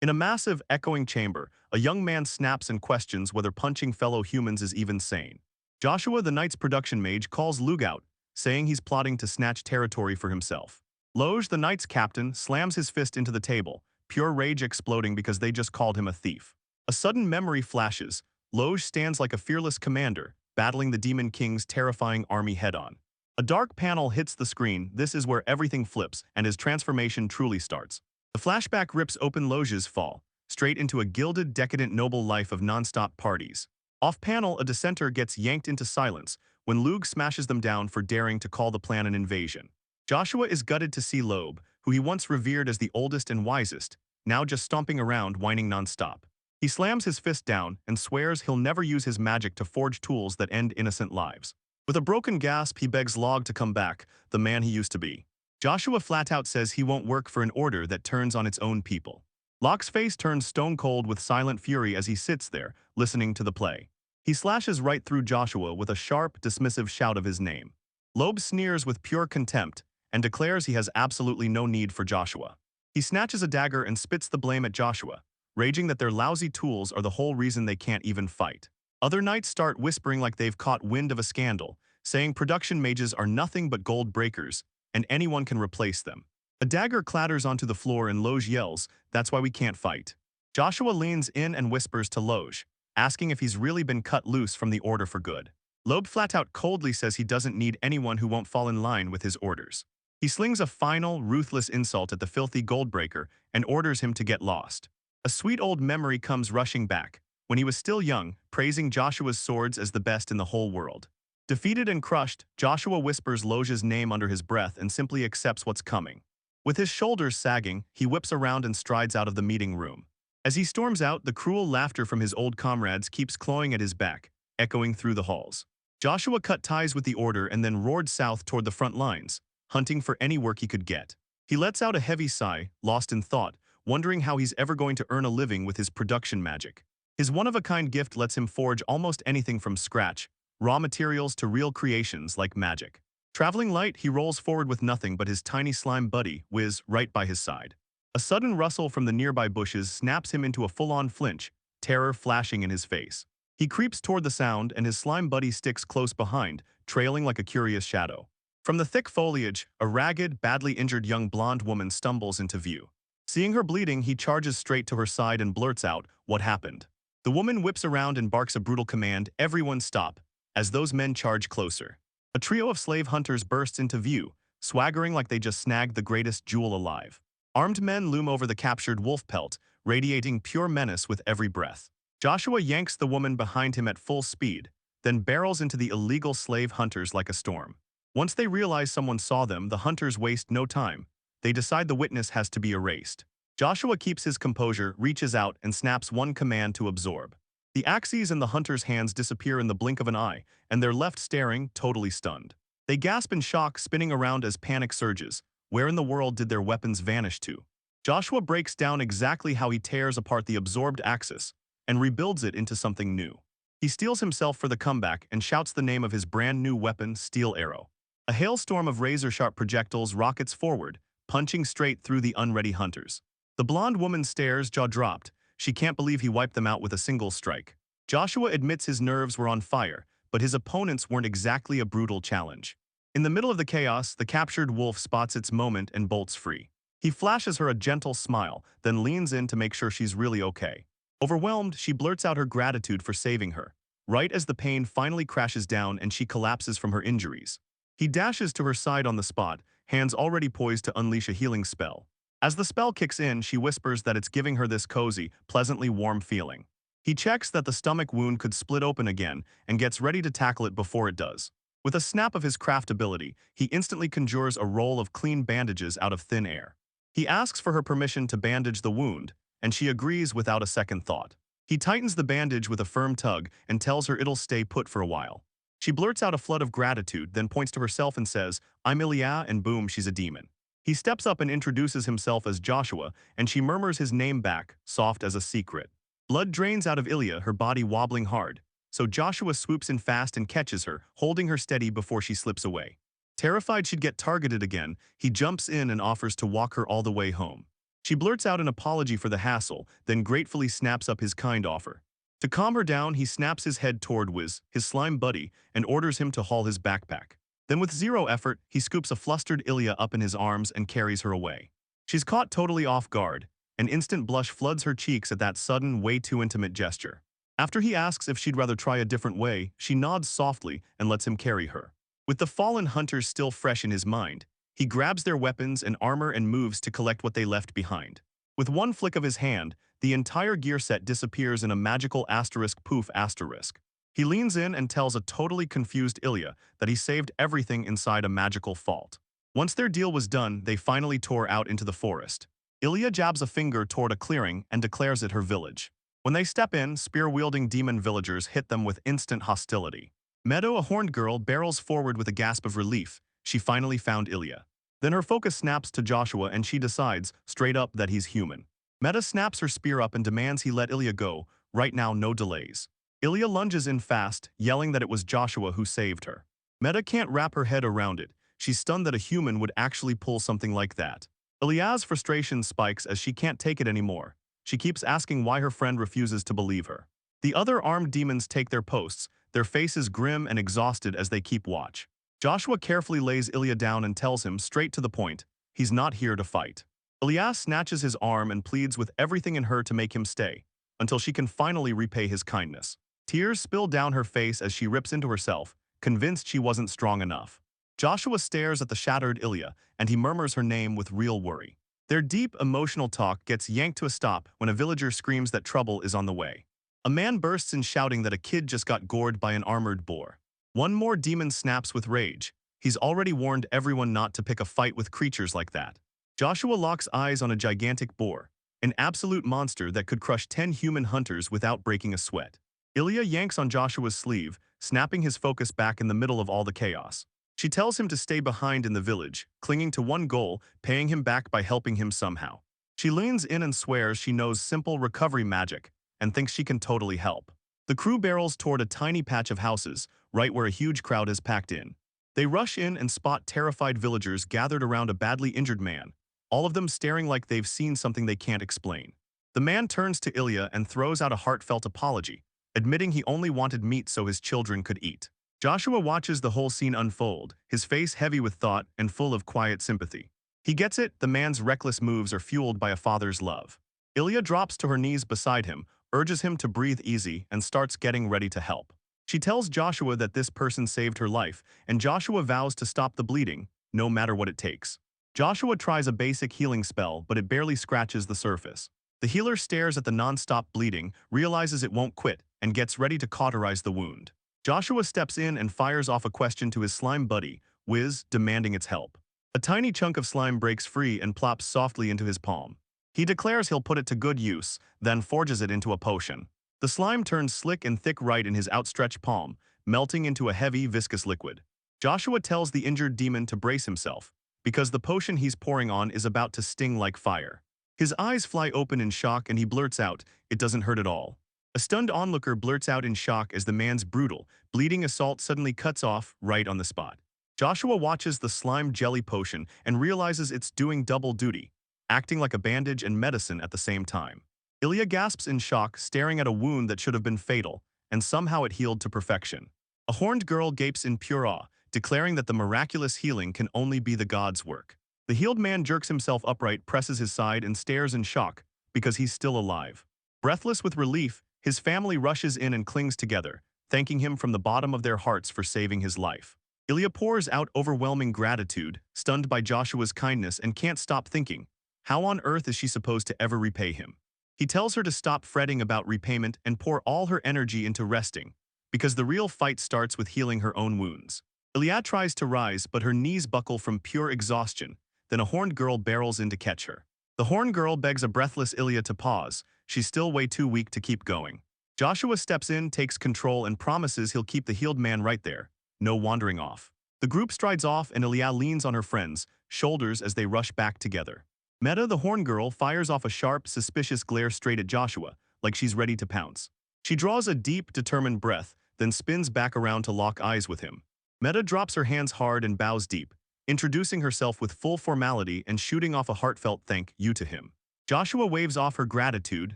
In a massive, echoing chamber, a young man snaps and questions whether punching fellow humans is even sane. Joshua, the knight's production mage, calls Lug out, saying he's plotting to snatch territory for himself. Loge, the knight's captain, slams his fist into the table, pure rage exploding because they just called him a thief. A sudden memory flashes. Loge stands like a fearless commander, battling the Demon King's terrifying army head-on. A dark panel hits the screen. This is where everything flips, and his transformation truly starts. The flashback rips open Loge's fall, straight into a gilded, decadent noble life of non-stop parties. Off-panel, a dissenter gets yanked into silence when Lug smashes them down for daring to call the plan an invasion. Joshua is gutted to see Loeb, who he once revered as the oldest and wisest, now just stomping around whining non-stop. He slams his fist down and swears he'll never use his magic to forge tools that end innocent lives. With a broken gasp, he begs Log to come back, the man he used to be. Joshua flat out says he won't work for an order that turns on its own people. Locke's face turns stone cold with silent fury as he sits there, listening to the play. He slashes right through Joshua with a sharp, dismissive shout of his name. Loeb sneers with pure contempt and declares he has absolutely no need for Joshua. He snatches a dagger and spits the blame at Joshua, raging that their lousy tools are the whole reason they can't even fight. Other knights start whispering like they've caught wind of a scandal, saying production mages are nothing but gold breakers, and anyone can replace them. A dagger clatters onto the floor and Loge yells, "That's why we can't fight." Joshua leans in and whispers to Loge, asking if he's really been cut loose from the order for good. Loeb flat out coldly says he doesn't need anyone who won't fall in line with his orders. He slings a final, ruthless insult at the filthy goldbreaker and orders him to get lost. A sweet old memory comes rushing back, when he was still young, praising Joshua's swords as the best in the whole world. Defeated and crushed, Joshua whispers Loge's name under his breath and simply accepts what's coming. With his shoulders sagging, he whips around and strides out of the meeting room. As he storms out, the cruel laughter from his old comrades keeps clawing at his back, echoing through the halls. Joshua cut ties with the order and then roared south toward the front lines, hunting for any work he could get. He lets out a heavy sigh, lost in thought, wondering how he's ever going to earn a living with his production magic. His one-of-a-kind gift lets him forge almost anything from scratch, raw materials to real creations like magic. Traveling light, he rolls forward with nothing but his tiny slime buddy, Wiz, right by his side. A sudden rustle from the nearby bushes snaps him into a full-on flinch, terror flashing in his face. He creeps toward the sound and his slime buddy sticks close behind, trailing like a curious shadow. From the thick foliage, a ragged, badly injured young blonde woman stumbles into view. Seeing her bleeding, he charges straight to her side and blurts out, "What happened?" The woman whips around and barks a brutal command, "Everyone stop," as those men charge closer. A trio of slave hunters bursts into view, swaggering like they just snagged the greatest jewel alive. Armed men loom over the captured wolf pelt, radiating pure menace with every breath. Joshua yanks the woman behind him at full speed, then barrels into the illegal slave hunters like a storm. Once they realize someone saw them, the hunters waste no time. They decide the witness has to be erased. Joshua keeps his composure, reaches out, and snaps one command to absorb. The axes in the hunters' hands disappear in the blink of an eye, and they're left staring, totally stunned. They gasp in shock, spinning around as panic surges. Where in the world did their weapons vanish to? Joshua breaks down exactly how he tears apart the absorbed axis and rebuilds it into something new. He steels himself for the comeback and shouts the name of his brand new weapon, Steel Arrow. A hailstorm of razor-sharp projectiles rockets forward, punching straight through the unready hunters. The blonde woman stares, jaw dropped. She can't believe he wiped them out with a single strike. Joshua admits his nerves were on fire, but his opponents weren't exactly a brutal challenge. In the middle of the chaos, the captured wolf spots its moment and bolts free. He flashes her a gentle smile, then leans in to make sure she's really okay. Overwhelmed, she blurts out her gratitude for saving her, right as the pain finally crashes down and she collapses from her injuries. He dashes to her side on the spot, hands already poised to unleash a healing spell. As the spell kicks in, she whispers that it's giving her this cozy, pleasantly warm feeling. He checks that the stomach wound could split open again and gets ready to tackle it before it does. With a snap of his craft ability, he instantly conjures a roll of clean bandages out of thin air. He asks for her permission to bandage the wound, and she agrees without a second thought. He tightens the bandage with a firm tug and tells her it'll stay put for a while. She blurts out a flood of gratitude, then points to herself and says, "I'm Ilya," and boom, she's a demon. He steps up and introduces himself as Joshua, and she murmurs his name back, soft as a secret. Blood drains out of Ilya, her body wobbling hard, so Joshua swoops in fast and catches her, holding her steady before she slips away. Terrified she'd get targeted again, he jumps in and offers to walk her all the way home. She blurts out an apology for the hassle, then gratefully snaps up his kind offer. To calm her down, he snaps his head toward Wiz, his slime buddy, and orders him to haul his backpack. Then with zero effort, he scoops a flustered Ilya up in his arms and carries her away. She's caught totally off guard. An instant blush floods her cheeks at that sudden, way too intimate gesture. After he asks if she'd rather try a different way, she nods softly and lets him carry her. With the fallen hunters still fresh in his mind, he grabs their weapons and armor and moves to collect what they left behind. With one flick of his hand, the entire gear set disappears in a magical asterisk poof asterisk. He leans in and tells a totally confused Ilya that he saved everything inside a magical vault. Once their deal was done, they finally tore out into the forest. Ilya jabs a finger toward a clearing and declares it her village. When they step in, spear-wielding demon villagers hit them with instant hostility. Meadow, a horned girl, barrels forward with a gasp of relief. She finally found Ilya. Then her focus snaps to Joshua and she decides, straight up, that he's human. Meta snaps her spear up and demands he let Ilya go, right now no delays. Ilya lunges in fast, yelling that it was Joshua who saved her. Meta can't wrap her head around it. She's stunned that a human would actually pull something like that. Ilya's frustration spikes as she can't take it anymore. She keeps asking why her friend refuses to believe her. The other armed demons take their posts, their faces grim and exhausted as they keep watch. Joshua carefully lays Ilya down and tells him, straight to the point, he's not here to fight. Ilya snatches his arm and pleads with everything in her to make him stay, until she can finally repay his kindness. Tears spill down her face as she rips into herself, convinced she wasn't strong enough. Joshua stares at the shattered Ilya, and he murmurs her name with real worry. Their deep, emotional talk gets yanked to a stop when a villager screams that trouble is on the way. A man bursts in shouting that a kid just got gored by an armored boar. One more demon snaps with rage. He's already warned everyone not to pick a fight with creatures like that. Joshua locks eyes on a gigantic boar, an absolute monster that could crush 10 human hunters without breaking a sweat. Ilya yanks on Joshua's sleeve, snapping his focus back in the middle of all the chaos. She tells him to stay behind in the village, clinging to one goal, paying him back by helping him somehow. She leans in and swears she knows simple recovery magic and thinks she can totally help. The crew barrels toward a tiny patch of houses, right where a huge crowd has packed in. They rush in and spot terrified villagers gathered around a badly injured man, all of them staring like they've seen something they can't explain. The man turns to Ilya and throws out a heartfelt apology, admitting he only wanted meat so his children could eat. Joshua watches the whole scene unfold, his face heavy with thought and full of quiet sympathy. He gets it, the man's reckless moves are fueled by a father's love. Ilya drops to her knees beside him, urges him to breathe easy, and starts getting ready to help. She tells Joshua that this person saved her life, and Joshua vows to stop the bleeding, no matter what it takes. Joshua tries a basic healing spell, but it barely scratches the surface. The healer stares at the non-stop bleeding, realizes it won't quit, and gets ready to cauterize the wound. Joshua steps in and fires off a question to his slime buddy, Wiz, demanding its help. A tiny chunk of slime breaks free and plops softly into his palm. He declares he'll put it to good use, then forges it into a potion. The slime turns slick and thick right in his outstretched palm, melting into a heavy, viscous liquid. Joshua tells the injured demon to brace himself, because the potion he's pouring on is about to sting like fire. His eyes fly open in shock and he blurts out, "It doesn't hurt at all." A stunned onlooker blurts out in shock as the man's brutal, bleeding assault suddenly cuts off right on the spot. Joshua watches the slime jelly potion and realizes it's doing double duty, acting like a bandage and medicine at the same time. Ilya gasps in shock, staring at a wound that should have been fatal, and somehow it healed to perfection. A horned girl gapes in pure awe, declaring that the miraculous healing can only be the gods' work. The healed man jerks himself upright, presses his side, and stares in shock, because he's still alive. Breathless with relief, his family rushes in and clings together, thanking him from the bottom of their hearts for saving his life. Ilya pours out overwhelming gratitude, stunned by Joshua's kindness, and can't stop thinking, how on earth is she supposed to ever repay him? He tells her to stop fretting about repayment and pour all her energy into resting, because the real fight starts with healing her own wounds. Ilya tries to rise, but her knees buckle from pure exhaustion. Then a horned girl barrels in to catch her. The horned girl begs a breathless Ilya to pause. She's still way too weak to keep going. Joshua steps in, takes control, and promises he'll keep the healed man right there. No wandering off. The group strides off and Ilya leans on her friend's shoulders as they rush back together. Meta, the horned girl, fires off a sharp, suspicious glare straight at Joshua, like she's ready to pounce. She draws a deep, determined breath, then spins back around to lock eyes with him. Meta drops her hands hard and bows deep, introducing herself with full formality and shooting off a heartfelt thank you to him. Joshua waves off her gratitude,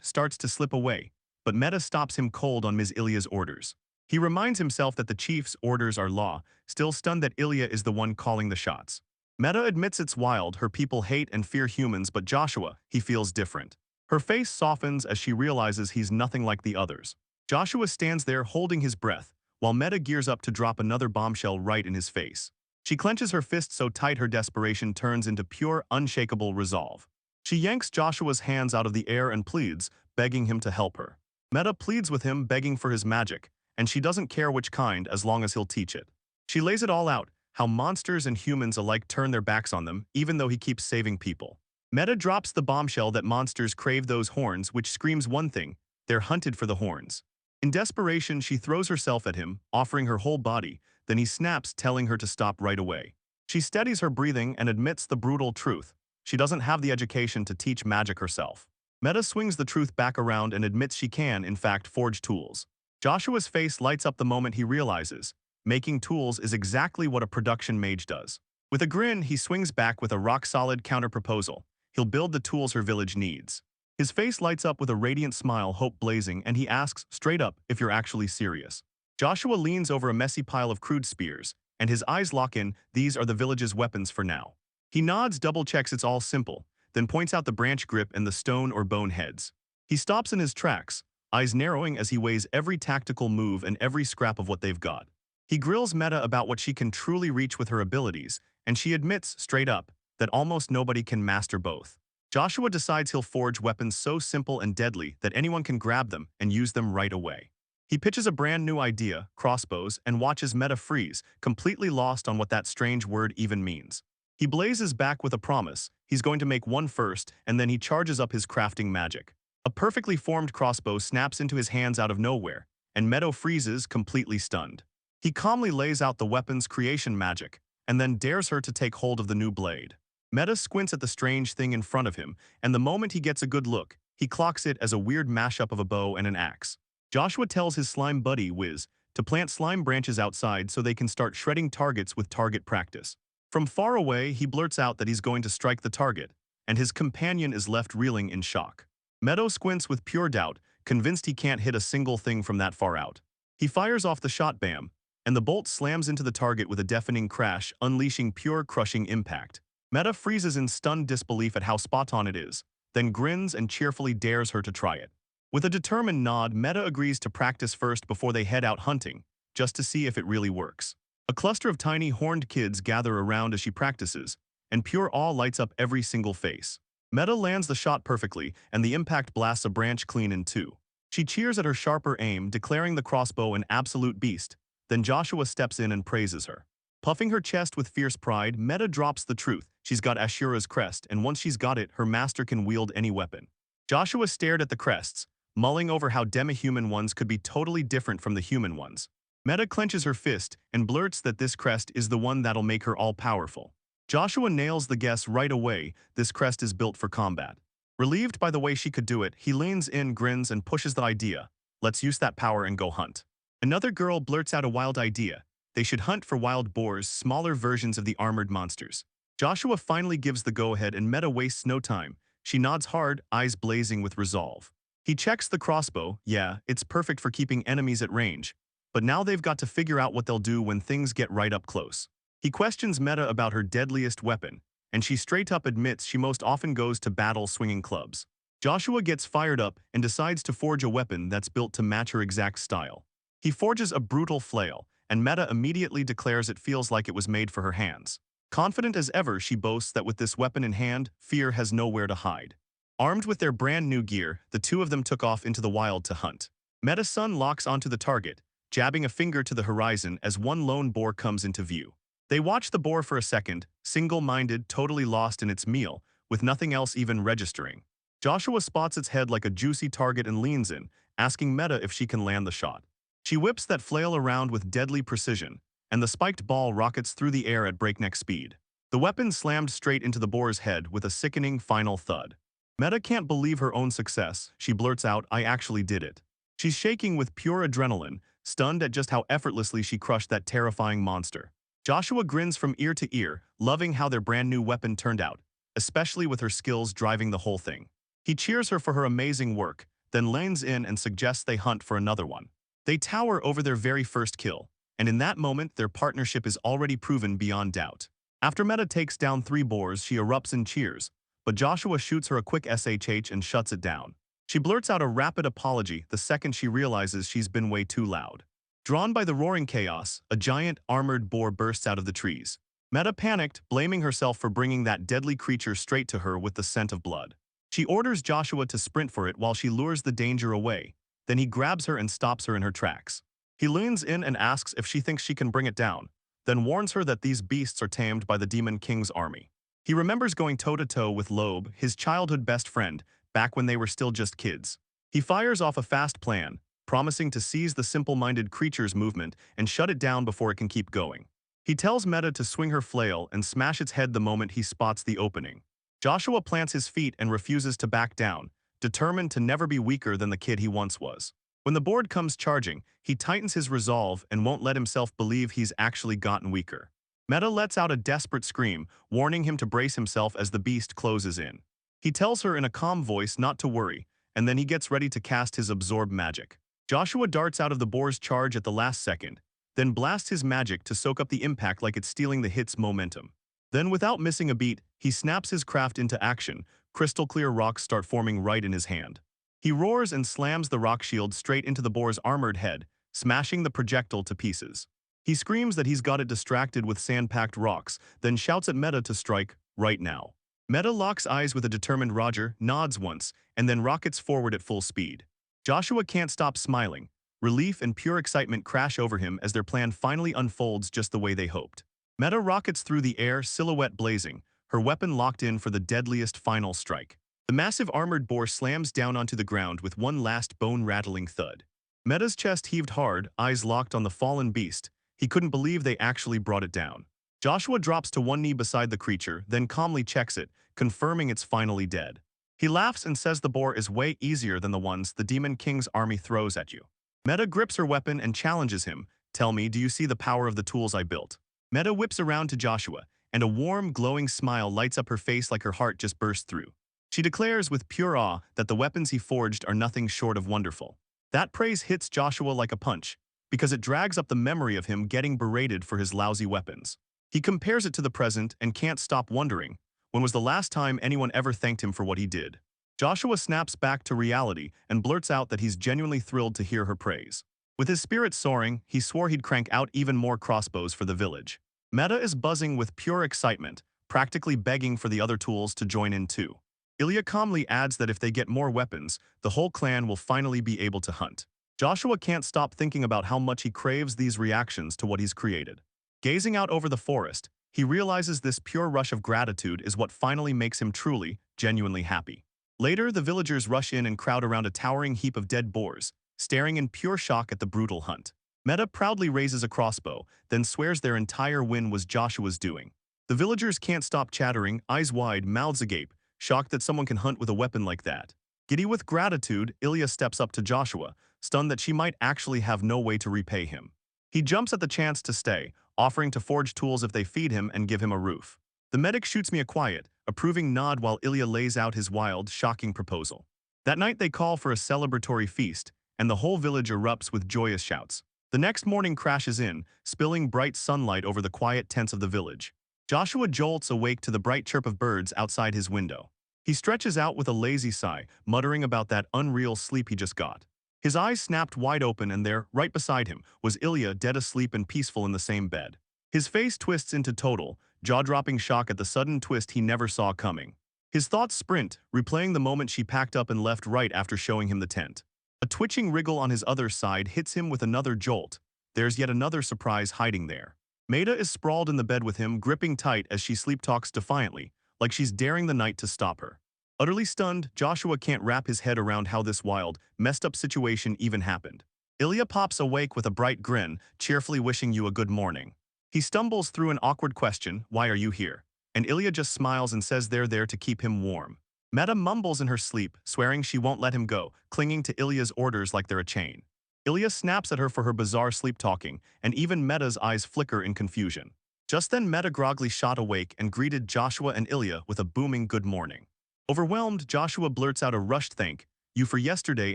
starts to slip away, but Meta stops him cold on Ms. Ilya's orders. He reminds himself that the chief's orders are law, still stunned that Ilya is the one calling the shots. Meta admits it's wild, her people hate and fear humans, but Joshua, he feels different. Her face softens as she realizes he's nothing like the others. Joshua stands there holding his breath, while Meta gears up to drop another bombshell right in his face. She clenches her fist so tight her desperation turns into pure, unshakable resolve. She yanks Joshua's hands out of the air and pleads, begging him to help her. Meta pleads with him, begging for his magic, and she doesn't care which kind as long as he'll teach it. She lays it all out, how monsters and humans alike turn their backs on them, even though he keeps saving people. Meta drops the bombshell that monsters crave those horns, which screams one thing: they're hunted for the horns. In desperation, she throws herself at him, offering her whole body, then he snaps, telling her to stop right away. She steadies her breathing and admits the brutal truth: she doesn't have the education to teach magic herself. Meta swings the truth back around and admits she can, in fact, forge tools. Joshua's face lights up the moment he realizes making tools is exactly what a production mage does. With a grin, he swings back with a rock-solid counter-proposal. He'll build the tools her village needs. His face lights up with a radiant smile, hope blazing, and he asks straight up if you're actually serious. Joshua leans over a messy pile of crude spears, and his eyes lock in. These are the village's weapons for now. He nods, double-checks it's all simple, then points out the branch grip and the stone or bone heads. He stops in his tracks, eyes narrowing as he weighs every tactical move and every scrap of what they've got. He grills Meta about what she can truly reach with her abilities, and she admits, straight up, that almost nobody can master both. Joshua decides he'll forge weapons so simple and deadly that anyone can grab them and use them right away. He pitches a brand new idea, crossbows, and watches Meta freeze, completely lost on what that strange word even means. He blazes back with a promise: he's going to make one first, and then he charges up his crafting magic. A perfectly formed crossbow snaps into his hands out of nowhere, and Meta freezes, completely stunned. He calmly lays out the weapon's creation magic, and then dares her to take hold of the new blade. Meta squints at the strange thing in front of him, and the moment he gets a good look, he clocks it as a weird mashup of a bow and an axe. Joshua tells his slime buddy, Wiz, to plant slime branches outside so they can start shredding targets with target practice. From far away, he blurts out that he's going to strike the target, and his companion is left reeling in shock. Meadow squints with pure doubt, convinced he can't hit a single thing from that far out. He fires off the shot, bam, and the bolt slams into the target with a deafening crash, unleashing pure crushing impact. Meta freezes in stunned disbelief at how spot-on it is, then grins and cheerfully dares her to try it. With a determined nod, Meta agrees to practice first before they head out hunting, just to see if it really works. A cluster of tiny horned kids gather around as she practices, and pure awe lights up every single face. Meta lands the shot perfectly, and the impact blasts a branch clean in two. She cheers at her sharper aim, declaring the crossbow an absolute beast. Then Joshua steps in and praises her. Puffing her chest with fierce pride, Meta drops the truth: she's got Ashura's crest, and once she's got it, her master can wield any weapon. Joshua stared at the crests, mulling over how demi-human ones could be totally different from the human ones. Meta clenches her fist and blurts that this crest is the one that'll make her all-powerful. Joshua nails the guess right away: this crest is built for combat. Relieved by the way she could do it, he leans in, grins, and pushes the idea: let's use that power and go hunt. Another girl blurts out a wild idea: they should hunt for wild boars, smaller versions of the armored monsters. Joshua finally gives the go-ahead, and Meta wastes no time. She nods hard, eyes blazing with resolve. He checks the crossbow. Yeah, it's perfect for keeping enemies at range, but now they've got to figure out what they'll do when things get right up close. He questions Meta about her deadliest weapon, and she straight up admits she most often goes to battle swinging clubs. Joshua gets fired up and decides to forge a weapon that's built to match her exact style. He forges a brutal flail, and Meta immediately declares it feels like it was made for her hands. Confident as ever, she boasts that with this weapon in hand, fear has nowhere to hide. Armed with their brand new gear, the two of them took off into the wild to hunt. Meta's son locks onto the target, jabbing a finger to the horizon as one lone boar comes into view. They watch the boar for a second, single-minded, totally lost in its meal, with nothing else even registering. Joshua spots its head like a juicy target and leans in, asking Meta if she can land the shot. She whips that flail around with deadly precision, and the spiked ball rockets through the air at breakneck speed. The weapon slammed straight into the boar's head with a sickening final thud. Meta can't believe her own success. She blurts out, "I actually did it." She's shaking with pure adrenaline, stunned at just how effortlessly she crushed that terrifying monster. Joshua grins from ear to ear, loving how their brand new weapon turned out, especially with her skills driving the whole thing. He cheers her for her amazing work, then leans in and suggests they hunt for another one. They tower over their very first kill, and in that moment their partnership is already proven beyond doubt. After Meta takes down 3 boars, she erupts in cheers, but Joshua shoots her a quick SHH and shuts it down. She blurts out a rapid apology the second she realizes she's been way too loud. Drawn by the roaring chaos, a giant, armored boar bursts out of the trees. Meta panicked, blaming herself for bringing that deadly creature straight to her with the scent of blood. She orders Joshua to sprint for it while she lures the danger away. Then he grabs her and stops her in her tracks. He leans in and asks if she thinks she can bring it down, then warns her that these beasts are tamed by the Demon King's army. He remembers going toe-to-toe with Loeb, his childhood best friend, back when they were still just kids. He fires off a fast plan, promising to seize the simple-minded creature's movement and shut it down before it can keep going. He tells Meta to swing her flail and smash its head the moment he spots the opening. Joshua plants his feet and refuses to back down, determined to never be weaker than the kid he once was. When the board comes charging, he tightens his resolve and won't let himself believe he's actually gotten weaker. Meta lets out a desperate scream, warning him to brace himself as the beast closes in. He tells her in a calm voice not to worry, and then he gets ready to cast his absorb magic. Joshua darts out of the boar's charge at the last second, then blasts his magic to soak up the impact like it's stealing the hit's momentum. Then, without missing a beat, he snaps his craft into action. Crystal-clear rocks start forming right in his hand. He roars and slams the rock shield straight into the boar's armored head, smashing the projectile to pieces. He screams that he's got it distracted with sand-packed rocks, then shouts at Meta to strike, right now. Meta locks eyes with a determined Roger, nods once, and then rockets forward at full speed. Joshua can't stop smiling. Relief and pure excitement crash over him as their plan finally unfolds just the way they hoped. Meta rockets through the air, silhouette blazing, her weapon locked in for the deadliest final strike. The massive armored boar slams down onto the ground with one last bone-rattling thud. Meta's chest heaved hard, eyes locked on the fallen beast. He couldn't believe they actually brought it down. Joshua drops to one knee beside the creature, then calmly checks it, confirming it's finally dead. He laughs and says the boar is way easier than the ones the Demon King's army throws at you. Meta grips her weapon and challenges him. Tell me, do you see the power of the tools I built? Meta whips around to Joshua, and a warm, glowing smile lights up her face like her heart just burst through. She declares with pure awe that the weapons he forged are nothing short of wonderful. That praise hits Joshua like a punch, because it drags up the memory of him getting berated for his lousy weapons. He compares it to the present and can't stop wondering, when was the last time anyone ever thanked him for what he did? Joshua snaps back to reality and blurts out that he's genuinely thrilled to hear her praise. With his spirits soaring, he swore he'd crank out even more crossbows for the village. Meta is buzzing with pure excitement, practically begging for the other tools to join in too. Ilya calmly adds that if they get more weapons, the whole clan will finally be able to hunt. Joshua can't stop thinking about how much he craves these reactions to what he's created. Gazing out over the forest, he realizes this pure rush of gratitude is what finally makes him truly, genuinely happy. Later, the villagers rush in and crowd around a towering heap of dead boars, staring in pure shock at the brutal hunt. Meta proudly raises a crossbow, then swears their entire win was Joshua's doing. The villagers can't stop chattering, eyes wide, mouths agape, shocked that someone can hunt with a weapon like that. Giddy with gratitude, Ilya steps up to Joshua, stunned that she might actually have no way to repay him. He jumps at the chance to stay, offering to forge tools if they feed him and give him a roof. The medic shoots me a quiet, approving nod while Ilya lays out his wild, shocking proposal. That night they call for a celebratory feast, and the whole village erupts with joyous shouts. The next morning crashes in, spilling bright sunlight over the quiet tents of the village. Joshua jolts awake to the bright chirp of birds outside his window. He stretches out with a lazy sigh, muttering about that unreal sleep he just got. His eyes snapped wide open and there, right beside him, was Ilya dead asleep and peaceful in the same bed. His face twists into total, jaw-dropping shock at the sudden twist he never saw coming. His thoughts sprint, replaying the moment she packed up and left right after showing him the tent. A twitching wriggle on his other side hits him with another jolt. There's yet another surprise hiding there. Maida is sprawled in the bed with him, gripping tight as she sleep-talks defiantly, like she's daring the night to stop her. Utterly stunned, Joshua can't wrap his head around how this wild, messed-up situation even happened. Ilya pops awake with a bright grin, cheerfully wishing you a good morning. He stumbles through an awkward question, "Why are you here?" And Ilya just smiles and says they're there to keep him warm. Meta mumbles in her sleep, swearing she won't let him go, clinging to Ilya's orders like they're a chain. Ilya snaps at her for her bizarre sleep-talking, and even Meta's eyes flicker in confusion. Just then Meta groggily shot awake and greeted Joshua and Ilya with a booming good morning. Overwhelmed, Joshua blurts out a rushed thank you for yesterday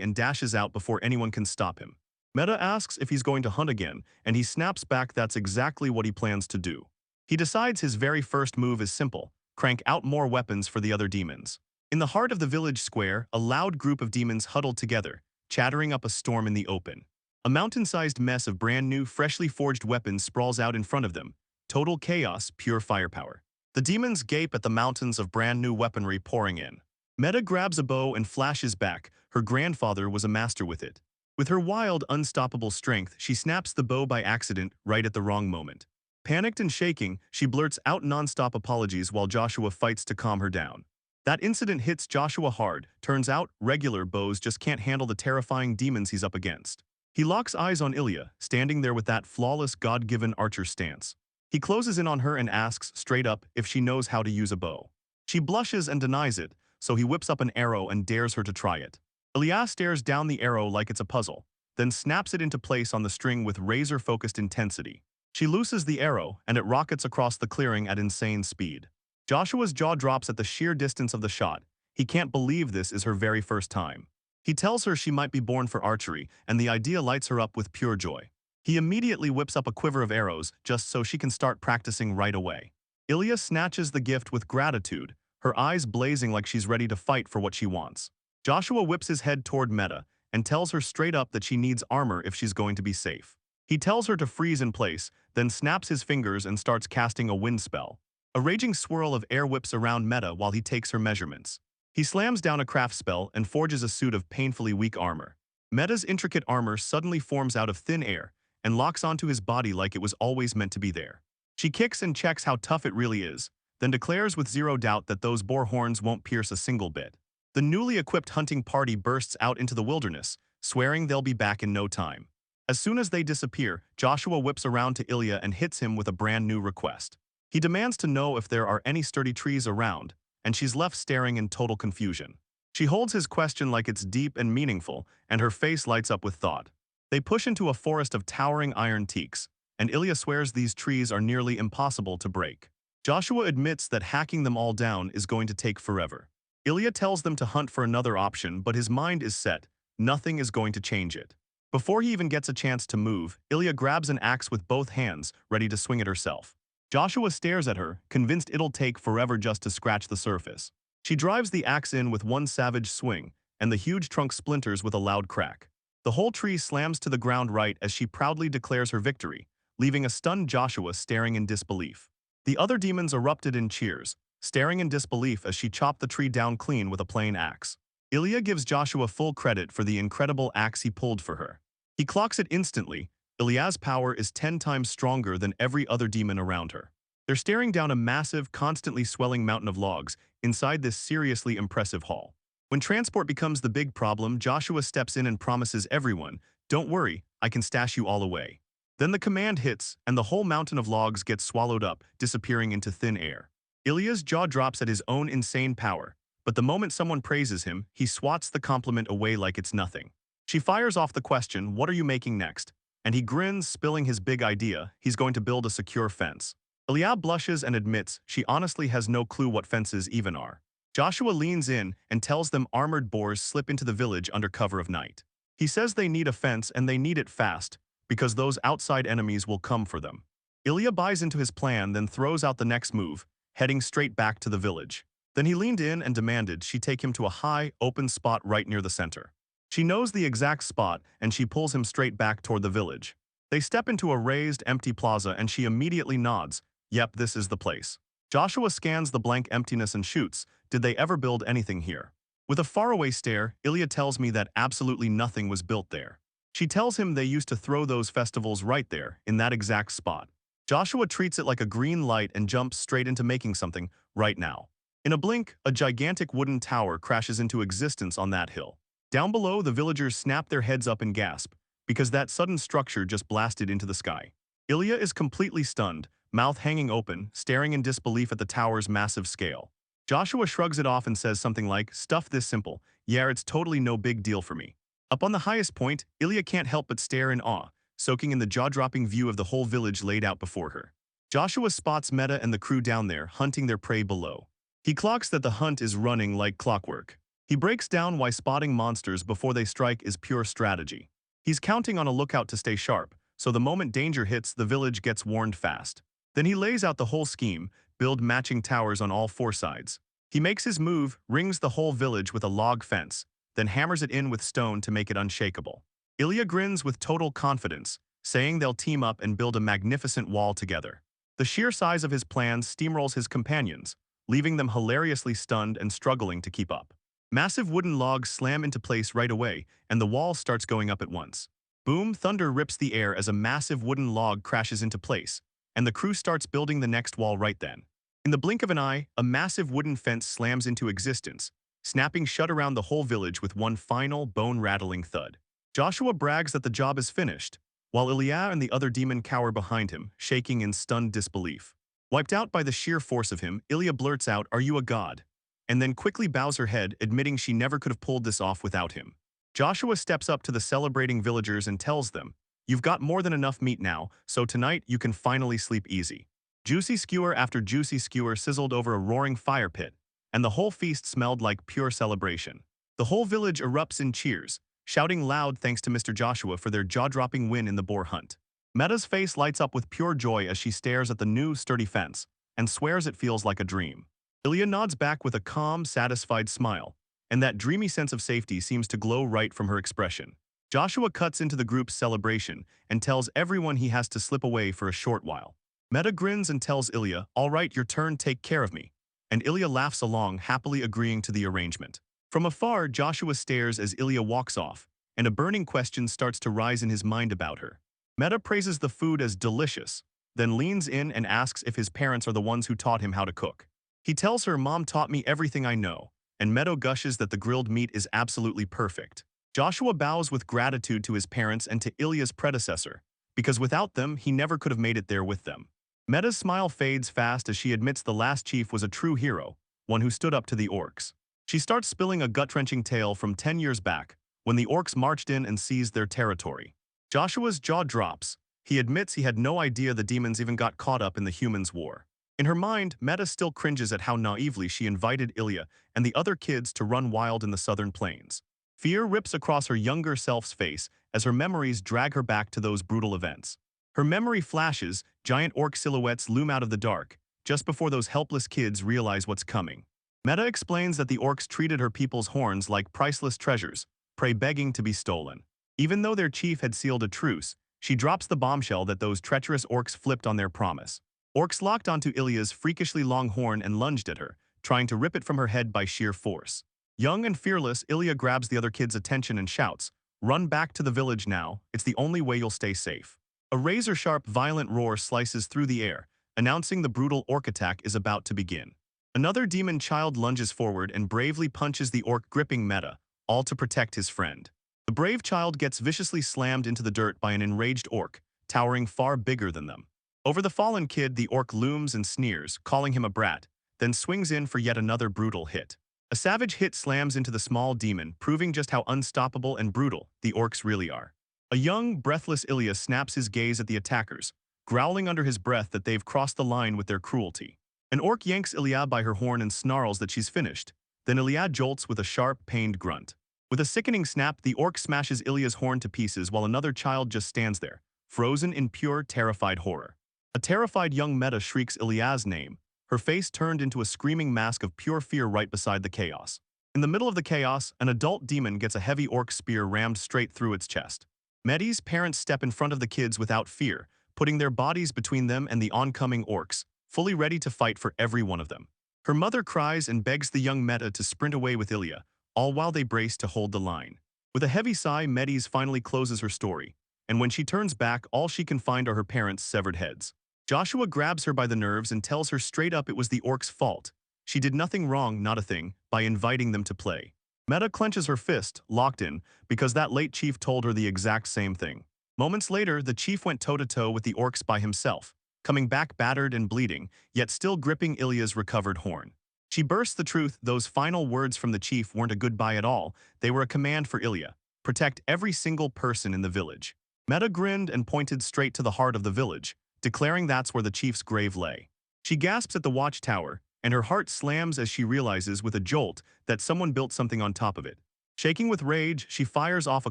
and dashes out before anyone can stop him. Meta asks if he's going to hunt again, and he snaps back that's exactly what he plans to do. He decides his very first move is simple: crank out more weapons for the other demons. In the heart of the village square, a loud group of demons huddled together, chattering up a storm in the open. A mountain-sized mess of brand new, freshly forged weapons sprawls out in front of them. Total chaos, pure firepower. The demons gape at the mountains of brand new weaponry pouring in. Meta grabs a bow and flashes back. Her grandfather was a master with it. With her wild, unstoppable strength, she snaps the bow by accident right at the wrong moment. Panicked and shaking, she blurts out non-stop apologies while Joshua fights to calm her down. That incident hits Joshua hard. Turns out, regular bows just can't handle the terrifying demons he's up against. He locks eyes on Ilya, standing there with that flawless God-given archer stance. He closes in on her and asks, straight up, if she knows how to use a bow. She blushes and denies it, so he whips up an arrow and dares her to try it. Ilya stares down the arrow like it's a puzzle, then snaps it into place on the string with razor-focused intensity. She looses the arrow, and it rockets across the clearing at insane speed. Joshua's jaw drops at the sheer distance of the shot. He can't believe this is her very first time. He tells her she might be born for archery, and the idea lights her up with pure joy. He immediately whips up a quiver of arrows, just so she can start practicing right away. Ilya snatches the gift with gratitude, her eyes blazing like she's ready to fight for what she wants. Joshua whips his head toward Meta, and tells her straight up that she needs armor if she's going to be safe. He tells her to freeze in place, then snaps his fingers and starts casting a wind spell. A raging swirl of air whips around Meta while he takes her measurements. He slams down a craft spell and forges a suit of painfully weak armor. Meta's intricate armor suddenly forms out of thin air and locks onto his body like it was always meant to be there. She kicks and checks how tough it really is, then declares with zero doubt that those boar horns won't pierce a single bit. The newly equipped hunting party bursts out into the wilderness, swearing they'll be back in no time. As soon as they disappear, Joshua whips around to Ilya and hits him with a brand new request. He demands to know if there are any sturdy trees around, and she's left staring in total confusion. She holds his question like it's deep and meaningful, and her face lights up with thought. They push into a forest of towering iron teaks, and Ilya swears these trees are nearly impossible to break. Joshua admits that hacking them all down is going to take forever. Ilya tells them to hunt for another option, but his mind is set. Nothing is going to change it. Before he even gets a chance to move, Ilya grabs an axe with both hands, ready to swing it herself. Joshua stares at her, convinced it'll take forever just to scratch the surface. She drives the axe in with one savage swing, and the huge trunk splinters with a loud crack. The whole tree slams to the ground right as she proudly declares her victory, leaving a stunned Joshua staring in disbelief. The other demons erupted in cheers, staring in disbelief as she chopped the tree down clean with a plain axe. Ilya gives Joshua full credit for the incredible axe he pulled for her. He clocks it instantly. Ilya's power is 10 times stronger than every other demon around her. They're staring down a massive, constantly swelling mountain of logs inside this seriously impressive hall. When transport becomes the big problem, Joshua steps in and promises everyone, "Don't worry, I can stash you all away." Then the command hits, and the whole mountain of logs gets swallowed up, disappearing into thin air. Ilya's jaw drops at his own insane power, but the moment someone praises him, he swats the compliment away like it's nothing. She fires off the question, "What are you making next?" And he grins, spilling his big idea: he's going to build a secure fence. Ilya blushes and admits she honestly has no clue what fences even are. Joshua leans in and tells them armored boars slip into the village under cover of night. He says they need a fence and they need it fast, because those outside enemies will come for them. Ilya buys into his plan, then throws out the next move, heading straight back to the village. Then he leaned in and demanded she take him to a high, open spot right near the center. She knows the exact spot, and she pulls him straight back toward the village. They step into a raised, empty plaza, and she immediately nods. Yep, this is the place. Joshua scans the blank emptiness and shoots. Did they ever build anything here? With a faraway stare, Ilya tells me that absolutely nothing was built there. She tells him they used to throw those festivals right there, in that exact spot. Joshua treats it like a green light and jumps straight into making something right now. In a blink, a gigantic wooden tower crashes into existence on that hill. Down below, the villagers snap their heads up and gasp, because that sudden structure just blasted into the sky. Ilya is completely stunned, mouth hanging open, staring in disbelief at the tower's massive scale. Joshua shrugs it off and says something like, "Stuff this simple. Yeah, it's totally no big deal for me." Up on the highest point, Ilya can't help but stare in awe, soaking in the jaw-dropping view of the whole village laid out before her. Joshua spots Meta and the crew down there, hunting their prey below. He clocks that the hunt is running like clockwork. He breaks down why spotting monsters before they strike is pure strategy. He's counting on a lookout to stay sharp, so the moment danger hits, the village gets warned fast. Then he lays out the whole scheme, build matching towers on all four sides. He makes his move, rings the whole village with a log fence, then hammers it in with stone to make it unshakable. Ilya grins with total confidence, saying they'll team up and build a magnificent wall together. The sheer size of his plans steamrolls his companions, leaving them hilariously stunned and struggling to keep up. Massive wooden logs slam into place right away, and the wall starts going up at once. Boom, thunder rips the air as a massive wooden log crashes into place, and the crew starts building the next wall right then. In the blink of an eye, a massive wooden fence slams into existence, snapping shut around the whole village with one final, bone-rattling thud. Joshua brags that the job is finished, while Ilya and the other demon cower behind him, shaking in stunned disbelief. Wiped out by the sheer force of him, Ilya blurts out, "Are you a god?" and then quickly bows her head, admitting she never could have pulled this off without him. Joshua steps up to the celebrating villagers and tells them, "You've got more than enough meat now, so tonight you can finally sleep easy." Juicy skewer after juicy skewer sizzled over a roaring fire pit, and the whole feast smelled like pure celebration. The whole village erupts in cheers, shouting loud thanks to Mr. Joshua for their jaw-dropping win in the boar hunt. Meta's face lights up with pure joy as she stares at the new, sturdy fence, and swears it feels like a dream. Ilya nods back with a calm, satisfied smile, and that dreamy sense of safety seems to glow right from her expression. Joshua cuts into the group's celebration and tells everyone he has to slip away for a short while. Meta grins and tells Ilya, "All right, your turn, take care of me," and Ilya laughs along, happily agreeing to the arrangement. From afar, Joshua stares as Ilya walks off, and a burning question starts to rise in his mind about her. Meta praises the food as delicious, then leans in and asks if his parents are the ones who taught him how to cook. He tells her, "Mom taught me everything I know," and Meadow gushes that the grilled meat is absolutely perfect. Joshua bows with gratitude to his parents and to Ilya's predecessor, because without them, he never could have made it there with them. Meta's smile fades fast as she admits the last chief was a true hero, one who stood up to the orcs. She starts spilling a gut-wrenching tale from 10 years back, when the orcs marched in and seized their territory. Joshua's jaw drops. He admits he had no idea the demons even got caught up in the humans' war. In her mind, Meta still cringes at how naively she invited Ilya and the other kids to run wild in the southern plains. Fear rips across her younger self's face as her memories drag her back to those brutal events. Her memory flashes, giant orc silhouettes loom out of the dark, just before those helpless kids realize what's coming. Meta explains that the orcs treated her people's horns like priceless treasures, prey begging to be stolen. Even though their chief had sealed a truce, she drops the bombshell that those treacherous orcs flipped on their promise. Orcs locked onto Ilya's freakishly long horn and lunged at her, trying to rip it from her head by sheer force. Young and fearless, Ilya grabs the other kid's attention and shouts, "Run back to the village now, it's the only way you'll stay safe." A razor-sharp, violent roar slices through the air, announcing the brutal orc attack is about to begin. Another demon child lunges forward and bravely punches the orc gripping Meta, all to protect his friend. The brave child gets viciously slammed into the dirt by an enraged orc, towering far bigger than them. Over the fallen kid, the orc looms and sneers, calling him a brat, then swings in for yet another brutal hit. A savage hit slams into the small demon, proving just how unstoppable and brutal the orcs really are. A young, breathless Ilya snaps his gaze at the attackers, growling under his breath that they've crossed the line with their cruelty. An orc yanks Ilya by her horn and snarls that she's finished. Then Ilya jolts with a sharp, pained grunt. With a sickening snap, the orc smashes Ilya's horn to pieces while another child just stands there, frozen in pure, terrified horror. A terrified young Meta shrieks Ilya's name, her face turned into a screaming mask of pure fear right beside the chaos. In the middle of the chaos, an adult demon gets a heavy orc spear rammed straight through its chest. Medi's parents step in front of the kids without fear, putting their bodies between them and the oncoming orcs, fully ready to fight for every one of them. Her mother cries and begs the young Meta to sprint away with Ilya, all while they brace to hold the line. With a heavy sigh, Medes finally closes her story, and when she turns back, all she can find are her parents' severed heads. Joshua grabs her by the nerves and tells her straight up it was the orcs' fault. She did nothing wrong, not a thing, by inviting them to play. Meta clenches her fist, locked in, because that late chief told her the exact same thing. Moments later, the chief went toe-to-toe with the orcs by himself, coming back battered and bleeding, yet still gripping Ilya's recovered horn. She bursts the truth. Those final words from the chief weren't a goodbye at all, they were a command for Ilya. Protect every single person in the village. Meta grinned and pointed straight to the heart of the village, declaring that's where the chief's grave lay. She gasps at the watchtower, and her heart slams as she realizes with a jolt that someone built something on top of it. Shaking with rage, she fires off a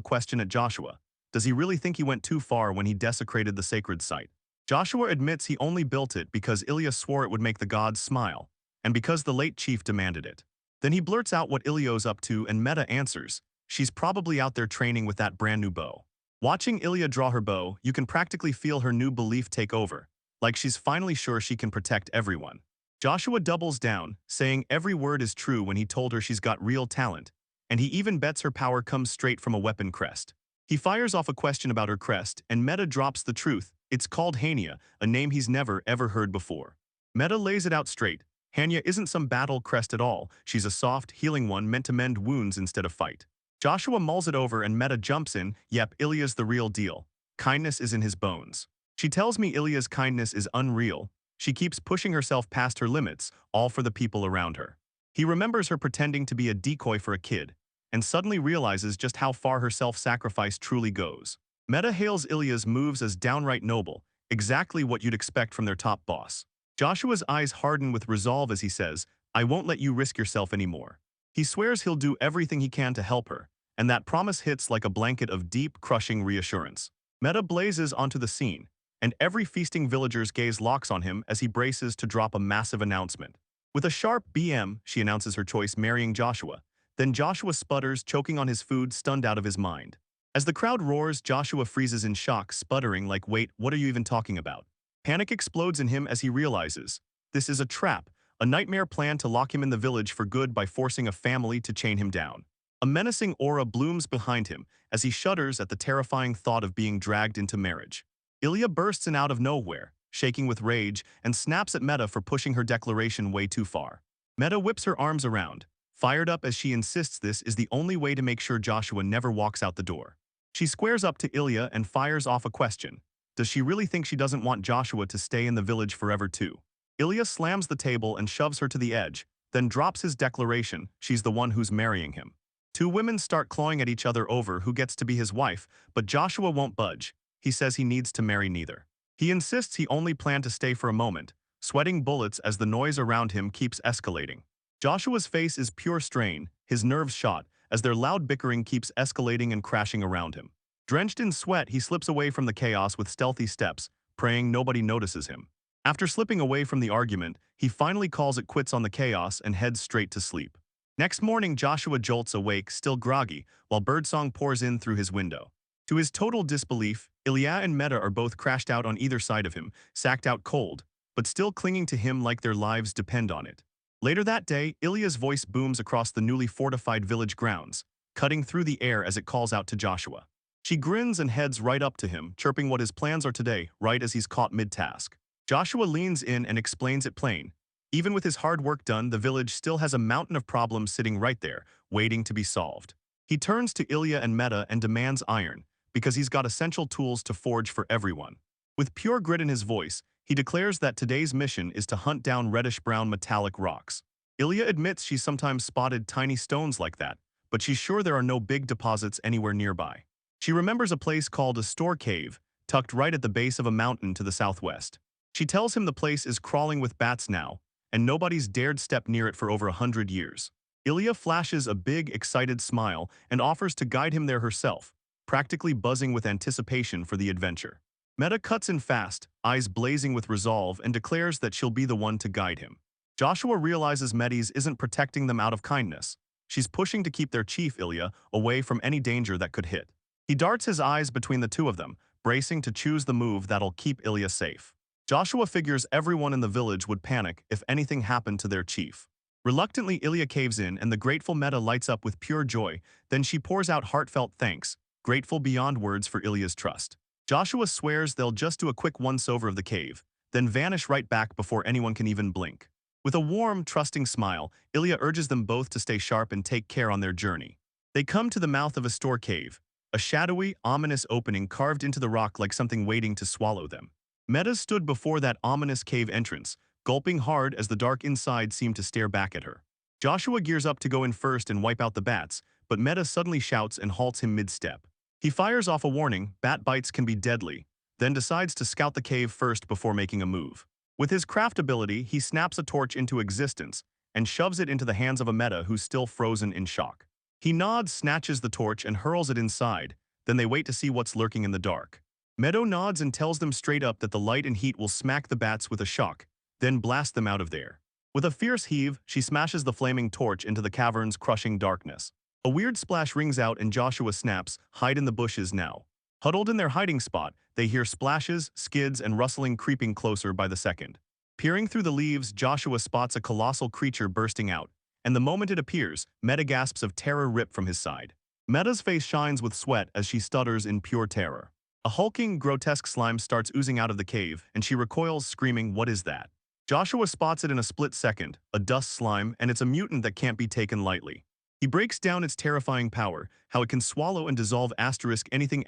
question at Joshua. Does he really think he went too far when he desecrated the sacred site? Joshua admits he only built it because Ilya swore it would make the gods smile, and because the late chief demanded it. Then he blurts out what Ilya's up to and Meta answers, she's probably out there training with that brand new bow. Watching Ilya draw her bow, you can practically feel her new belief take over, like she's finally sure she can protect everyone. Joshua doubles down, saying every word is true when he told her she's got real talent, and he even bets her power comes straight from a weapon crest. He fires off a question about her crest, and Meta drops the truth. It's called Hania, a name he's never ever heard before. Meta lays it out straight. Hania isn't some battle crest at all, she's a soft, healing one meant to mend wounds instead of fight. Joshua mulls it over and Meta jumps in, yep, Ilya's the real deal. Kindness is in his bones. She tells me Ilya's kindness is unreal. She keeps pushing herself past her limits, all for the people around her. He remembers her pretending to be a decoy for a kid, and suddenly realizes just how far her self-sacrifice truly goes. Meta hails Ilya's moves as downright noble, exactly what you'd expect from their top boss. Joshua's eyes harden with resolve as he says, I won't let you risk yourself anymore. He swears he'll do everything he can to help her, and that promise hits like a blanket of deep, crushing reassurance. Meta blazes onto the scene, and every feasting villager's gaze locks on him as he braces to drop a massive announcement. With a sharp BM, she announces her choice marrying Joshua. Then Joshua sputters, choking on his food, stunned out of his mind. As the crowd roars, Joshua freezes in shock, sputtering like, wait, what are you even talking about? Panic explodes in him as he realizes. This is a trap, a nightmare plan to lock him in the village for good by forcing a family to chain him down. A menacing aura blooms behind him as he shudders at the terrifying thought of being dragged into marriage. Ilya bursts in out of nowhere, shaking with rage, and snaps at Meta for pushing her declaration way too far. Meta whips her arms around, fired up as she insists this is the only way to make sure Joshua never walks out the door. She squares up to Ilya and fires off a question. Does she really think she doesn't want Joshua to stay in the village forever too? Ilya slams the table and shoves her to the edge, then drops his declaration, she's the one who's marrying him. Two women start clawing at each other over who gets to be his wife, but Joshua won't budge. He says he needs to marry neither. He insists he only planned to stay for a moment, sweating bullets as the noise around him keeps escalating. Joshua's face is pure strain, his nerves shot, as their loud bickering keeps escalating and crashing around him. Drenched in sweat, he slips away from the chaos with stealthy steps, praying nobody notices him. After slipping away from the argument, he finally calls it quits on the chaos and heads straight to sleep. Next morning, Joshua jolts awake, still groggy, while birdsong pours in through his window. To his total disbelief, Ilya and Meta are both crashed out on either side of him, sacked out cold, but still clinging to him like their lives depend on it. Later that day, Ilya's voice booms across the newly fortified village grounds, cutting through the air as it calls out to Joshua. She grins and heads right up to him, chirping what his plans are today, right as he's caught mid-task. Joshua leans in and explains it plain. Even with his hard work done, the village still has a mountain of problems sitting right there, waiting to be solved. He turns to Ilya and Meta and demands iron, because he's got essential tools to forge for everyone. With pure grit in his voice, he declares that today's mission is to hunt down reddish-brown metallic rocks. Ilya admits she's sometimes spotted tiny stones like that, but she's sure there are no big deposits anywhere nearby. She remembers a place called a store cave, tucked right at the base of a mountain to the southwest. She tells him the place is crawling with bats now, and nobody's dared step near it for over 100 years. Ilya flashes a big, excited smile and offers to guide him there herself, practically buzzing with anticipation for the adventure. Meta cuts in fast, eyes blazing with resolve, and declares that she'll be the one to guide him. Joshua realizes Medes isn't protecting them out of kindness. She's pushing to keep their chief, Ilya, away from any danger that could hit. He darts his eyes between the two of them, bracing to choose the move that'll keep Ilya safe. Joshua figures everyone in the village would panic if anything happened to their chief. Reluctantly, Ilya caves in and the grateful Meta lights up with pure joy, then she pours out heartfelt thanks, grateful beyond words for Ilya's trust. Joshua swears they'll just do a quick once-over of the cave, then vanish right back before anyone can even blink. With a warm, trusting smile, Ilya urges them both to stay sharp and take care on their journey. They come to the mouth of a store cave, a shadowy, ominous opening carved into the rock like something waiting to swallow them. Meta stood before that ominous cave entrance, gulping hard as the dark inside seemed to stare back at her. Joshua gears up to go in first and wipe out the bats, but Meta suddenly shouts and halts him mid-step. He fires off a warning, bat bites can be deadly, then decides to scout the cave first before making a move. With his craft ability, he snaps a torch into existence and shoves it into the hands of a meta who's still frozen in shock. He nods, snatches the torch, and hurls it inside, then they wait to see what's lurking in the dark. Meadow nods and tells them straight up that the light and heat will smack the bats with a shock, then blast them out of there. With a fierce heave, she smashes the flaming torch into the cavern's crushing darkness. A weird splash rings out and Joshua snaps, "Hide in the bushes now." Huddled in their hiding spot, they hear splashes, skids, and rustling creeping closer by the second. Peering through the leaves, Joshua spots a colossal creature bursting out, and the moment it appears, Meta gasps of terror rip from his side. Meta's face shines with sweat as she stutters in pure terror. A hulking, grotesque slime starts oozing out of the cave, and she recoils, screaming, "What is that?" Joshua spots it in a split second, a dust slime, and it's a mutant that can't be taken lightly. He breaks down its terrifying power, how it can swallow and dissolve anything,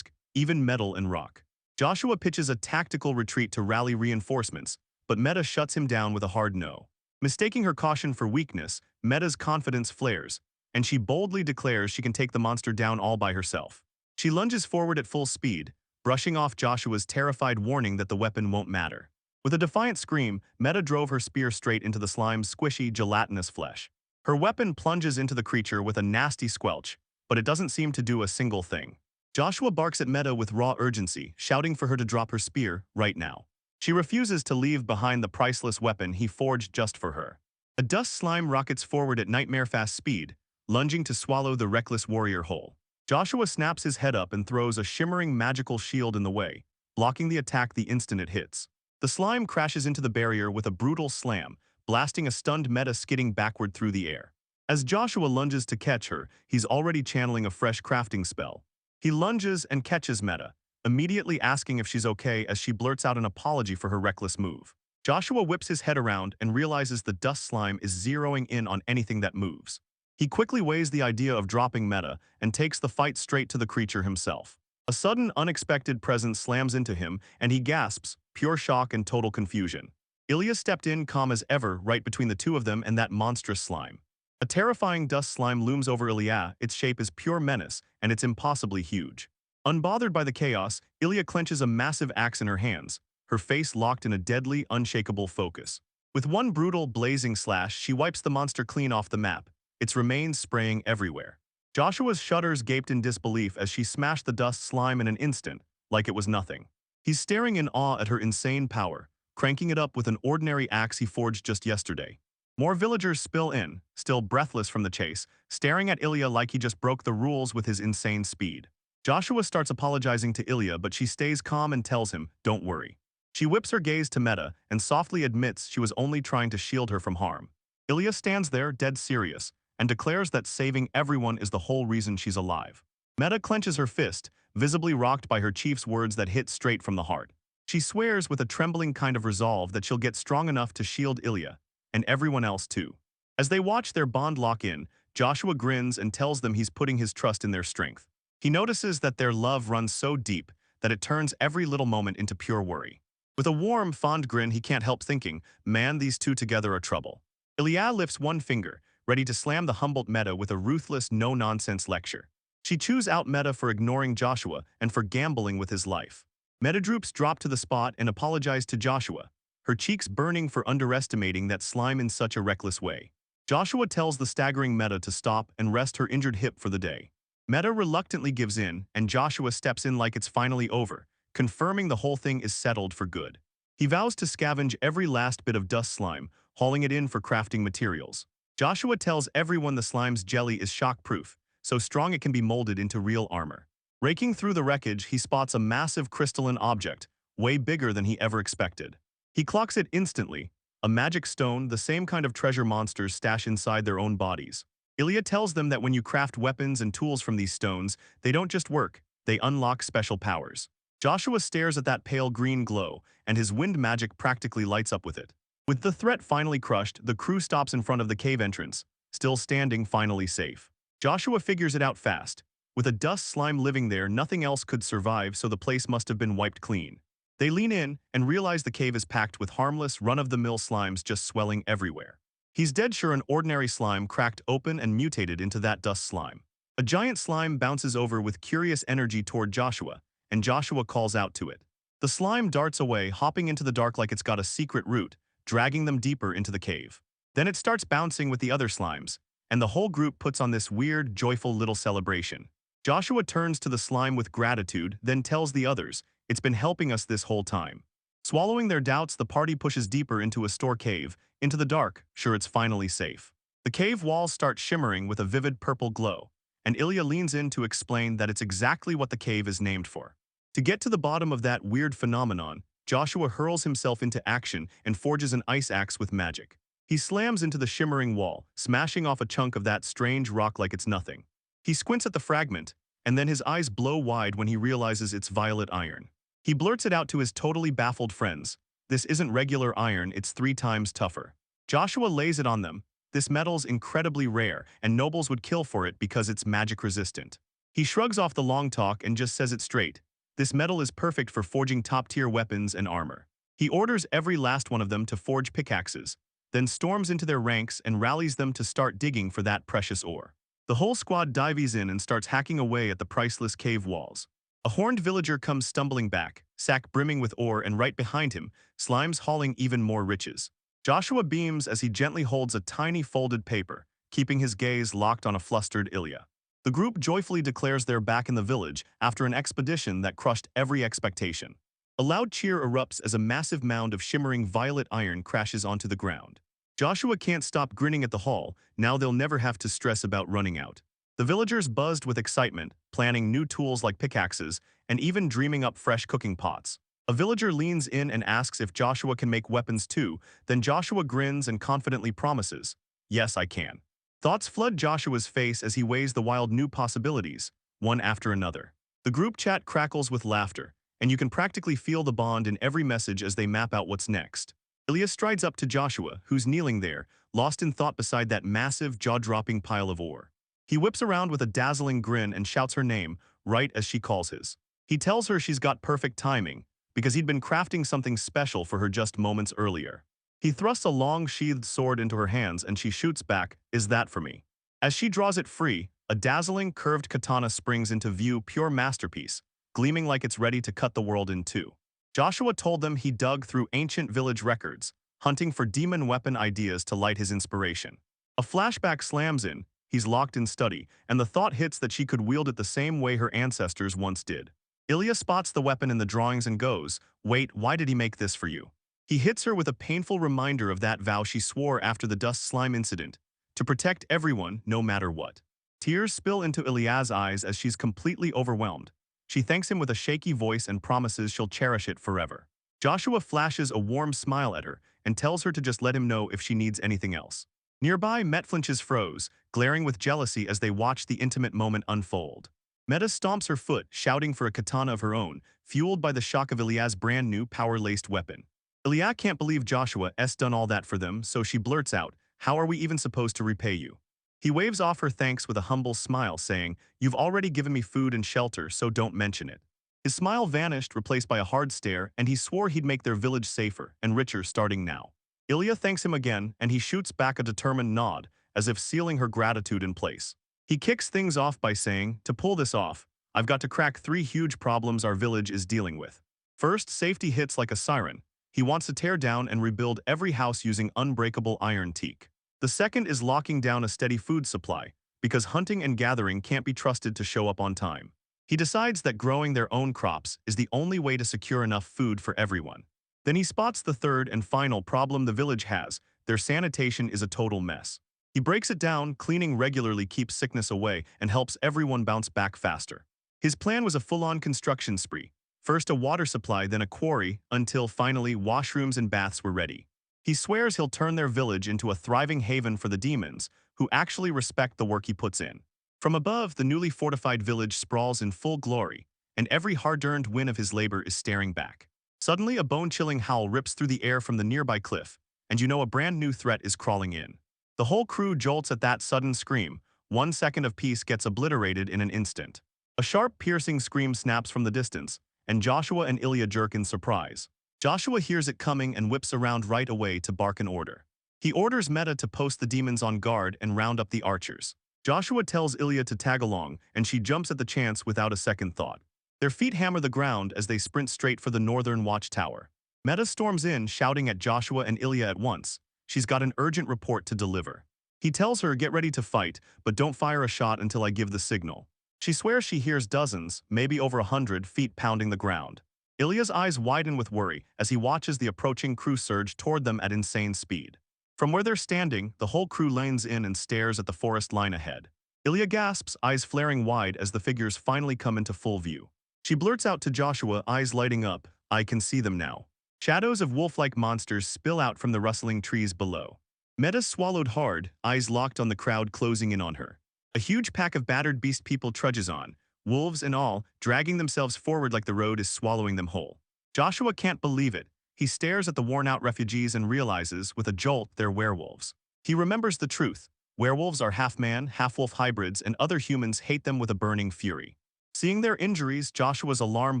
even metal and rock. Joshua pitches a tactical retreat to rally reinforcements, but Meta shuts him down with a hard no. Mistaking her caution for weakness, Meta's confidence flares, and she boldly declares she can take the monster down all by herself. She lunges forward at full speed, brushing off Joshua's terrified warning that the weapon won't matter. With a defiant scream, Meta drove her spear straight into the slime's squishy, gelatinous flesh. Her weapon plunges into the creature with a nasty squelch, but it doesn't seem to do a single thing. Joshua barks at Meta with raw urgency, shouting for her to drop her spear right now. She refuses to leave behind the priceless weapon he forged just for her. A dust slime rockets forward at nightmare-fast speed, lunging to swallow the reckless warrior whole. Joshua snaps his head up and throws a shimmering magical shield in the way, blocking the attack the instant it hits. The slime crashes into the barrier with a brutal slam, blasting a stunned Meta skidding backward through the air. As Joshua lunges to catch her, he's already channeling a fresh crafting spell. He lunges and catches Meta, immediately asking if she's okay as she blurts out an apology for her reckless move. Joshua whips his head around and realizes the dust slime is zeroing in on anything that moves. He quickly weighs the idea of dropping Meta and takes the fight straight to the creature himself. A sudden, unexpected presence slams into him, and he gasps, pure shock and total confusion. Ilya stepped in calm as ever right between the two of them and that monstrous slime. A terrifying dust slime looms over Ilya, its shape is pure menace, and it's impossibly huge. Unbothered by the chaos, Ilya clenches a massive axe in her hands, her face locked in a deadly, unshakable focus. With one brutal, blazing slash, she wipes the monster clean off the map, its remains spraying everywhere. Joshua's shudders gaped in disbelief as she smashed the dust slime in an instant, like it was nothing. He's staring in awe at her insane power, cranking it up with an ordinary axe he forged just yesterday. More villagers spill in, still breathless from the chase, staring at Ilya like he just broke the rules with his insane speed. Joshua starts apologizing to Ilya, but she stays calm and tells him, "Don't worry." She whips her gaze to Meta and softly admits she was only trying to shield her from harm. Ilya stands there, dead serious, and declares that saving everyone is the whole reason she's alive. Meta clenches her fist, visibly rocked by her chief's words that hit straight from the heart. She swears with a trembling kind of resolve that she'll get strong enough to shield Ilya, and everyone else too. As they watch their bond lock in, Joshua grins and tells them he's putting his trust in their strength. He notices that their love runs so deep that it turns every little moment into pure worry. With a warm, fond grin, he can't help thinking, man, these two together are trouble. Ilya lifts one finger, ready to slam the humbled Meta with a ruthless, no-nonsense lecture. She chews out Meta for ignoring Joshua and for gambling with his life. Meta droops drop to the spot and apologizes to Joshua, her cheeks burning for underestimating that slime in such a reckless way. Joshua tells the staggering Meta to stop and rest her injured hip for the day. Meta reluctantly gives in, and Joshua steps in like it's finally over, confirming the whole thing is settled for good. He vows to scavenge every last bit of dust slime, hauling it in for crafting materials. Joshua tells everyone the slime's jelly is shock-proof, so strong it can be molded into real armor. Raking through the wreckage, he spots a massive crystalline object, way bigger than he ever expected. He clocks it instantly, a magic stone, the same kind of treasure monsters stash inside their own bodies. Ilya tells them that when you craft weapons and tools from these stones, they don't just work, they unlock special powers. Joshua stares at that pale green glow, and his wind magic practically lights up with it. With the threat finally crushed, the crew stops in front of the cave entrance, still standing, finally safe. Joshua figures it out fast. With a dust slime living there, nothing else could survive, so the place must have been wiped clean. They lean in and realize the cave is packed with harmless, run-of-the-mill slimes just swelling everywhere. He's dead sure an ordinary slime cracked open and mutated into that dust slime. A giant slime bounces over with curious energy toward Joshua, and Joshua calls out to it. The slime darts away, hopping into the dark like it's got a secret route, dragging them deeper into the cave. Then it starts bouncing with the other slimes, and the whole group puts on this weird, joyful little celebration. Joshua turns to the slime with gratitude, then tells the others, "It's been helping us this whole time." Swallowing their doubts, the party pushes deeper into a store cave, into the dark, sure it's finally safe. The cave walls start shimmering with a vivid purple glow, and Ilya leans in to explain that it's exactly what the cave is named for. To get to the bottom of that weird phenomenon, Joshua hurls himself into action and forges an ice axe with magic. He slams into the shimmering wall, smashing off a chunk of that strange rock like it's nothing. He squints at the fragment, and then his eyes blow wide when he realizes it's violet iron. He blurts it out to his totally baffled friends. "This isn't regular iron, it's 3 times tougher." Joshua lays it on them. "This metal's incredibly rare, and nobles would kill for it because it's magic resistant." He shrugs off the long talk and just says it straight. "This metal is perfect for forging top-tier weapons and armor." He orders every last one of them to forge pickaxes, then storms into their ranks and rallies them to start digging for that precious ore. The whole squad dives in and starts hacking away at the priceless cave walls. A horned villager comes stumbling back, sack brimming with ore, and right behind him, slimes hauling even more riches. Joshua beams as he gently holds a tiny folded paper, keeping his gaze locked on a flustered Ilya. The group joyfully declares they're back in the village after an expedition that crushed every expectation. A loud cheer erupts as a massive mound of shimmering violet iron crashes onto the ground. Joshua can't stop grinning at the haul. Now they'll never have to stress about running out. The villagers buzzed with excitement, planning new tools like pickaxes, and even dreaming up fresh cooking pots. A villager leans in and asks if Joshua can make weapons too, then Joshua grins and confidently promises, "Yes, I can." Thoughts flood Joshua's face as he weighs the wild new possibilities, one after another. The group chat crackles with laughter, and you can practically feel the bond in every message as they map out what's next. Ilya strides up to Joshua, who's kneeling there, lost in thought beside that massive, jaw-dropping pile of ore. He whips around with a dazzling grin and shouts her name, right as she calls his. He tells her she's got perfect timing, because he'd been crafting something special for her just moments earlier. He thrusts a long sheathed sword into her hands and she shoots back, "Is that for me?" As she draws it free, a dazzling curved katana springs into view, pure masterpiece, gleaming like it's ready to cut the world in two. Joshua told them he dug through ancient village records, hunting for demon weapon ideas to light his inspiration. A flashback slams in. He's locked in study, and the thought hits that she could wield it the same way her ancestors once did. Ilya spots the weapon in the drawings and goes, "Wait, why did he make this for you?" He hits her with a painful reminder of that vow she swore after the dust slime incident, to protect everyone, no matter what. Tears spill into Ilya's eyes as she's completely overwhelmed. She thanks him with a shaky voice and promises she'll cherish it forever. Joshua flashes a warm smile at her and tells her to just let him know if she needs anything else. Nearby, Metflinches froze, glaring with jealousy as they watched the intimate moment unfold. Meta stomps her foot, shouting for a katana of her own, fueled by the shock of Ilya's brand new power-laced weapon. Ilya can't believe Joshua's done all that for them, so she blurts out, "How are we even supposed to repay you?" He waves off her thanks with a humble smile, saying, "You've already given me food and shelter, so don't mention it." His smile vanished, replaced by a hard stare, and he swore he'd make their village safer and richer starting now. Ilya thanks him again, and he shoots back a determined nod, as if sealing her gratitude in place. He kicks things off by saying, "To pull this off, I've got to crack 3 huge problems our village is dealing with." First, safety hits like a siren. He wants to tear down and rebuild every house using unbreakable iron teak. The second is locking down a steady food supply, because hunting and gathering can't be trusted to show up on time. He decides that growing their own crops is the only way to secure enough food for everyone. Then he spots the third and final problem the village has: their sanitation is a total mess. He breaks it down. Cleaning regularly keeps sickness away and helps everyone bounce back faster. His plan was a full-on construction spree. First a water supply, then a quarry, until finally washrooms and baths were ready. He swears he'll turn their village into a thriving haven for the demons, who actually respect the work he puts in. From above, the newly fortified village sprawls in full glory, and every hard-earned win of his labor is staring back. Suddenly, a bone-chilling howl rips through the air from the nearby cliff, and you know a brand new threat is crawling in. The whole crew jolts at that sudden scream. 1 second of peace gets obliterated in an instant. A sharp, piercing scream snaps from the distance, and Joshua and Ilya jerk in surprise. Joshua hears it coming and whips around right away to bark an order. He orders Meta to post the demons on guard and round up the archers. Joshua tells Ilya to tag along, and she jumps at the chance without a second thought. Their feet hammer the ground as they sprint straight for the northern watchtower. Meta storms in, shouting at Joshua and Ilya at once. She's got an urgent report to deliver. He tells her, get ready to fight, but don't fire a shot until I give the signal. She swears she hears dozens, maybe over 100 feet pounding the ground. Ilya's eyes widen with worry as he watches the approaching crew surge toward them at insane speed. From where they're standing, the whole crew leans in and stares at the forest line ahead. Ilya gasps, eyes flaring wide as the figures finally come into full view. She blurts out to Joshua, eyes lighting up, I can see them now. Shadows of wolf-like monsters spill out from the rustling trees below. Meta swallowed hard, eyes locked on the crowd closing in on her. A huge pack of battered beast people trudges on, wolves and all, dragging themselves forward like the road is swallowing them whole. Joshua can't believe it. He stares at the worn-out refugees and realizes, with a jolt, they're werewolves. He remembers the truth. Werewolves are half-man, half-wolf hybrids, and other humans hate them with a burning fury. Seeing their injuries, Joshua's alarm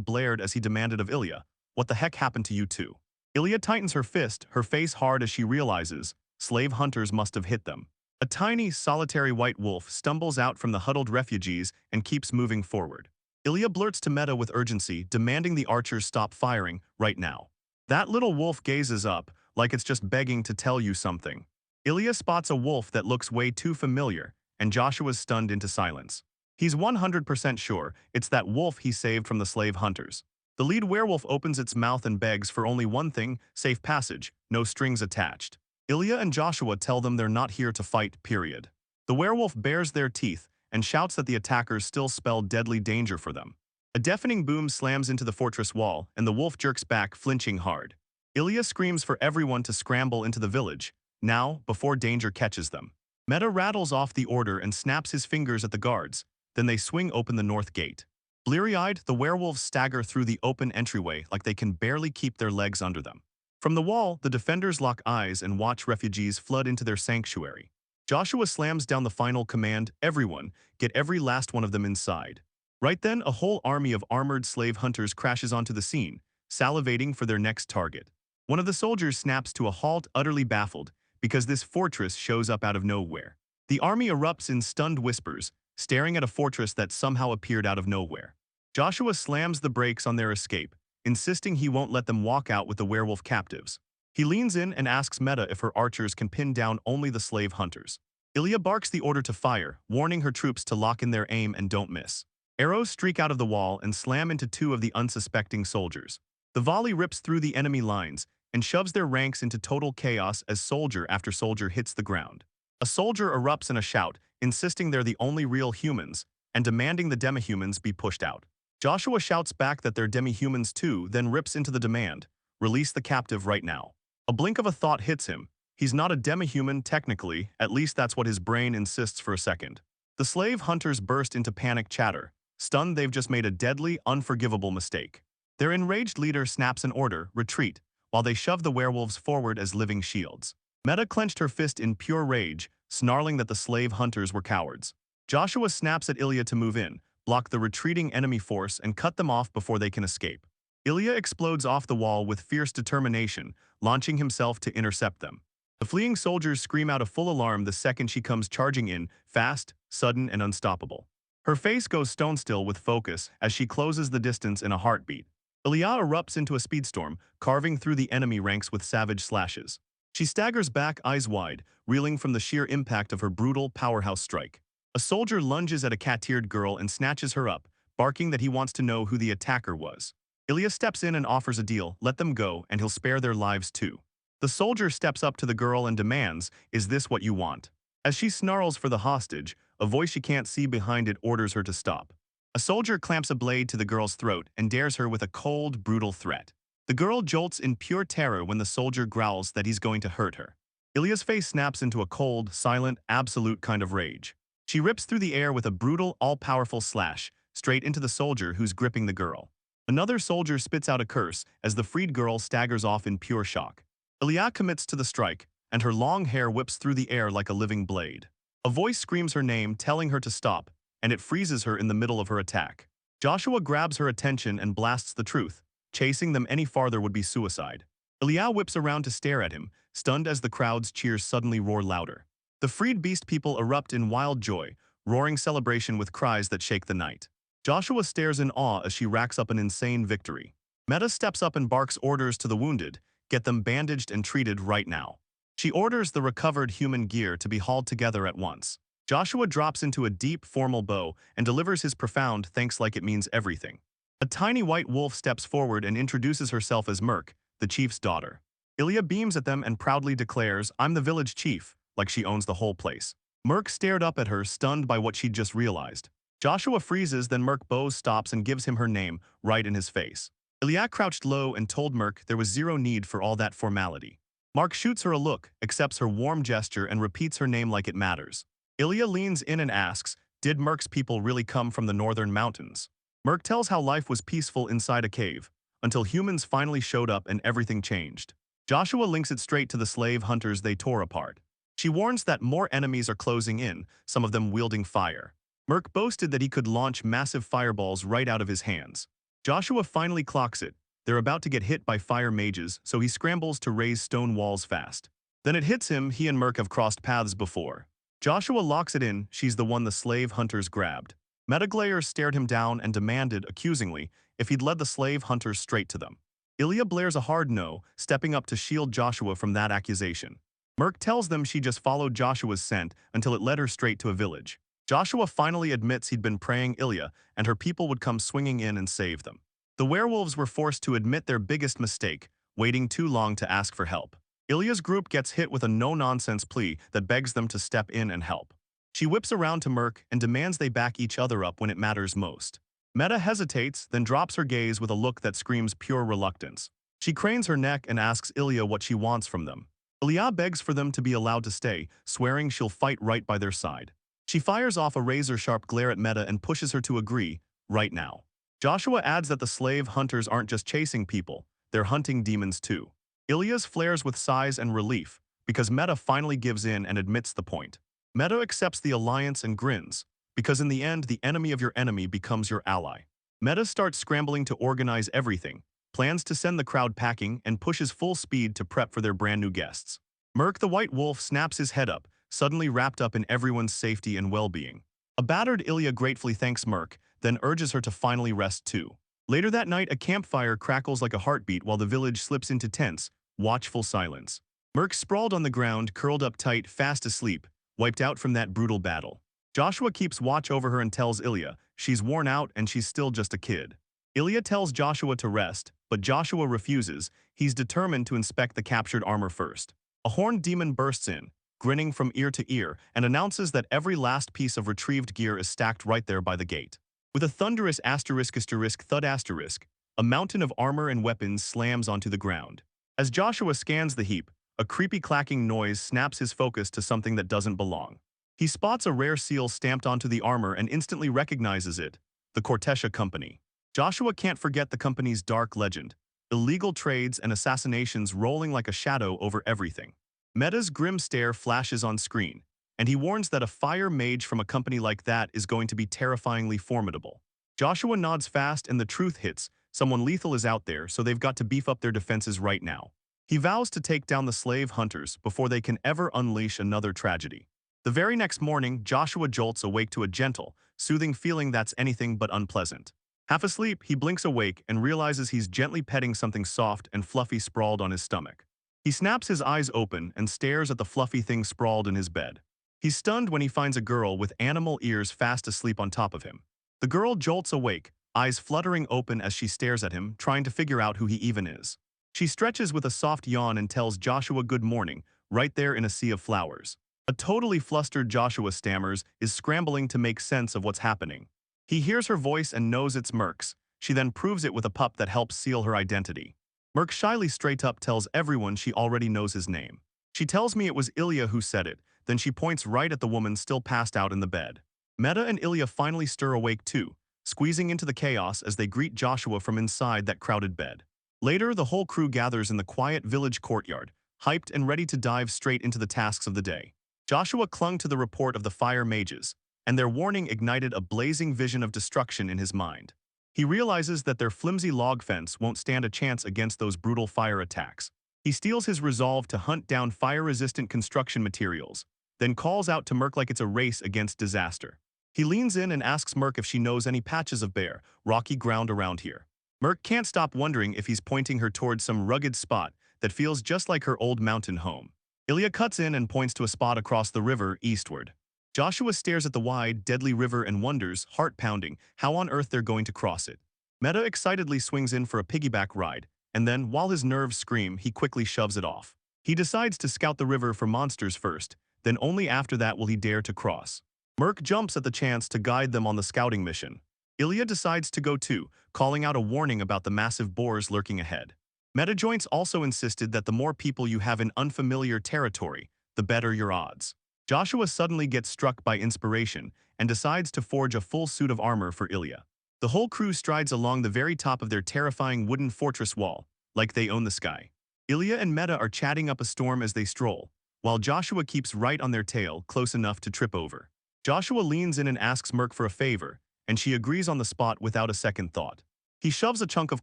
blared as he demanded of Ilya, what the heck happened to you two? Ilya tightens her fist, her face hard as she realizes, slave hunters must have hit them. A tiny, solitary white wolf stumbles out from the huddled refugees and keeps moving forward. Ilya blurts to Meta with urgency, demanding the archers stop firing right now. That little wolf gazes up, like it's just begging to tell you something. Ilya spots a wolf that looks way too familiar, and Joshua's stunned into silence. He's 100% sure it's that wolf he saved from the slave hunters. The lead werewolf opens its mouth and begs for only one thing, safe passage, no strings attached. Ilya and Joshua tell them they're not here to fight, period. The werewolf bares their teeth and shouts that the attackers still spell deadly danger for them. A deafening boom slams into the fortress wall, and the wolf jerks back, flinching hard. Ilya screams for everyone to scramble into the village, now, before danger catches them. Meta rattles off the order and snaps his fingers at the guards, then they swing open the north gate. Bleary-eyed, the werewolves stagger through the open entryway like they can barely keep their legs under them. From the wall, the defenders lock eyes and watch refugees flood into their sanctuary. Joshua slams down the final command, everyone, get every last one of them inside. Right then, a whole army of armored slave hunters crashes onto the scene, salivating for their next target. One of the soldiers snaps to a halt, utterly baffled, because this fortress shows up out of nowhere. The army erupts in stunned whispers, staring at a fortress that somehow appeared out of nowhere. Joshua slams the brakes on their escape, insisting he won't let them walk out with the werewolf captives. He leans in and asks Meta if her archers can pin down only the slave hunters. Ilya barks the order to fire, warning her troops to lock in their aim and don't miss. Arrows streak out of the wall and slam into two of the unsuspecting soldiers. The volley rips through the enemy lines and shoves their ranks into total chaos as soldier after soldier hits the ground. A soldier erupts in a shout, insisting they're the only real humans, and demanding the demi-humans be pushed out. Joshua shouts back that they're demi-humans too, then rips into the demand, release the captive right now. A blink of a thought hits him. He's not a demi-human technically, at least that's what his brain insists for a second. The slave hunters burst into panic chatter, stunned they've just made a deadly, unforgivable mistake. Their enraged leader snaps an order, retreat, while they shove the werewolves forward as living shields. Meta clenched her fist in pure rage, snarling that the slave hunters were cowards. Joshua snaps at Ilya to move in, block the retreating enemy force, and cut them off before they can escape. Ilya explodes off the wall with fierce determination, launching himself to intercept them. The fleeing soldiers scream out a full alarm the second she comes charging in, fast, sudden, and unstoppable. Her face goes stone still with focus as she closes the distance in a heartbeat. Ilya erupts into a speedstorm, carving through the enemy ranks with savage slashes. She staggers back, eyes wide, reeling from the sheer impact of her brutal powerhouse strike. A soldier lunges at a cat-eared girl and snatches her up, barking that he wants to know who the attacker was. Ilya steps in and offers a deal, let them go, and he'll spare their lives too. The soldier steps up to the girl and demands, is this what you want? As she snarls for the hostage, a voice she can't see behind it orders her to stop. A soldier clamps a blade to the girl's throat and dares her with a cold, brutal threat. The girl jolts in pure terror when the soldier growls that he's going to hurt her. Ilya's face snaps into a cold, silent, absolute kind of rage. She rips through the air with a brutal, all-powerful slash, straight into the soldier who's gripping the girl. Another soldier spits out a curse as the freed girl staggers off in pure shock. Ilya commits to the strike, and her long hair whips through the air like a living blade. A voice screams her name, telling her to stop, and it freezes her in the middle of her attack. Joshua grabs her attention and blasts the truth. Chasing them any farther would be suicide. Ilya whips around to stare at him, stunned as the crowd's cheers suddenly roar louder. The freed beast people erupt in wild joy, roaring celebration with cries that shake the night. Joshua stares in awe as she racks up an insane victory. Meta steps up and barks orders to the wounded, get them bandaged and treated right now. She orders the recovered human gear to be hauled together at once. Joshua drops into a deep, formal bow and delivers his profound thanks like it means everything. A tiny white wolf steps forward and introduces herself as Merc, the chief's daughter. Ilya beams at them and proudly declares, "I'm the village chief," like she owns the whole place. Merc stared up at her, stunned by what she'd just realized. Joshua freezes, then Merc bows stops and gives him her name, right in his face. Ilya crouched low and told Merc there was zero need for all that formality. Mark shoots her a look, accepts her warm gesture and repeats her name like it matters. Ilya leans in and asks, did Merc's people really come from the northern mountains? Merc tells how life was peaceful inside a cave, until humans finally showed up and everything changed. Joshua links it straight to the slave hunters they tore apart. She warns that more enemies are closing in, some of them wielding fire. Merc boasted that he could launch massive fireballs right out of his hands. Joshua finally clocks it. They're about to get hit by fire mages, so he scrambles to raise stone walls fast. Then it hits him, he and Merc have crossed paths before. Joshua locks it in, she's the one the slave hunters grabbed. Metaglayer stared him down and demanded, accusingly, if he'd led the slave hunters straight to them. Ilya blares a hard no, stepping up to shield Joshua from that accusation. Merc tells them she just followed Joshua's scent until it led her straight to a village. Joshua finally admits he'd been praying Ilya and her people would come swinging in and save them. The werewolves were forced to admit their biggest mistake, waiting too long to ask for help. Ilya's group gets hit with a no-nonsense plea that begs them to step in and help. She whips around to Merc and demands they back each other up when it matters most. Meta hesitates, then drops her gaze with a look that screams pure reluctance. She cranes her neck and asks Ilya what she wants from them. Ilya begs for them to be allowed to stay, swearing she'll fight right by their side. She fires off a razor-sharp glare at Meta and pushes her to agree, right now. Joshua adds that the slave hunters aren't just chasing people, they're hunting demons too. Ilya's flares with sighs and relief, because Meta finally gives in and admits the point. Meta accepts the alliance and grins, because in the end, the enemy of your enemy becomes your ally. Meta starts scrambling to organize everything, plans to send the crowd packing, and pushes full speed to prep for their brand new guests. Merc the White Wolf snaps his head up, suddenly wrapped up in everyone's safety and well-being. A battered Ilya gratefully thanks Merc, then urges her to finally rest too. Later that night, a campfire crackles like a heartbeat while the village slips into tense, watchful silence. Merc sprawled on the ground, curled up tight, fast asleep, wiped out from that brutal battle. Joshua keeps watch over her and tells Ilya she's worn out and she's still just a kid. Ilya tells Joshua to rest, but Joshua refuses. He's determined to inspect the captured armor first. A horned demon bursts in, grinning from ear to ear, and announces that every last piece of retrieved gear is stacked right there by the gate. With a thunderous thud asterisk, a mountain of armor and weapons slams onto the ground. As Joshua scans the heap, a creepy clacking noise snaps his focus to something that doesn't belong. He spots a rare seal stamped onto the armor and instantly recognizes it, the Cortesia Company. Joshua can't forget the company's dark legend, illegal trades and assassinations rolling like a shadow over everything. Meta's grim stare flashes on screen, and he warns that a fire mage from a company like that is going to be terrifyingly formidable. Joshua nods fast and the truth hits, someone lethal is out there, so they've got to beef up their defenses right now. He vows to take down the slave hunters before they can ever unleash another tragedy. The very next morning, Joshua jolts awake to a gentle, soothing feeling that's anything but unpleasant. Half asleep, he blinks awake and realizes he's gently petting something soft and fluffy sprawled on his stomach. He snaps his eyes open and stares at the fluffy thing sprawled in his bed. He's stunned when he finds a girl with animal ears fast asleep on top of him. The girl jolts awake, eyes fluttering open as she stares at him, trying to figure out who he even is. She stretches with a soft yawn and tells Joshua good morning, right there in a sea of flowers. A totally flustered Joshua stammers, is scrambling to make sense of what's happening. He hears her voice and knows it's Merc's. She then proves it with a pup that helps seal her identity. Merc shyly straight up tells everyone she already knows his name. She tells me it was Ilya who said it, then she points right at the woman still passed out in the bed. Meta and Ilya finally stir awake too, squeezing into the chaos as they greet Joshua from inside that crowded bed. Later, the whole crew gathers in the quiet village courtyard, hyped and ready to dive straight into the tasks of the day. Joshua clung to the report of the fire mages, and their warning ignited a blazing vision of destruction in his mind. He realizes that their flimsy log fence won't stand a chance against those brutal fire attacks. He steels his resolve to hunt down fire-resistant construction materials, then calls out to Merc like it's a race against disaster. He leans in and asks Merc if she knows any patches of bare, rocky ground around here. Merc can't stop wondering if he's pointing her towards some rugged spot that feels just like her old mountain home. Ilya cuts in and points to a spot across the river eastward. Joshua stares at the wide, deadly river and wonders, heart pounding, how on earth they're going to cross it. Meta excitedly swings in for a piggyback ride, and then, while his nerves scream, he quickly shoves it off. He decides to scout the river for monsters first, then only after that will he dare to cross. Merc jumps at the chance to guide them on the scouting mission. Ilya decides to go too, calling out a warning about the massive boars lurking ahead. Metajoints also insisted that the more people you have in unfamiliar territory, the better your odds. Joshua suddenly gets struck by inspiration and decides to forge a full suit of armor for Ilya. The whole crew strides along the very top of their terrifying wooden fortress wall, like they own the sky. Ilya and Meta are chatting up a storm as they stroll, while Joshua keeps right on their tail, close enough to trip over. Joshua leans in and asks Merc for a favor, and she agrees on the spot without a second thought. He shoves a chunk of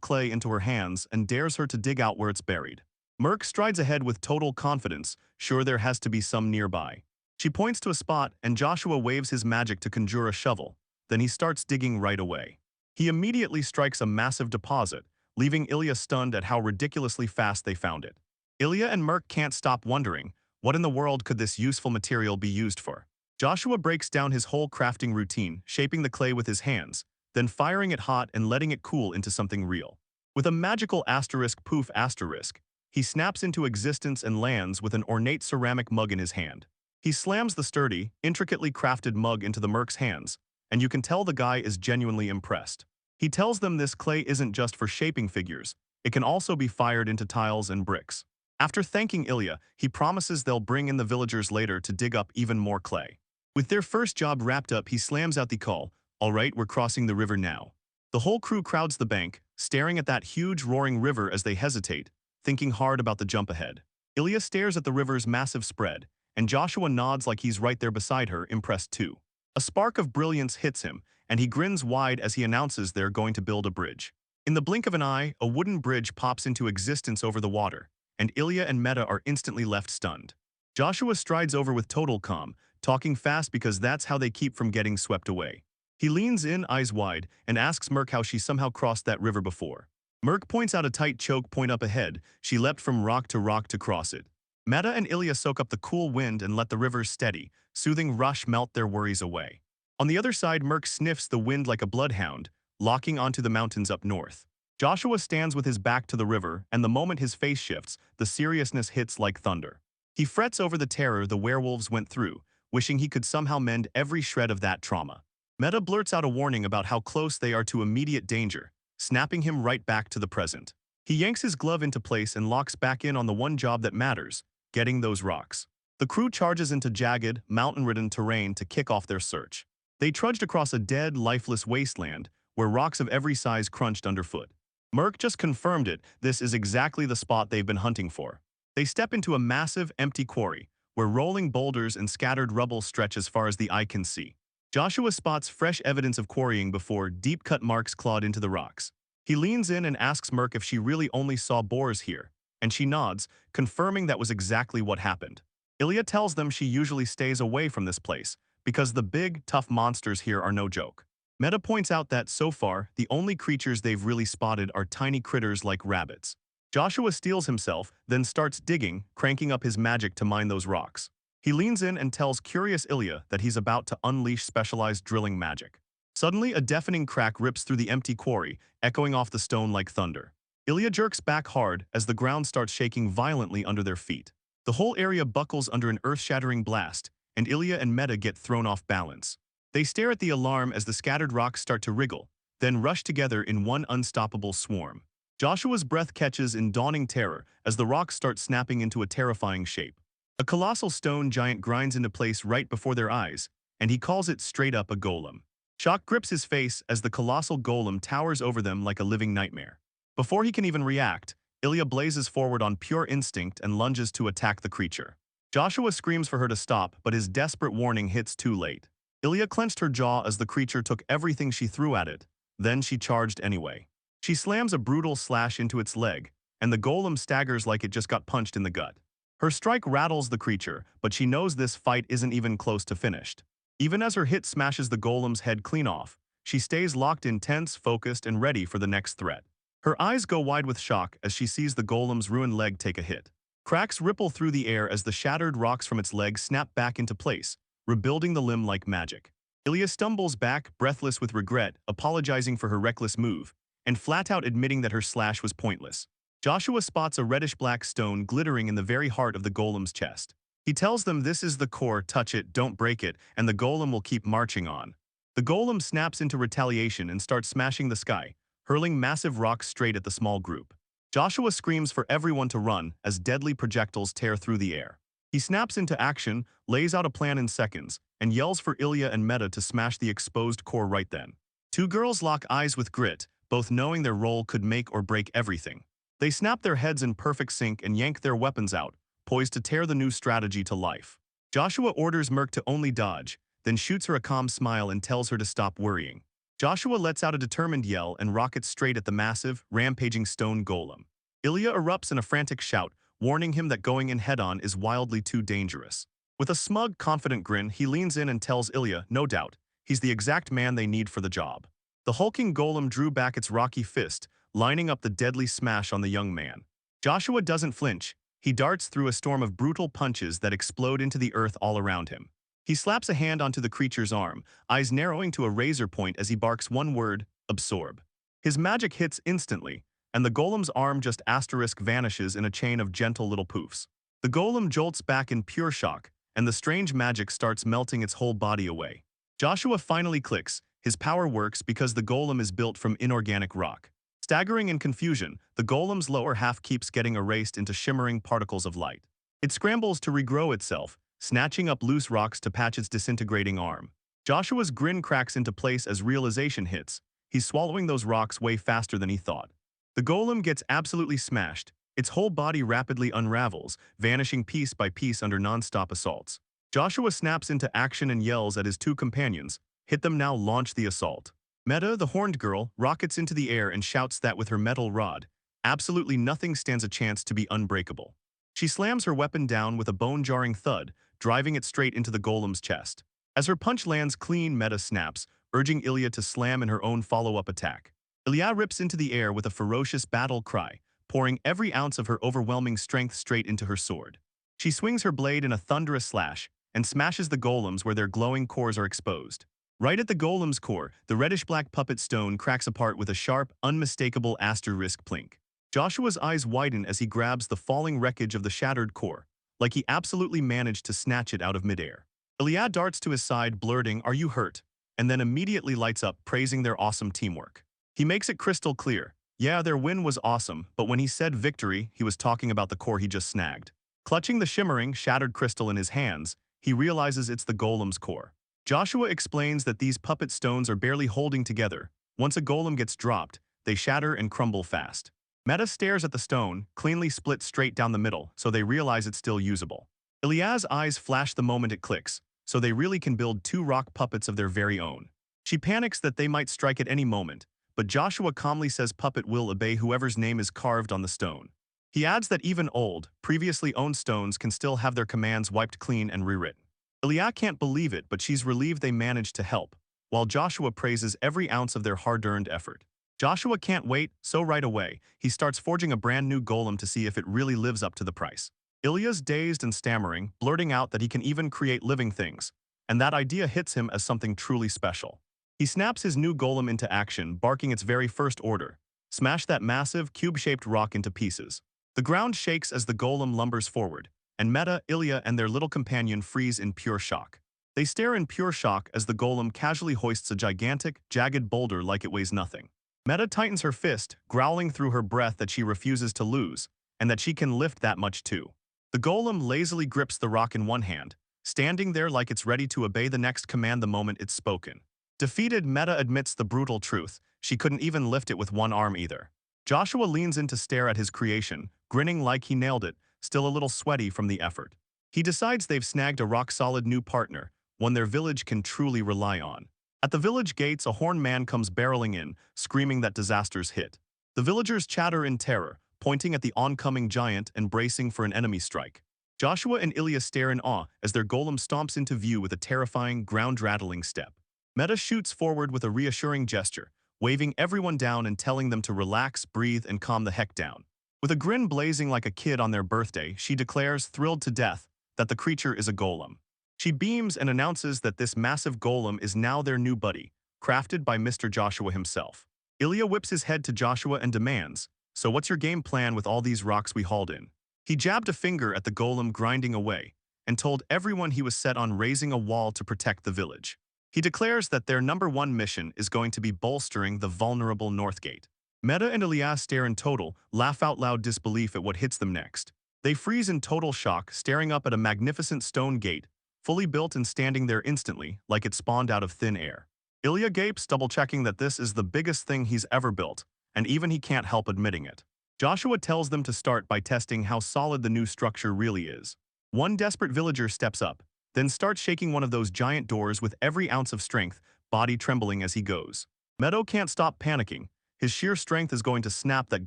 clay into her hands and dares her to dig out where it's buried. Merc strides ahead with total confidence, sure there has to be some nearby. She points to a spot and Joshua waves his magic to conjure a shovel, then he starts digging right away. He immediately strikes a massive deposit, leaving Ilya stunned at how ridiculously fast they found it. Ilya and Merc can't stop wondering, what in the world could this useful material be used for? Joshua breaks down his whole crafting routine, shaping the clay with his hands, then firing it hot and letting it cool into something real. With a magical asterisk poof asterisk, he snaps into existence and lands with an ornate ceramic mug in his hand. He slams the sturdy, intricately crafted mug into the Merc's hands, and you can tell the guy is genuinely impressed. He tells them this clay isn't just for shaping figures, it can also be fired into tiles and bricks. After thanking Ilya, he promises they'll bring in the villagers later to dig up even more clay. With their first job wrapped up, he slams out the call, "All right, we're crossing the river now." The whole crew crowds the bank, staring at that huge roaring river as they hesitate, thinking hard about the jump ahead. Ilya stares at the river's massive spread, and Joshua nods like he's right there beside her, impressed too. A spark of brilliance hits him, and he grins wide as he announces they're going to build a bridge. In the blink of an eye, a wooden bridge pops into existence over the water, and Ilya and Meta are instantly left stunned. Joshua strides over with total calm, talking fast because that's how they keep from getting swept away. He leans in, eyes wide, and asks Merc how she somehow crossed that river before. Merc points out a tight choke point up ahead. She leapt from rock to cross it. Meta and Ilya soak up the cool wind and let the river steady, soothing rush melt their worries away. On the other side, Merc sniffs the wind like a bloodhound, locking onto the mountains up north. Joshua stands with his back to the river, and the moment his face shifts, the seriousness hits like thunder. He frets over the terror the werewolves went through, wishing he could somehow mend every shred of that trauma. Meta blurts out a warning about how close they are to immediate danger, snapping him right back to the present. He yanks his glove into place and locks back in on the one job that matters, getting those rocks. The crew charges into jagged, mountain-ridden terrain to kick off their search. They trudged across a dead, lifeless wasteland, where rocks of every size crunched underfoot. Merc just confirmed it, this is exactly the spot they've been hunting for. They step into a massive, empty quarry, where rolling boulders and scattered rubble stretch as far as the eye can see. Joshua spots fresh evidence of quarrying before deep-cut marks clawed into the rocks. He leans in and asks Merc if she really only saw boars here, and she nods, confirming that was exactly what happened. Ilya tells them she usually stays away from this place, because the big, tough monsters here are no joke. Meta points out that, so far, the only creatures they've really spotted are tiny critters like rabbits. Joshua steels himself, then starts digging, cranking up his magic to mine those rocks. He leans in and tells curious Ilya that he's about to unleash specialized drilling magic. Suddenly, a deafening crack rips through the empty quarry, echoing off the stone like thunder. Ilya jerks back hard as the ground starts shaking violently under their feet. The whole area buckles under an earth-shattering blast, and Ilya and Meta get thrown off balance. They stare at the alarm as the scattered rocks start to wriggle, then rush together in one unstoppable swarm. Joshua's breath catches in dawning terror as the rocks start snapping into a terrifying shape. A colossal stone giant grinds into place right before their eyes, and he calls it straight up a golem. Shock grips his face as the colossal golem towers over them like a living nightmare. Before he can even react, Ilya blazes forward on pure instinct and lunges to attack the creature. Joshua screams for her to stop, but his desperate warning hits too late. Ilya clenched her jaw as the creature took everything she threw at it. Then she charged anyway. She slams a brutal slash into its leg, and the golem staggers like it just got punched in the gut. Her strike rattles the creature, but she knows this fight isn't even close to finished. Even as her hit smashes the golem's head clean off, she stays locked in, tense, focused, and ready for the next threat. Her eyes go wide with shock as she sees the golem's ruined leg take a hit. Cracks ripple through the air as the shattered rocks from its leg snap back into place, rebuilding the limb like magic. Ilya stumbles back, breathless with regret, apologizing for her reckless move, and flat out admitting that her slash was pointless. Joshua spots a reddish-black stone glittering in the very heart of the golem's chest. He tells them this is the core, touch it, don't break it, and the golem will keep marching on. The golem snaps into retaliation and starts smashing the sky, hurling massive rocks straight at the small group. Joshua screams for everyone to run as deadly projectiles tear through the air. He snaps into action, lays out a plan in seconds, and yells for Ilya and Meta to smash the exposed core right then. Two girls lock eyes with grit, both knowing their role could make or break everything. They snap their heads in perfect sync and yank their weapons out, poised to tear the new strategy to life. Joshua orders Merc to only dodge, then shoots her a calm smile and tells her to stop worrying. Joshua lets out a determined yell and rockets straight at the massive, rampaging stone golem. Ilya erupts in a frantic shout, warning him that going in head-on is wildly too dangerous. With a smug, confident grin, he leans in and tells Ilya, no doubt, he's the exact man they need for the job. The hulking golem drew back its rocky fist, lining up the deadly smash on the young man. Joshua doesn't flinch. He darts through a storm of brutal punches that explode into the earth all around him. He slaps a hand onto the creature's arm, eyes narrowing to a razor point as he barks one word, absorb. His magic hits instantly, and the golem's arm just asterisk vanishes in a chain of gentle little poofs. The golem jolts back in pure shock, and the strange magic starts melting its whole body away. Joshua finally clicks. His power works because the golem is built from inorganic rock. Staggering in confusion, the golem's lower half keeps getting erased into shimmering particles of light. It scrambles to regrow itself, snatching up loose rocks to patch its disintegrating arm. Joshua's grin cracks into place as realization hits. He's swallowing those rocks way faster than he thought. The golem gets absolutely smashed. Its whole body rapidly unravels, vanishing piece by piece under non-stop assaults. Joshua snaps into action and yells at his two companions, hit them now, launch the assault. Meta, the horned girl, rockets into the air and shouts that with her metal rod, absolutely nothing stands a chance to be unbreakable. She slams her weapon down with a bone-jarring thud, driving it straight into the golem's chest. As her punch lands clean, Meta snaps, urging Ilya to slam in her own follow-up attack. Ilya rips into the air with a ferocious battle cry, pouring every ounce of her overwhelming strength straight into her sword. She swings her blade in a thunderous slash and smashes the golems where their glowing cores are exposed. Right at the golem's core, the reddish-black puppet stone cracks apart with a sharp, unmistakable asterisk plink. Joshua's eyes widen as he grabs the falling wreckage of the shattered core, like he absolutely managed to snatch it out of midair. Ilya darts to his side, blurting, "Are you hurt?" and then immediately lights up, praising their awesome teamwork. He makes it crystal clear. Yeah, their win was awesome, but when he said victory, he was talking about the core he just snagged. Clutching the shimmering, shattered crystal in his hands, he realizes it's the golem's core. Joshua explains that these puppet stones are barely holding together. Once a golem gets dropped, they shatter and crumble fast. Meta stares at the stone, cleanly split straight down the middle, so they realize it's still usable. Ilya's eyes flash the moment it clicks, so they really can build two rock puppets of their very own. She panics that they might strike at any moment, but Joshua calmly says puppet will obey whoever's name is carved on the stone. He adds that even old, previously owned stones can still have their commands wiped clean and rewritten. Ilya can't believe it, but she's relieved they managed to help, while Joshua praises every ounce of their hard-earned effort. Joshua can't wait, so right away, he starts forging a brand new golem to see if it really lives up to the price. Ilya's dazed and stammering, blurting out that he can even create living things, and that idea hits him as something truly special. He snaps his new golem into action, barking its very first order: smash that massive, cube-shaped rock into pieces. The ground shakes as the golem lumbers forward, and Meta, Ilya, and their little companion freeze in pure shock. They stare in pure shock as the golem casually hoists a gigantic, jagged boulder like it weighs nothing. Meta tightens her fist, growling through her breath that she refuses to lose, and that she can lift that much too. The golem lazily grips the rock in one hand, standing there like it's ready to obey the next command the moment it's spoken. Defeated, Meta admits the brutal truth: she couldn't even lift it with one arm either. Joshua leans in to stare at his creation, grinning like he nailed it, still a little sweaty from the effort. He decides they've snagged a rock-solid new partner, one their village can truly rely on. At the village gates, a horned man comes barreling in, screaming that disaster's hit. The villagers chatter in terror, pointing at the oncoming giant and bracing for an enemy strike. Joshua and Ilya stare in awe as their golem stomps into view with a terrifying, ground-rattling step. Meta shoots forward with a reassuring gesture, waving everyone down and telling them to relax, breathe, and calm the heck down. With a grin blazing like a kid on their birthday, she declares, thrilled to death, that the creature is a golem. She beams and announces that this massive golem is now their new buddy, crafted by Mr. Joshua himself. Ilya whips his head to Joshua and demands, "So what's your game plan with all these rocks we hauled in?" He jabbed a finger at the golem grinding away and told everyone he was set on raising a wall to protect the village. He declares that their #1 mission is going to be bolstering the vulnerable North Gate. Meta and Elias stare in total, laugh out loud disbelief at what hits them next. They freeze in total shock, staring up at a magnificent stone gate, fully built and standing there instantly, like it spawned out of thin air. Ilya gapes, double-checking that this is the biggest thing he's ever built, and even he can't help admitting it. Joshua tells them to start by testing how solid the new structure really is. One desperate villager steps up, then starts shaking one of those giant doors with every ounce of strength, body trembling as he goes. Meadow can't stop panicking. His sheer strength is going to snap that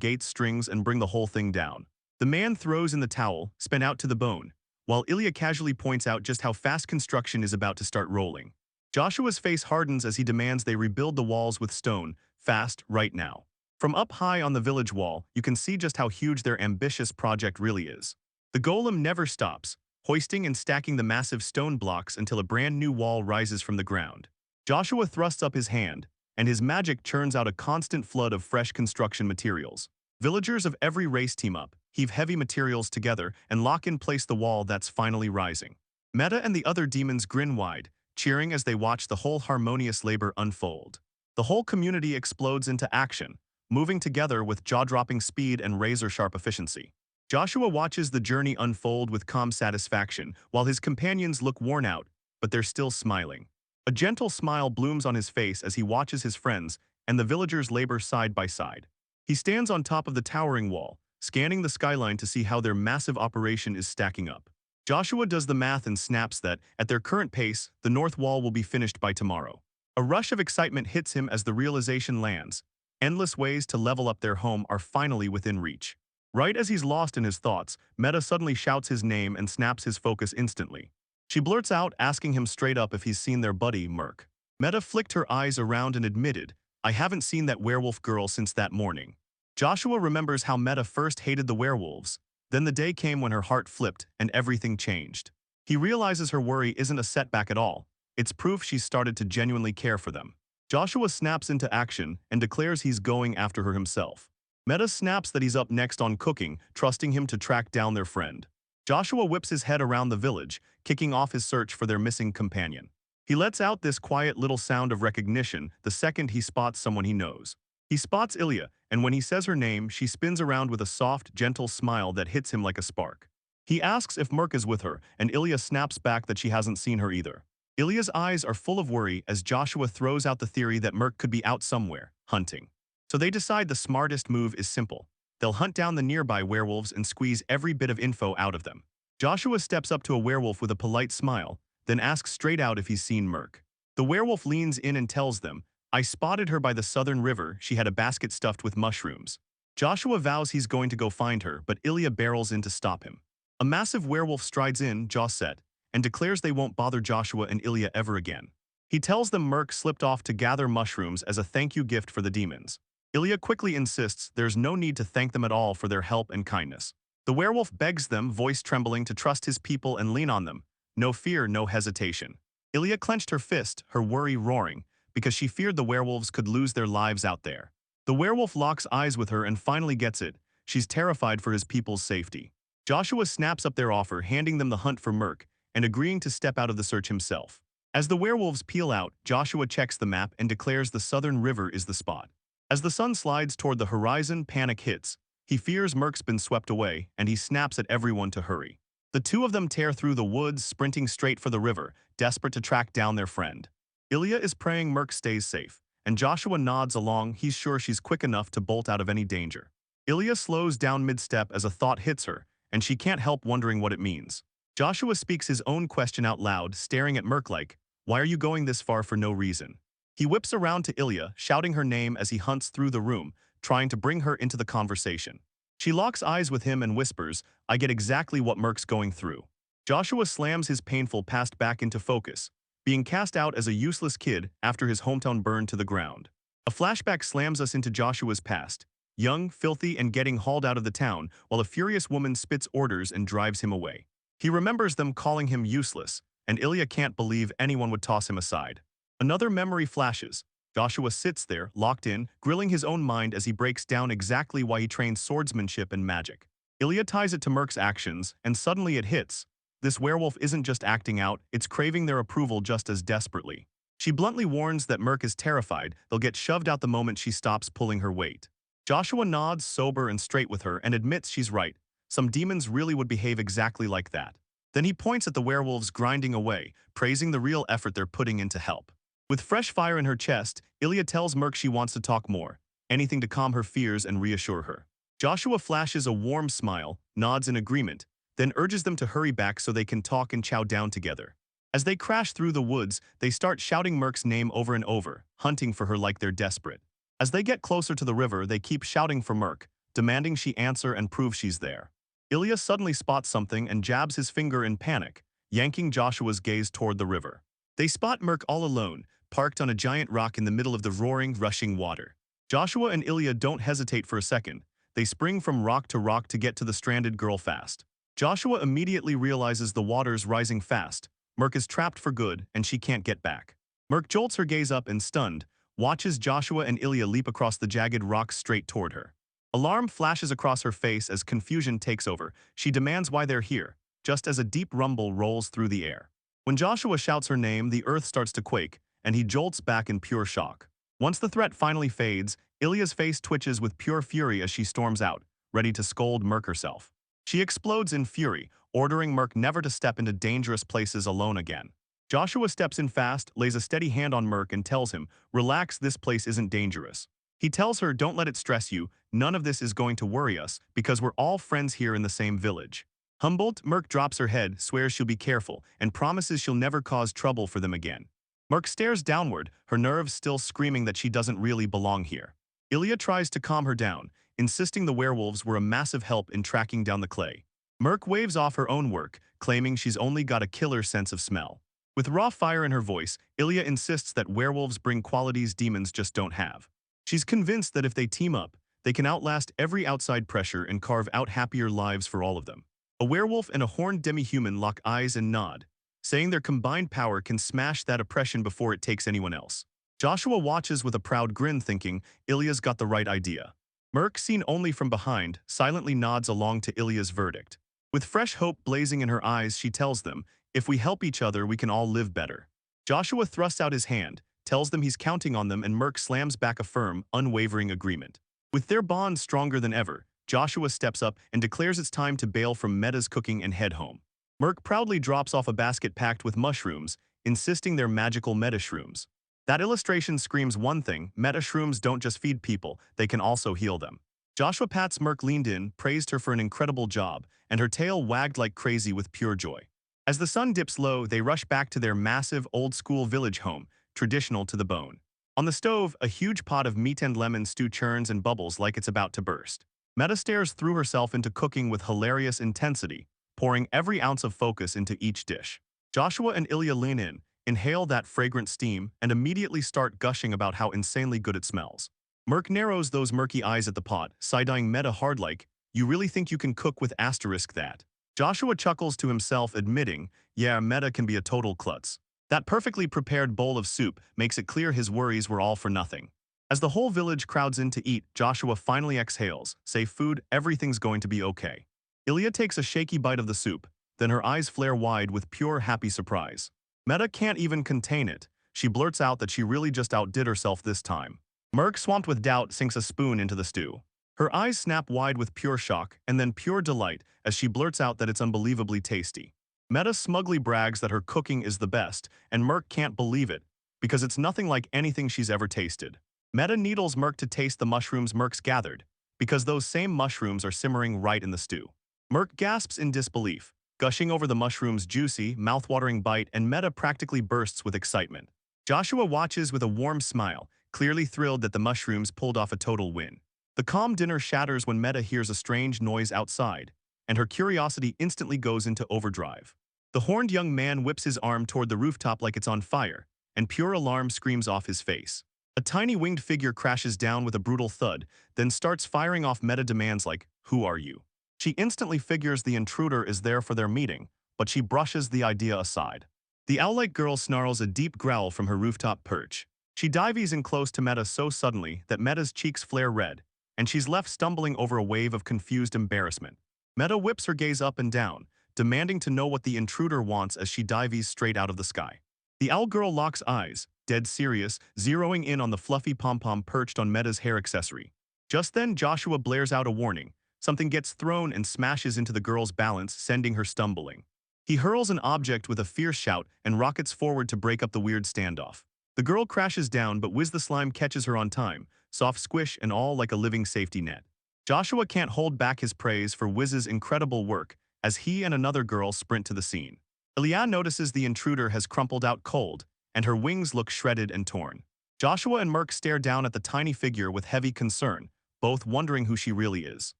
gate's strings and bring the whole thing down. The man throws in the towel, spent out to the bone, while Ilya casually points out just how fast construction is about to start rolling. Joshua's face hardens as he demands they rebuild the walls with stone, fast, right now. From up high on the village wall, you can see just how huge their ambitious project really is. The golem never stops, hoisting and stacking the massive stone blocks until a brand new wall rises from the ground. Joshua thrusts up his hand, and his magic churns out a constant flood of fresh construction materials. Villagers of every race team up, heave heavy materials together, and lock in place the wall that's finally rising. Meta and the other demons grin wide, cheering as they watch the whole harmonious labor unfold. The whole community explodes into action, moving together with jaw-dropping speed and razor-sharp efficiency. Joshua watches the journey unfold with calm satisfaction, while his companions look worn out, but they're still smiling. A gentle smile blooms on his face as he watches his friends and the villagers labor side by side. He stands on top of the towering wall, scanning the skyline to see how their massive operation is stacking up. Joshua does the math and snaps that, at their current pace, the north wall will be finished by tomorrow. A rush of excitement hits him as the realization lands. Endless ways to level up their home are finally within reach. Right as he's lost in his thoughts, Meta suddenly shouts his name and snaps his focus instantly. She blurts out, asking him straight up if he's seen their buddy, Merc. Meta flicked her eyes around and admitted, "I haven't seen that werewolf girl since that morning." Joshua remembers how Meta first hated the werewolves. Then the day came when her heart flipped and everything changed. He realizes her worry isn't a setback at all. It's proof she's started to genuinely care for them. Joshua snaps into action and declares he's going after her himself. Meta snaps that he's up next on cooking, trusting him to track down their friend. Joshua whips his head around the village, kicking off his search for their missing companion. He lets out this quiet little sound of recognition the second he spots someone he knows. He spots Ilya, and when he says her name, she spins around with a soft, gentle smile that hits him like a spark. He asks if Merc is with her, and Ilya snaps back that she hasn't seen her either. Ilya's eyes are full of worry as Joshua throws out the theory that Merc could be out somewhere, hunting. So they decide the smartest move is simple. They'll hunt down the nearby werewolves and squeeze every bit of info out of them. Joshua steps up to a werewolf with a polite smile, then asks straight out if he's seen Merc. The werewolf leans in and tells them, "I spotted her by the southern river. She had a basket stuffed with mushrooms." Joshua vows he's going to go find her, but Ilya barrels in to stop him. A massive werewolf strides in, jaw set, and declares they won't bother Joshua and Ilya ever again. He tells them Merc slipped off to gather mushrooms as a thank you gift for the demons. Ilya quickly insists there's no need to thank them at all for their help and kindness. The werewolf begs them, voice trembling, to trust his people and lean on them. No fear, no hesitation. Ilya clenched her fist, her worry roaring, because she feared the werewolves could lose their lives out there. The werewolf locks eyes with her and finally gets it. She's terrified for his people's safety. Joshua snaps up their offer, handing them the hunt for Merc, and agreeing to step out of the search himself. As the werewolves peel out, Joshua checks the map and declares the southern river is the spot. As the sun slides toward the horizon, panic hits. He fears Merc's been swept away, and he snaps at everyone to hurry. The two of them tear through the woods, sprinting straight for the river, desperate to track down their friend. Ilya is praying Merc stays safe, and Joshua nods along. He's sure she's quick enough to bolt out of any danger. Ilya slows down mid-step as a thought hits her, and she can't help wondering what it means. Joshua speaks his own question out loud, staring at Merc like, "Why are you going this far for no reason?" He whips around to Ilya, shouting her name as he hunts through the room, trying to bring her into the conversation. She locks eyes with him and whispers, "I get exactly what Merc's going through." Joshua slams his painful past back into focus, being cast out as a useless kid after his hometown burned to the ground. A flashback slams us into Joshua's past, young, filthy, and getting hauled out of the town while a furious woman spits orders and drives him away. He remembers them calling him useless, and Ilya can't believe anyone would toss him aside. Another memory flashes. Joshua sits there, locked in, grilling his own mind as he breaks down exactly why he trained swordsmanship and magic. Ilya ties it to Merc's actions, and suddenly it hits. This werewolf isn't just acting out, it's craving their approval just as desperately. She bluntly warns that Merc is terrified they'll get shoved out the moment she stops pulling her weight. Joshua nods, sober and straight with her, and admits she's right. Some demons really would behave exactly like that. Then he points at the werewolves grinding away, praising the real effort they're putting in to help. With fresh fire in her chest, Ilya tells Merc she wants to talk more, anything to calm her fears and reassure her. Joshua flashes a warm smile, nods in agreement, then urges them to hurry back so they can talk and chow down together. As they crash through the woods, they start shouting Merc's name over and over, hunting for her like they're desperate. As they get closer to the river, they keep shouting for Merc, demanding she answer and prove she's there. Ilya suddenly spots something and jabs his finger in panic, yanking Joshua's gaze toward the river. They spot Merc all alone, parked on a giant rock in the middle of the roaring, rushing water. Joshua and Ilya don't hesitate for a second. They spring from rock to get to the stranded girl fast. Joshua immediately realizes the water's rising fast. Merc is trapped for good, and she can't get back. Merc jolts her gaze up and, stunned, watches Joshua and Ilya leap across the jagged rocks straight toward her. Alarm flashes across her face as confusion takes over. She demands why they're here, just as a deep rumble rolls through the air. When Joshua shouts her name, the earth starts to quake, and he jolts back in pure shock. Once the threat finally fades, Ilya's face twitches with pure fury as she storms out, ready to scold Merc herself. She explodes in fury, ordering Merc never to step into dangerous places alone again. Joshua steps in fast, lays a steady hand on Merc and tells him, "Relax, this place isn't dangerous." He tells her, "Don't let it stress you, none of this is going to worry us, because we're all friends here in the same village." Humboldt, Merc drops her head, swears she'll be careful, and promises she'll never cause trouble for them again. Merc stares downward, her nerves still screaming that she doesn't really belong here. Ilya tries to calm her down, insisting the werewolves were a massive help in tracking down the clay. Merc waves off her own work, claiming she's only got a killer sense of smell. With raw fire in her voice, Ilya insists that werewolves bring qualities demons just don't have. She's convinced that if they team up, they can outlast every outside pressure and carve out happier lives for all of them. A werewolf and a horned demi-human lock eyes and nod, saying their combined power can smash that oppression before it takes anyone else. Joshua watches with a proud grin, thinking Ilya's got the right idea. Merc, seen only from behind, silently nods along to Ilya's verdict. With fresh hope blazing in her eyes, she tells them, "If we help each other, we can all live better." Joshua thrusts out his hand, tells them he's counting on them, and Merc slams back a firm, unwavering agreement. With their bond stronger than ever, Joshua steps up and declares it's time to bail from Meta's cooking and head home. Merc proudly drops off a basket packed with mushrooms, insisting they're magical meta shrooms. That illustration screams one thing: meta shrooms don't just feed people, they can also heal them. Joshua pats Merc, leaned in, praised her for an incredible job, and her tail wagged like crazy with pure joy. As the sun dips low, they rush back to their massive, old-school village home, traditional to the bone. On the stove, a huge pot of meat and lemon stew churns and bubbles like it's about to burst. Meta stares through herself into cooking with hilarious intensity, pouring every ounce of focus into each dish. Joshua and Ilya lean in, inhale that fragrant steam, and immediately start gushing about how insanely good it smells. Merc narrows those murky eyes at the pot, side-eyeing Meta hard like, "You really think you can cook with asterisk that?" Joshua chuckles to himself, admitting, "Yeah, Meta can be a total klutz." That perfectly prepared bowl of soup makes it clear his worries were all for nothing. As the whole village crowds in to eat, Joshua finally exhales, "Safe food, everything's going to be okay." Ilya takes a shaky bite of the soup, then her eyes flare wide with pure happy surprise. Meta can't even contain it. She blurts out that she really just outdid herself this time. Merc, swamped with doubt, sinks a spoon into the stew. Her eyes snap wide with pure shock and then pure delight as she blurts out that it's unbelievably tasty. Meta smugly brags that her cooking is the best, and Merc can't believe it, because it's nothing like anything she's ever tasted. Meta needles Merc to taste the mushrooms Merc's gathered, because those same mushrooms are simmering right in the stew. Merc gasps in disbelief, gushing over the mushroom's juicy, mouthwatering bite, and Meta practically bursts with excitement. Joshua watches with a warm smile, clearly thrilled that the mushrooms pulled off a total win. The calm dinner shatters when Meta hears a strange noise outside, and her curiosity instantly goes into overdrive. The horned young man whips his arm toward the rooftop like it's on fire, and pure alarm screams off his face. A tiny winged figure crashes down with a brutal thud, then starts firing off meta demands like, "Who are you?" She instantly figures the intruder is there for their meeting, but she brushes the idea aside. The owl-like girl snarls a deep growl from her rooftop perch. She dives in close to Meta so suddenly that Meta's cheeks flare red, and she's left stumbling over a wave of confused embarrassment. Meta whips her gaze up and down, demanding to know what the intruder wants as she dives straight out of the sky. The owl girl locks eyes, dead serious, zeroing in on the fluffy pom-pom perched on Meta's hair accessory. Just then, Joshua blares out a warning. Something gets thrown and smashes into the girl's balance, sending her stumbling. He hurls an object with a fierce shout and rockets forward to break up the weird standoff. The girl crashes down, but Wiz the slime catches her on time, soft squish and all like a living safety net. Joshua can't hold back his praise for Wiz's incredible work as he and another girl sprint to the scene. Ilya notices the intruder has crumpled out cold, and her wings look shredded and torn. Joshua and Merc stare down at the tiny figure with heavy concern, both wondering who she really is.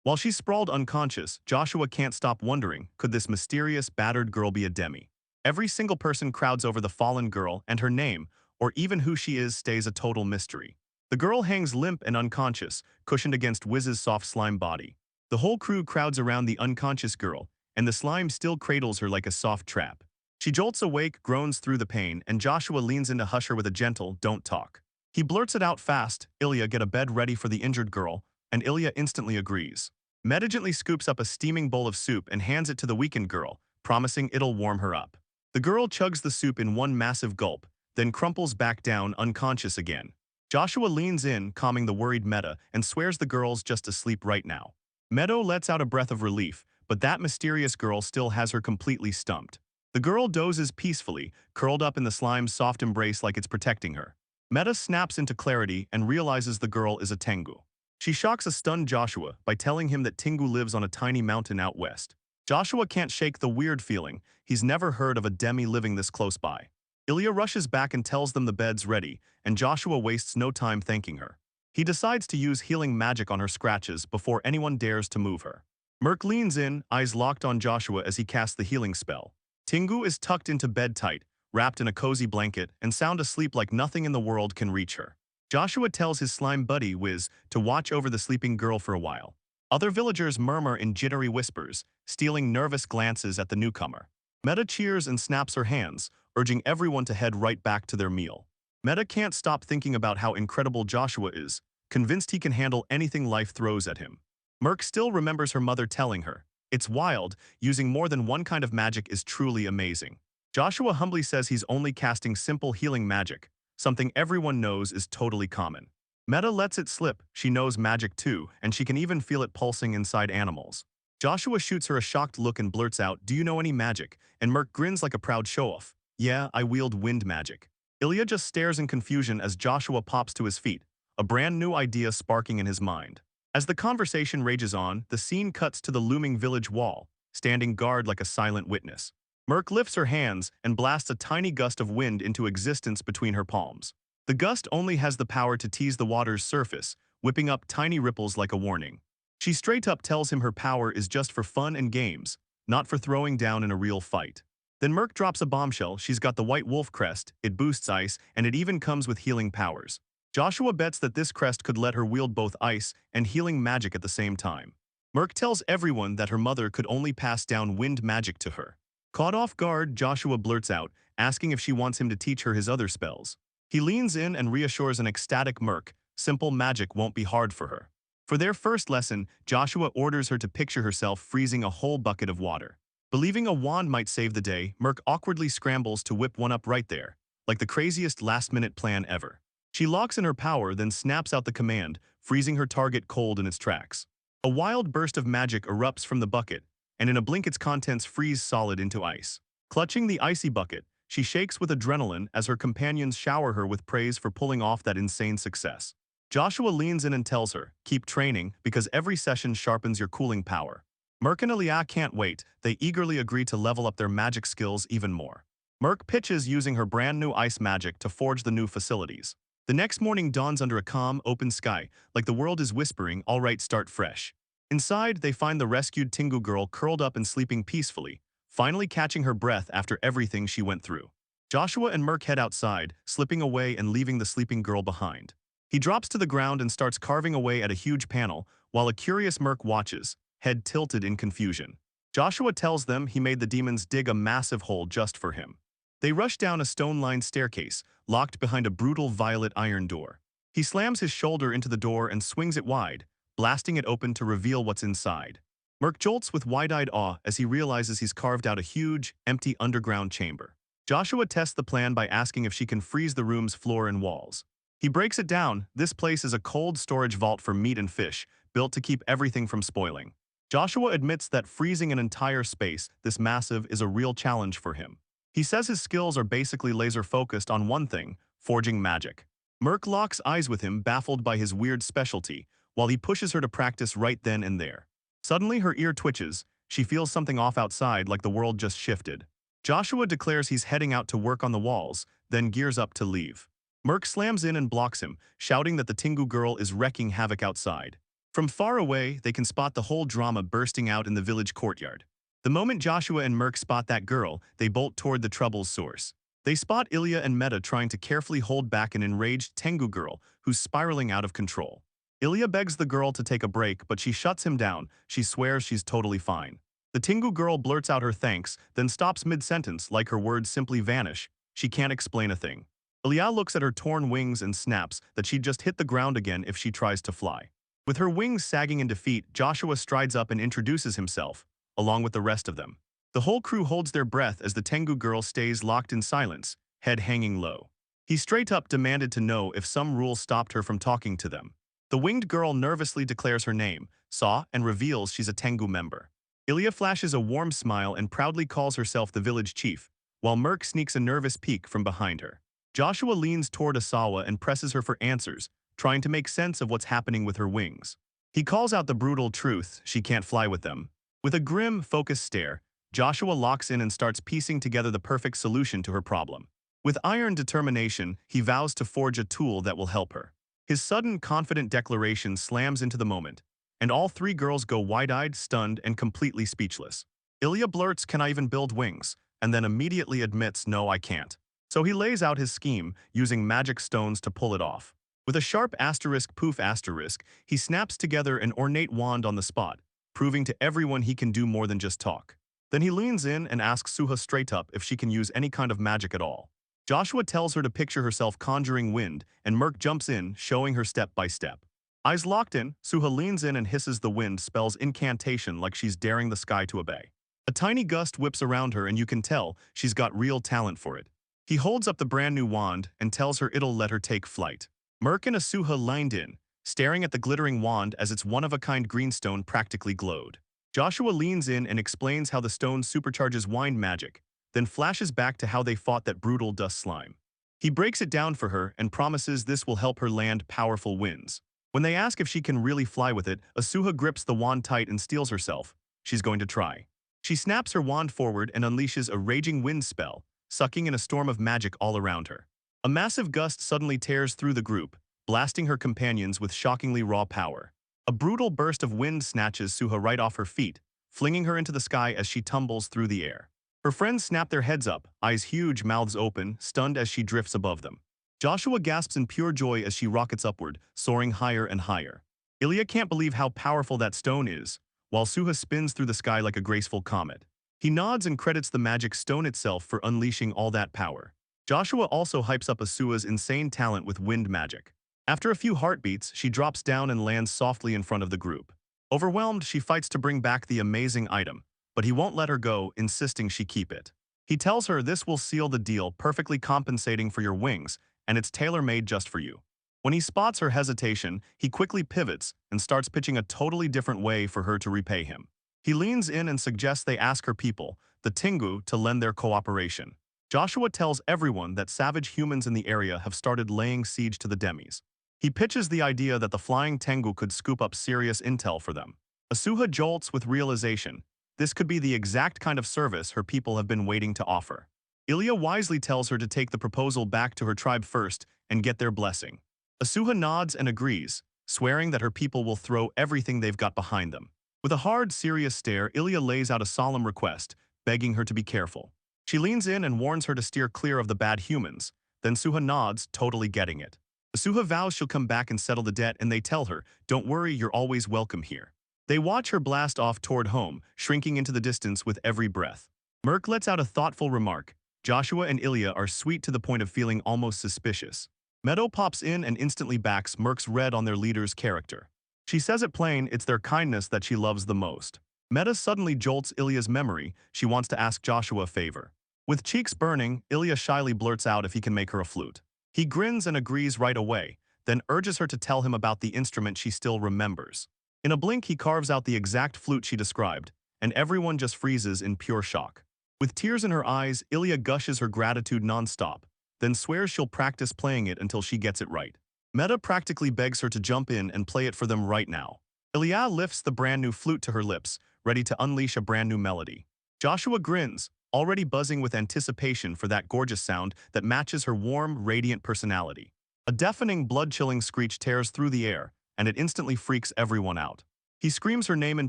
While she's sprawled unconscious, Joshua can't stop wondering, could this mysterious, battered girl be a demi? Every single person crowds over the fallen girl, and her name, or even who she is, stays a total mystery. The girl hangs limp and unconscious, cushioned against Wiz's soft slime body. The whole crew crowds around the unconscious girl, and the slime still cradles her like a soft trap. She jolts awake, groans through the pain, and Joshua leans in to hush her with a gentle, "Don't talk." He blurts it out fast, "Ilya, get a bed ready for the injured girl," and Ilya instantly agrees. Meta gently scoops up a steaming bowl of soup and hands it to the weakened girl, promising it'll warm her up. The girl chugs the soup in one massive gulp, then crumples back down unconscious again. Joshua leans in, calming the worried Meta, and swears the girl's just asleep right now. Meadow lets out a breath of relief, but that mysterious girl still has her completely stumped. The girl dozes peacefully, curled up in the slime's soft embrace like it's protecting her. Meta snaps into clarity and realizes the girl is a Tengu. She shocks a stunned Joshua by telling him that Tengu lives on a tiny mountain out west. Joshua can't shake the weird feeling. He's never heard of a demi living this close by. Ilya rushes back and tells them the bed's ready, and Joshua wastes no time thanking her. He decides to use healing magic on her scratches before anyone dares to move her. Merc leans in, eyes locked on Joshua as he casts the healing spell. Tengu is tucked into bed tight, wrapped in a cozy blanket, and sound asleep like nothing in the world can reach her. Joshua tells his slime buddy, Wiz, to watch over the sleeping girl for a while. Other villagers murmur in jittery whispers, stealing nervous glances at the newcomer. Meta cheers and snaps her hands, urging everyone to head right back to their meal. Meta can't stop thinking about how incredible Joshua is, convinced he can handle anything life throws at him. Merc still remembers her mother telling her, "It's wild, using more than one kind of magic is truly amazing." Joshua humbly says he's only casting simple healing magic, something everyone knows is totally common. Meta lets it slip, she knows magic too, and she can even feel it pulsing inside animals. Joshua shoots her a shocked look and blurts out, "Do you know any magic?" And Merc grins like a proud show-off. "Yeah, I wield wind magic." Ilya just stares in confusion as Joshua pops to his feet, a brand new idea sparking in his mind. As the conversation rages on, the scene cuts to the looming village wall, standing guard like a silent witness. Merc lifts her hands and blasts a tiny gust of wind into existence between her palms. The gust only has the power to tease the water's surface, whipping up tiny ripples like a warning. She straight up tells him her power is just for fun and games, not for throwing down in a real fight. Then Merc drops a bombshell. She's got the white wolf crest, it boosts ice, and it even comes with healing powers. Joshua bets that this crest could let her wield both ice and healing magic at the same time. Merc tells everyone that her mother could only pass down wind magic to her. Caught off guard, Joshua blurts out, asking if she wants him to teach her his other spells. He leans in and reassures an ecstatic Merc, simple magic won't be hard for her. For their first lesson, Joshua orders her to picture herself freezing a whole bucket of water. Believing a wand might save the day, Merc awkwardly scrambles to whip one up right there, like the craziest last-minute plan ever. She locks in her power, then snaps out the command, freezing her target cold in its tracks. A wild burst of magic erupts from the bucket, and in a blink its contents freeze solid into ice. Clutching the icy bucket, she shakes with adrenaline as her companions shower her with praise for pulling off that insane success. Joshua leans in and tells her, "Keep training, because every session sharpens your cooling power." Merc and Ilya can't wait. They eagerly agree to level up their magic skills even more. Merc pitches using her brand new ice magic to forge the new facilities. The next morning dawns under a calm, open sky, like the world is whispering, "All right, start fresh." Inside, they find the rescued Tengu girl curled up and sleeping peacefully, finally catching her breath after everything she went through. Joshua and Merc head outside, slipping away and leaving the sleeping girl behind. He drops to the ground and starts carving away at a huge panel, while a curious Merc watches, head tilted in confusion. Joshua tells them he made the demons dig a massive hole just for him. They rush down a stone-lined staircase, locked behind a brutal violet iron door. He slams his shoulder into the door and swings it wide, blasting it open to reveal what's inside. Merc jolts with wide-eyed awe as he realizes he's carved out a huge, empty underground chamber. Joshua tests the plan by asking if she can freeze the room's floor and walls. He breaks it down. This place is a cold storage vault for meat and fish, built to keep everything from spoiling. Joshua admits that freezing an entire space this massive is a real challenge for him. He says his skills are basically laser-focused on one thing, forging magic. Merc locks eyes with him, baffled by his weird specialty, while he pushes her to practice right then and there. Suddenly her ear twitches. She feels something off outside, like the world just shifted. Joshua declares he's heading out to work on the walls, then gears up to leave. Merc slams in and blocks him, shouting that the Tengu girl is wreaking havoc outside. From far away, they can spot the whole drama bursting out in the village courtyard. The moment Joshua and Merc spot that girl, they bolt toward the trouble's source. They spot Ilya and Meta trying to carefully hold back an enraged Tengu girl who's spiraling out of control. Ilya begs the girl to take a break, but she shuts him down. She swears she's totally fine. The Tengu girl blurts out her thanks, then stops mid-sentence like her words simply vanish. She can't explain a thing. Ilya looks at her torn wings and snaps that she'd just hit the ground again if she tries to fly. With her wings sagging in defeat, Joshua strides up and introduces himself, along with the rest of them. The whole crew holds their breath as the Tengu girl stays locked in silence, head hanging low. He straight up demanded to know if some rule stopped her from talking to them. The winged girl nervously declares her name, Saw, and reveals she's a Tengu member. Ilya flashes a warm smile and proudly calls herself the village chief, while Merc sneaks a nervous peek from behind her. Joshua leans toward Asawa and presses her for answers, trying to make sense of what's happening with her wings. He calls out the brutal truth: she can't fly with them. With a grim, focused stare, Joshua locks in and starts piecing together the perfect solution to her problem. With iron determination, he vows to forge a tool that will help her. His sudden, confident declaration slams into the moment, and all three girls go wide-eyed, stunned, and completely speechless. Ilya blurts, "Can I even build wings?" and then immediately admits, "No, I can't." So he lays out his scheme, using magic stones to pull it off. With a sharp asterisk poof asterisk, he snaps together an ornate wand on the spot, proving to everyone he can do more than just talk. Then he leans in and asks Suha straight up if she can use any kind of magic at all. Joshua tells her to picture herself conjuring wind, and Merc jumps in, showing her step by step. Eyes locked in, Suha leans in and hisses the wind spells incantation like she's daring the sky to obey. A tiny gust whips around her and you can tell she's got real talent for it. He holds up the brand new wand and tells her it'll let her take flight. Merc and Asuha lined in, staring at the glittering wand as its one-of-a-kind greenstone practically glowed. Joshua leans in and explains how the stone supercharges wind magic, then flashes back to how they fought that brutal dust slime. He breaks it down for her and promises this will help her land powerful winds. When they ask if she can really fly with it, Asuha grips the wand tight and steels herself. She's going to try. She snaps her wand forward and unleashes a raging wind spell, sucking in a storm of magic all around her. A massive gust suddenly tears through the group, blasting her companions with shockingly raw power. A brutal burst of wind snatches Suha right off her feet, flinging her into the sky as she tumbles through the air. Her friends snap their heads up, eyes huge, mouths open, stunned as she drifts above them. Joshua gasps in pure joy as she rockets upward, soaring higher and higher. Ilya can't believe how powerful that stone is, while Suha spins through the sky like a graceful comet. He nods and credits the magic stone itself for unleashing all that power. Joshua also hypes up Asua's insane talent with wind magic. After a few heartbeats, she drops down and lands softly in front of the group. Overwhelmed, she fights to bring back the amazing item, but he won't let her go, insisting she keep it. He tells her this will seal the deal, perfectly compensating for your wings, and it's tailor-made just for you. When he spots her hesitation, he quickly pivots and starts pitching a totally different way for her to repay him. He leans in and suggests they ask her people, the Tengu, to lend their cooperation. Joshua tells everyone that savage humans in the area have started laying siege to the demis. He pitches the idea that the flying Tengu could scoop up serious intel for them. Asuha jolts with realization. This could be the exact kind of service her people have been waiting to offer. Ilya wisely tells her to take the proposal back to her tribe first and get their blessing. Asuha nods and agrees, swearing that her people will throw everything they've got behind them. With a hard, serious stare, Ilya lays out a solemn request, begging her to be careful. She leans in and warns her to steer clear of the bad humans. Then Suha nods, totally getting it. Asuha vows she'll come back and settle the debt, and they tell her, "Don't worry, you're always welcome here." They watch her blast off toward home, shrinking into the distance with every breath. Merc lets out a thoughtful remark. Joshua and Ilya are sweet to the point of feeling almost suspicious. Meadow pops in and instantly backs Merc's red on their leader's character. She says it plain, it's their kindness that she loves the most. Meta suddenly jolts Ilya's memory. She wants to ask Joshua a favor. With cheeks burning, Ilya shyly blurts out if he can make her a flute. He grins and agrees right away, then urges her to tell him about the instrument she still remembers. In a blink, he carves out the exact flute she described, and everyone just freezes in pure shock. With tears in her eyes, Ilya gushes her gratitude nonstop, then swears she'll practice playing it until she gets it right. Meta practically begs her to jump in and play it for them right now. Ilya lifts the brand new flute to her lips, ready to unleash a brand new melody. Joshua grins, already buzzing with anticipation for that gorgeous sound that matches her warm, radiant personality. A deafening, blood-chilling screech tears through the air, and it instantly freaks everyone out. He screams her name in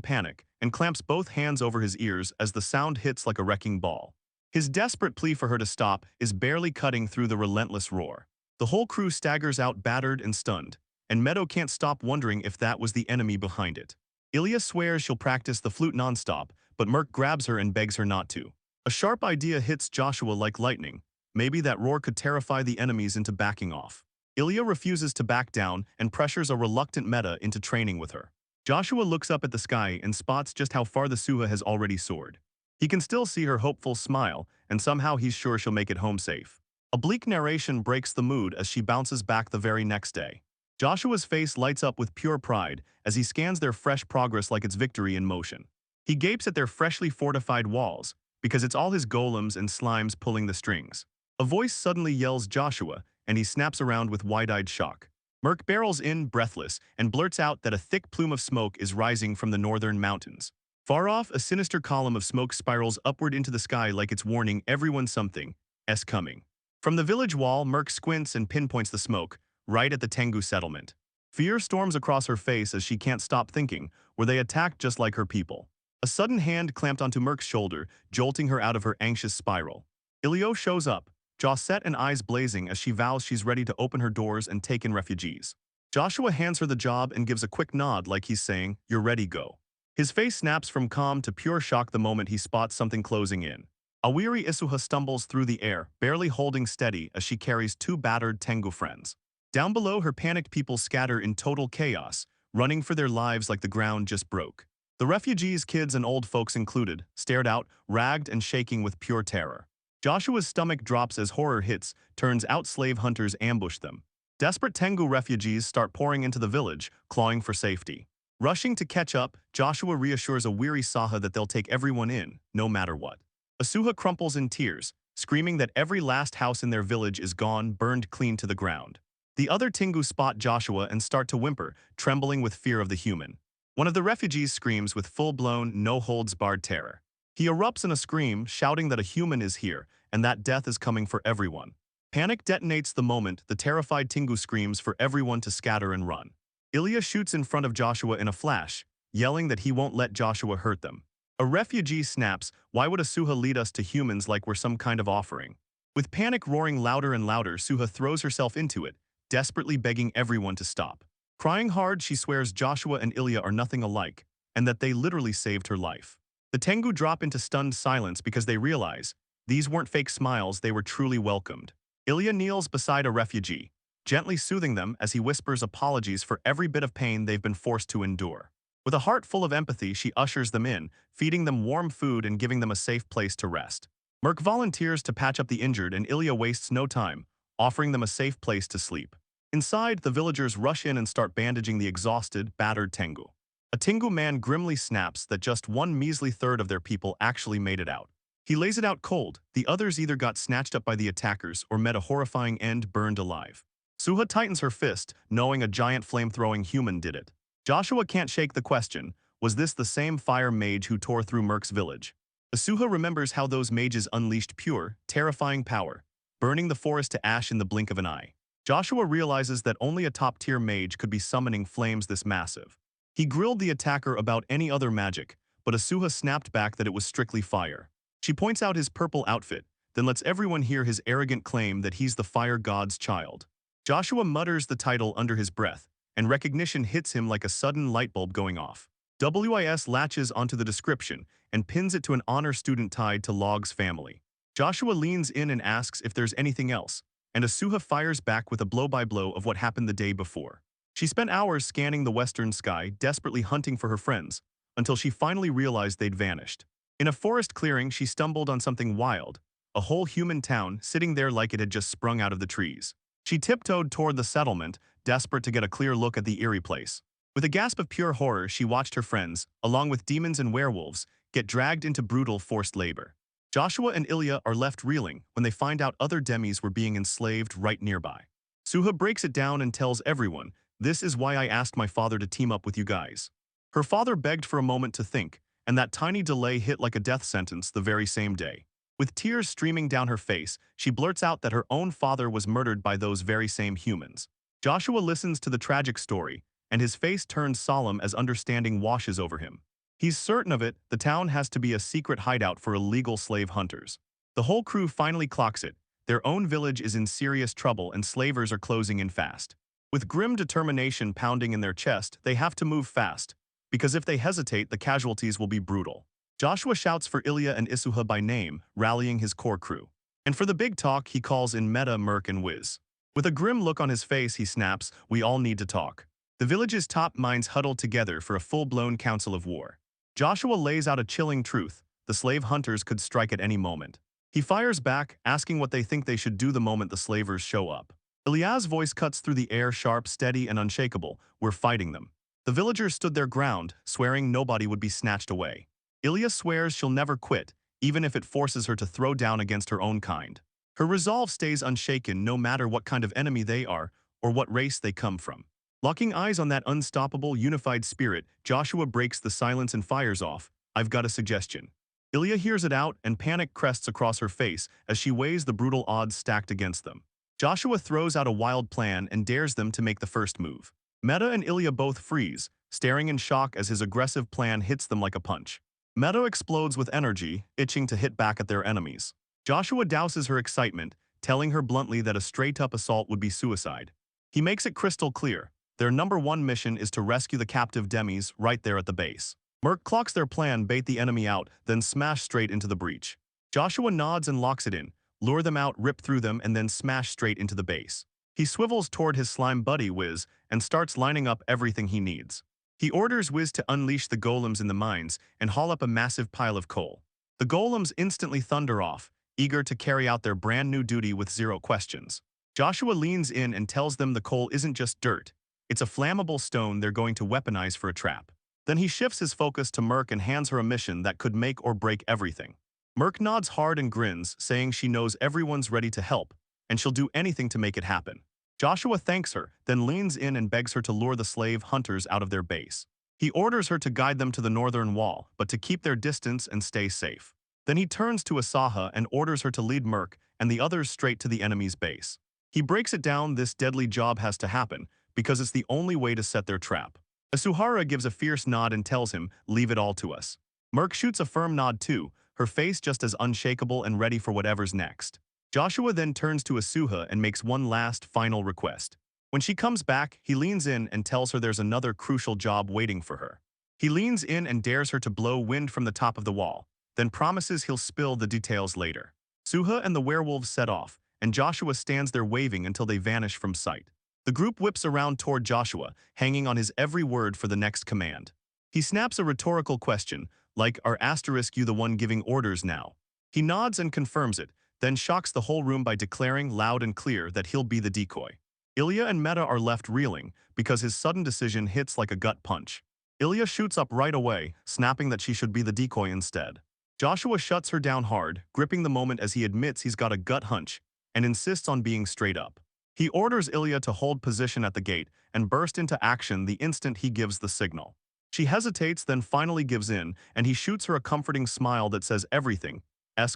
panic and clamps both hands over his ears as the sound hits like a wrecking ball. His desperate plea for her to stop is barely cutting through the relentless roar. The whole crew staggers out battered and stunned, and Meadow can't stop wondering if that was the enemy behind it. Ilya swears she'll practice the flute nonstop, but Merc grabs her and begs her not to. A sharp idea hits Joshua like lightning. Maybe that roar could terrify the enemies into backing off. Ilya refuses to back down and pressures a reluctant Meta into training with her. Joshua looks up at the sky and spots just how far the Suha has already soared. He can still see her hopeful smile, and somehow he's sure she'll make it home safe. A bleak narration breaks the mood as she bounces back the very next day. Joshua's face lights up with pure pride as he scans their fresh progress like it's victory in motion. He gapes at their freshly fortified walls, because it's all his golems and slimes pulling the strings. A voice suddenly yells Joshua, and he snaps around with wide-eyed shock. Merc barrels in, breathless, and blurts out that a thick plume of smoke is rising from the northern mountains. Far off, a sinister column of smoke spirals upward into the sky like it's warning everyone something's coming. From the village wall, Merc squints and pinpoints the smoke, right at the Tengu settlement. Fear storms across her face as she can't stop thinking, were they attacked just like her people? A sudden hand clamped onto Merc's shoulder, jolting her out of her anxious spiral. Ilyo shows up, jaw set and eyes blazing as she vows she's ready to open her doors and take in refugees. Joshua hands her the job and gives a quick nod like he's saying, "You're ready, go." His face snaps from calm to pure shock the moment he spots something closing in. A weary Isuha stumbles through the air, barely holding steady as she carries two battered Tengu friends. Down below, her panicked people scatter in total chaos, running for their lives like the ground just broke. The refugees, kids and old folks included, stared out, ragged and shaking with pure terror. Joshua's stomach drops as horror hits. Turns out slave hunters ambush them. Desperate Tengu refugees start pouring into the village, clawing for safety. Rushing to catch up, Joshua reassures a weary Saha that they'll take everyone in, no matter what. Asuha crumples in tears, screaming that every last house in their village is gone, burned clean to the ground. The other Tengu spot Joshua and start to whimper, trembling with fear of the human. One of the refugees screams with full-blown, no-holds-barred terror. He erupts in a scream, shouting that a human is here, and that death is coming for everyone. Panic detonates the moment the terrified Tengu screams for everyone to scatter and run. Ilya shoots in front of Joshua in a flash, yelling that he won't let Joshua hurt them. A refugee snaps, "Why would a Suha lead us to humans like we're some kind of offering?" With panic roaring louder and louder, Suha throws herself into it, desperately begging everyone to stop. Crying hard, she swears Joshua and Ilya are nothing alike, and that they literally saved her life. The Tengu drop into stunned silence because they realize these weren't fake smiles, they were truly welcomed. Ilya kneels beside a refugee, gently soothing them as he whispers apologies for every bit of pain they've been forced to endure. With a heart full of empathy, she ushers them in, feeding them warm food and giving them a safe place to rest. Merc volunteers to patch up the injured, and Ilya wastes no time, offering them a safe place to sleep. Inside, the villagers rush in and start bandaging the exhausted, battered Tengu. A Tengu man grimly snaps that just one measly third of their people actually made it out. He lays it out cold. The others either got snatched up by the attackers or met a horrifying end burned alive. Suha tightens her fist, knowing a giant flame-throwing human did it. Joshua can't shake the question, was this the same fire mage who tore through Merc's village? Asuha remembers how those mages unleashed pure, terrifying power, burning the forest to ash in the blink of an eye. Joshua realizes that only a top-tier mage could be summoning flames this massive. He grilled the attacker about any other magic, but Asuha snapped back that it was strictly fire. She points out his purple outfit, then lets everyone hear his arrogant claim that he's the fire god's child. Joshua mutters the title under his breath, and recognition hits him like a sudden light bulb going off. WIS latches onto the description and pins it to an honor student tied to Log's family. Joshua leans in and asks if there's anything else, and Asuha fires back with a blow-by-blow of what happened the day before. She spent hours scanning the western sky, desperately hunting for her friends, until she finally realized they'd vanished. In a forest clearing, she stumbled on something wild, a whole human town sitting there like it had just sprung out of the trees. She tiptoed toward the settlement, desperate to get a clear look at the eerie place. With a gasp of pure horror, she watched her friends, along with demons and werewolves, get dragged into brutal forced labor. Joshua and Ilya are left reeling when they find out other demis were being enslaved right nearby. Suha breaks it down and tells everyone, "This is why I asked my father to team up with you guys." Her father begged for a moment to think, and that tiny delay hit like a death sentence the very same day. With tears streaming down her face, she blurts out that her own father was murdered by those very same humans. Joshua listens to the tragic story, and his face turns solemn as understanding washes over him. He's certain of it, the town has to be a secret hideout for illegal slave hunters. The whole crew finally clocks it. Their own village is in serious trouble and slavers are closing in fast. With grim determination pounding in their chest, they have to move fast, because if they hesitate, the casualties will be brutal. Joshua shouts for Ilya and Isuha by name, rallying his core crew. And for the big talk, he calls in Meta, Merc, and Wiz. With a grim look on his face, he snaps, "We all need to talk." The village's top minds huddle together for a full-blown council of war. Joshua lays out a chilling truth: the slave hunters could strike at any moment. He fires back, asking what they think they should do the moment the slavers show up. Ilya's voice cuts through the air, sharp, steady, and unshakable. "We're fighting them." The villagers stood their ground, swearing nobody would be snatched away. Ilya swears she'll never quit, even if it forces her to throw down against her own kind. Her resolve stays unshaken no matter what kind of enemy they are or what race they come from. Locking eyes on that unstoppable, unified spirit, Joshua breaks the silence and fires off, "I've got a suggestion." Ilya hears it out and panic crests across her face as she weighs the brutal odds stacked against them. Joshua throws out a wild plan and dares them to make the first move. Meta and Ilya both freeze, staring in shock as his aggressive plan hits them like a punch. Meta explodes with energy, itching to hit back at their enemies. Joshua douses her excitement, telling her bluntly that a straight-up assault would be suicide. He makes it crystal clear. Their #1 mission is to rescue the captive demis right there at the base. Merc clocks their plan, bait the enemy out, then smash straight into the breach. Joshua nods and locks it in, lure them out, rip through them, and then smash straight into the base. He swivels toward his slime buddy, Wiz, and starts lining up everything he needs. He orders Wiz to unleash the golems in the mines and haul up a massive pile of coal. The golems instantly thunder off, eager to carry out their brand new duty with zero questions. Joshua leans in and tells them the coal isn't just dirt. It's a flammable stone they're going to weaponize for a trap. Then he shifts his focus to Merc and hands her a mission that could make or break everything. Merc nods hard and grins, saying she knows everyone's ready to help, and she'll do anything to make it happen. Joshua thanks her, then leans in and begs her to lure the slave hunters out of their base. He orders her to guide them to the northern wall, but to keep their distance and stay safe. Then he turns to Asaha and orders her to lead Merc and the others straight to the enemy's base. He breaks it down: this deadly job has to happen, because it's the only way to set their trap. Asuhara gives a fierce nod and tells him, "Leave it all to us." Merc shoots a firm nod too, her face just as unshakable and ready for whatever's next. Joshua then turns to Asuha and makes one last, final request. When she comes back, he leans in and tells her there's another crucial job waiting for her. He leans in and dares her to blow wind from the top of the wall, then promises he'll spill the details later. Suha and the werewolves set off, and Joshua stands there waving until they vanish from sight. The group whips around toward Joshua, hanging on his every word for the next command. He snaps a rhetorical question, like, "Are ** you the one giving orders now?" He nods and confirms it, then shocks the whole room by declaring loud and clear that he'll be the decoy. Ilya and Meta are left reeling, because his sudden decision hits like a gut punch. Ilya shoots up right away, snapping that she should be the decoy instead. Joshua shuts her down hard, gripping the moment as he admits he's got a gut hunch, and insists on being straight up. He orders Ilya to hold position at the gate and burst into action the instant he gives the signal. She hesitates, then finally gives in, and he shoots her a comforting smile that says everything's